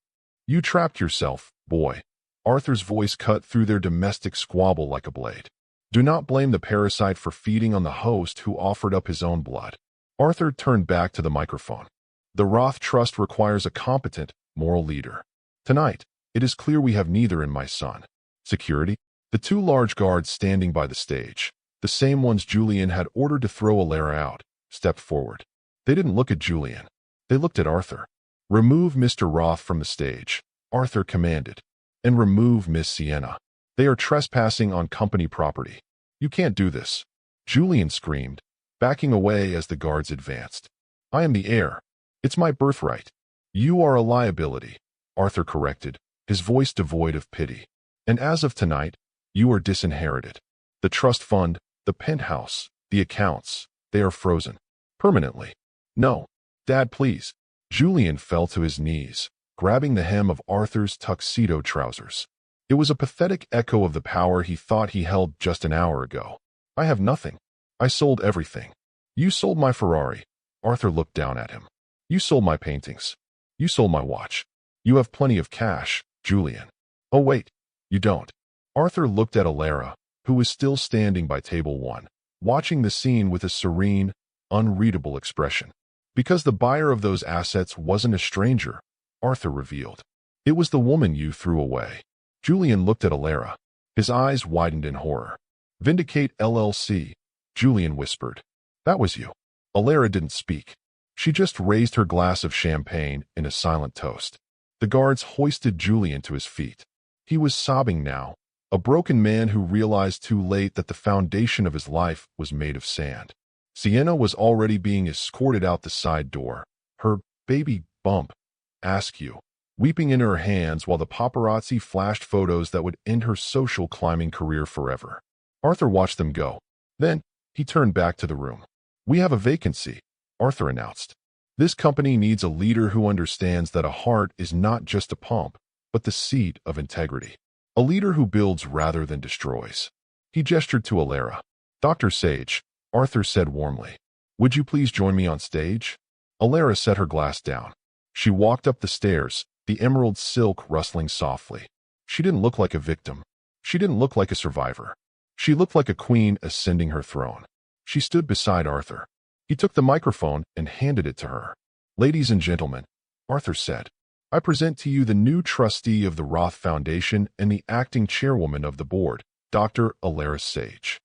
You trapped yourself, boy. Arthur's voice cut through their domestic squabble like a blade. Do not blame the parasite for feeding on the host who offered up his own blood. Arthur turned back to the microphone. The Roth Trust requires a competent, moral leader. Tonight, it is clear we have neither in my son. Security? The two large guards standing by the stage, the same ones Julian had ordered to throw Alara out, stepped forward. They didn't look at Julian. They looked at Arthur. Remove Mr. Roth from the stage, Arthur commanded. And remove Miss Sienna. They are trespassing on company property. You can't do this. Julian screamed, backing away as the guards advanced. I am the heir. It's my birthright. You are a liability, Arthur corrected, his voice devoid of pity. And as of tonight, you are disinherited. The trust fund, the penthouse, the accounts, they are frozen. Permanently. No. Dad, please. Julian fell to his knees, grabbing the hem of Arthur's tuxedo trousers. It was a pathetic echo of the power he thought he held just an hour ago. I have nothing. I sold everything. You sold my Ferrari. Arthur looked down at him. You sold my paintings. You sold my watch. You have plenty of cash, Julian. Oh wait, you don't. Arthur looked at Alara, who was still standing by table 1, watching the scene with a serene, unreadable expression. Because the buyer of those assets wasn't a stranger, Arthur revealed. It was the woman you threw away. Julian looked at Alara. His eyes widened in horror. Vindicate LLC, Julian whispered. That was you. Alara didn't speak. She just raised her glass of champagne in a silent toast. The guards hoisted Julian to his feet. He was sobbing now, a broken man who realized too late that the foundation of his life was made of sand. Sienna was already being escorted out the side door, her baby bump, askew, weeping in her hands while the paparazzi flashed photos that would end her social climbing career forever. Arthur watched them go. Then, he turned back to the room. We have a vacancy, Arthur announced. This company needs a leader who understands that a heart is not just a pump, but the seat of integrity. A leader who builds rather than destroys. He gestured to Alara. Dr. Sage, Arthur said warmly. Would you please join me on stage? Alara set her glass down. She walked up the stairs, the emerald silk rustling softly. She didn't look like a victim. She didn't look like a survivor. She looked like a queen ascending her throne. She stood beside Arthur. He took the microphone and handed it to her. Ladies and gentlemen, Arthur said, I present to you the new trustee of the Roth Foundation and the acting chairwoman of the board, Dr. Alara Sage.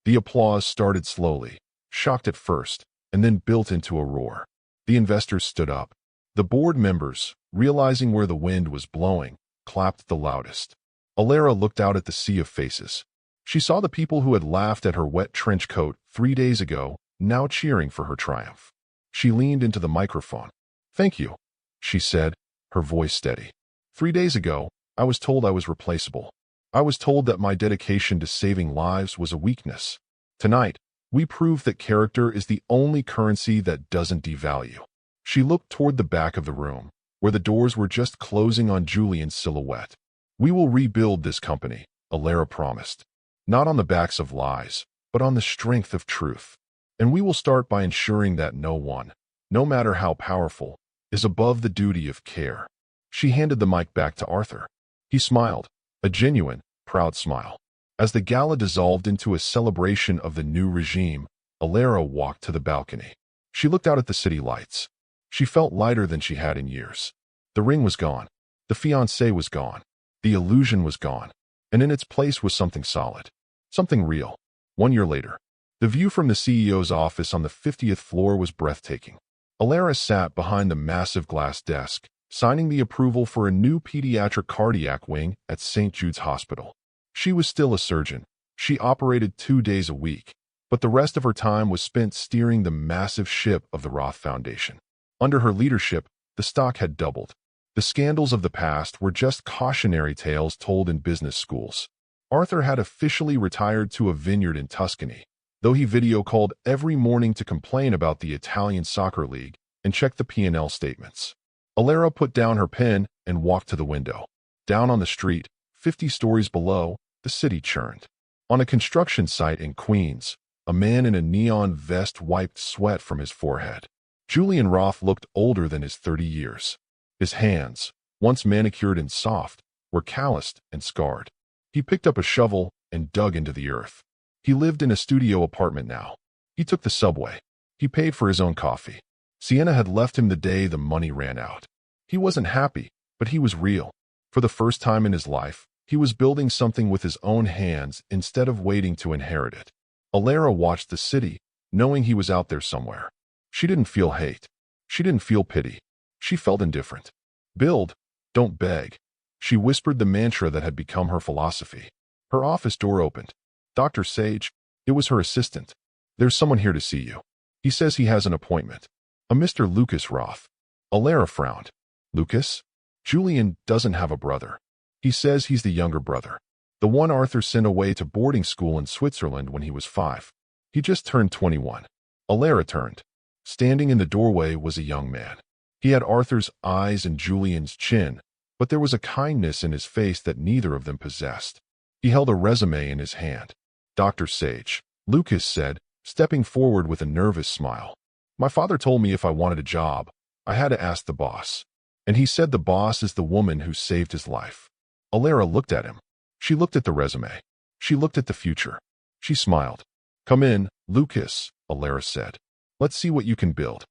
The applause started slowly, shocked at first, and then built into a roar. The investors stood up. The board members, realizing where the wind was blowing, clapped the loudest. Alara looked out at the sea of faces. She saw the people who had laughed at her wet trench coat 3 days ago, now cheering for her triumph. She leaned into the microphone. Thank you, she said, her voice steady. 3 days ago, I was told I was replaceable. I was told that my dedication to saving lives was a weakness. Tonight, we prove that character is the only currency that doesn't devalue. She looked toward the back of the room, where the doors were just closing on Julian's silhouette. We will rebuild this company, Alara promised. Not on the backs of lies, but on the strength of truth. And we will start by ensuring that no one, no matter how powerful, is above the duty of care. She handed the mic back to Arthur. He smiled, a genuine, proud smile. As the gala dissolved into a celebration of the new regime, Alara walked to the balcony. She looked out at the city lights. She felt lighter than she had in years. The ring was gone. The fiancé was gone. The illusion was gone. And in its place was something solid. Something real. 1 year later, the view from the CEO's office on the 50th floor was breathtaking. Alara sat behind the massive glass desk, signing the approval for a new pediatric cardiac wing at St. Jude's Hospital. She was still a surgeon. She operated 2 days a week, but the rest of her time was spent steering the massive ship of the Roth Foundation. Under her leadership, the stock had doubled. The scandals of the past were just cautionary tales told in business schools. Arthur had officially retired to a vineyard in Tuscany, though he video called every morning to complain about the Italian Soccer League and check the P&L statements. Alara put down her pen and walked to the window. Down on the street, 50 stories below, the city churned. On a construction site in Queens, a man in a neon vest wiped sweat from his forehead. Julian Roth looked older than his 30 years. His hands, once manicured and soft, were calloused and scarred. He picked up a shovel and dug into the earth. He lived in a studio apartment now. He took the subway. He paid for his own coffee. Sienna had left him the day the money ran out. He wasn't happy, but he was real. For the first time in his life, he was building something with his own hands instead of waiting to inherit it. Alara watched the city, knowing he was out there somewhere. She didn't feel hate. She didn't feel pity. She felt indifferent. Build, don't beg. She whispered the mantra that had become her philosophy. Her office door opened. Dr. Sage, it was her assistant. There's someone here to see you. He says he has an appointment. A Mr. Lucas Roth. Alara frowned. Lucas? Julian doesn't have a brother. He says he's the younger brother. The one Arthur sent away to boarding school in Switzerland when he was 5. He just turned 21. Alara turned. Standing in the doorway was a young man. He had Arthur's eyes and Julian's chin, but there was a kindness in his face that neither of them possessed. He held a resume in his hand. Dr. Sage, Lucas said, stepping forward with a nervous smile. My father told me if I wanted a job, I had to ask the boss. And he said the boss is the woman who saved his life. Alara looked at him. She looked at the resume. She looked at the future. She smiled. Come in, Lucas, Alara said. Let's see what you can build.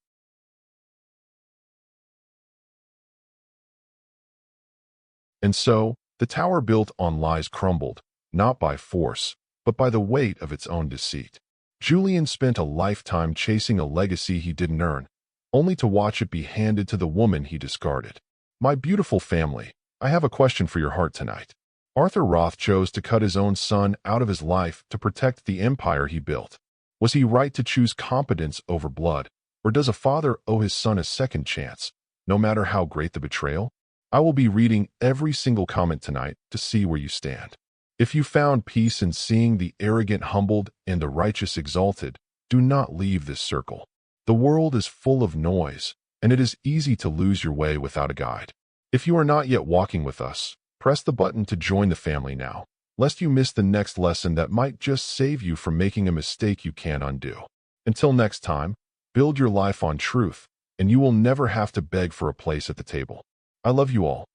And so, the tower built on lies crumbled, not by force, but by the weight of its own deceit. Julian spent a lifetime chasing a legacy he didn't earn, only to watch it be handed to the woman he discarded. My beautiful family, I have a question for your heart tonight. Arthur Roth chose to cut his own son out of his life to protect the empire he built. Was he right to choose competence over blood, or does a father owe his son a second chance, no matter how great the betrayal? I will be reading every single comment tonight to see where you stand. If you found peace in seeing the arrogant humbled and the righteous exalted, do not leave this circle. The world is full of noise, and it is easy to lose your way without a guide. If you are not yet walking with us, press the button to join the family now, lest you miss the next lesson that might just save you from making a mistake you can't undo. Until next time, build your life on truth, and you will never have to beg for a place at the table. I love you all.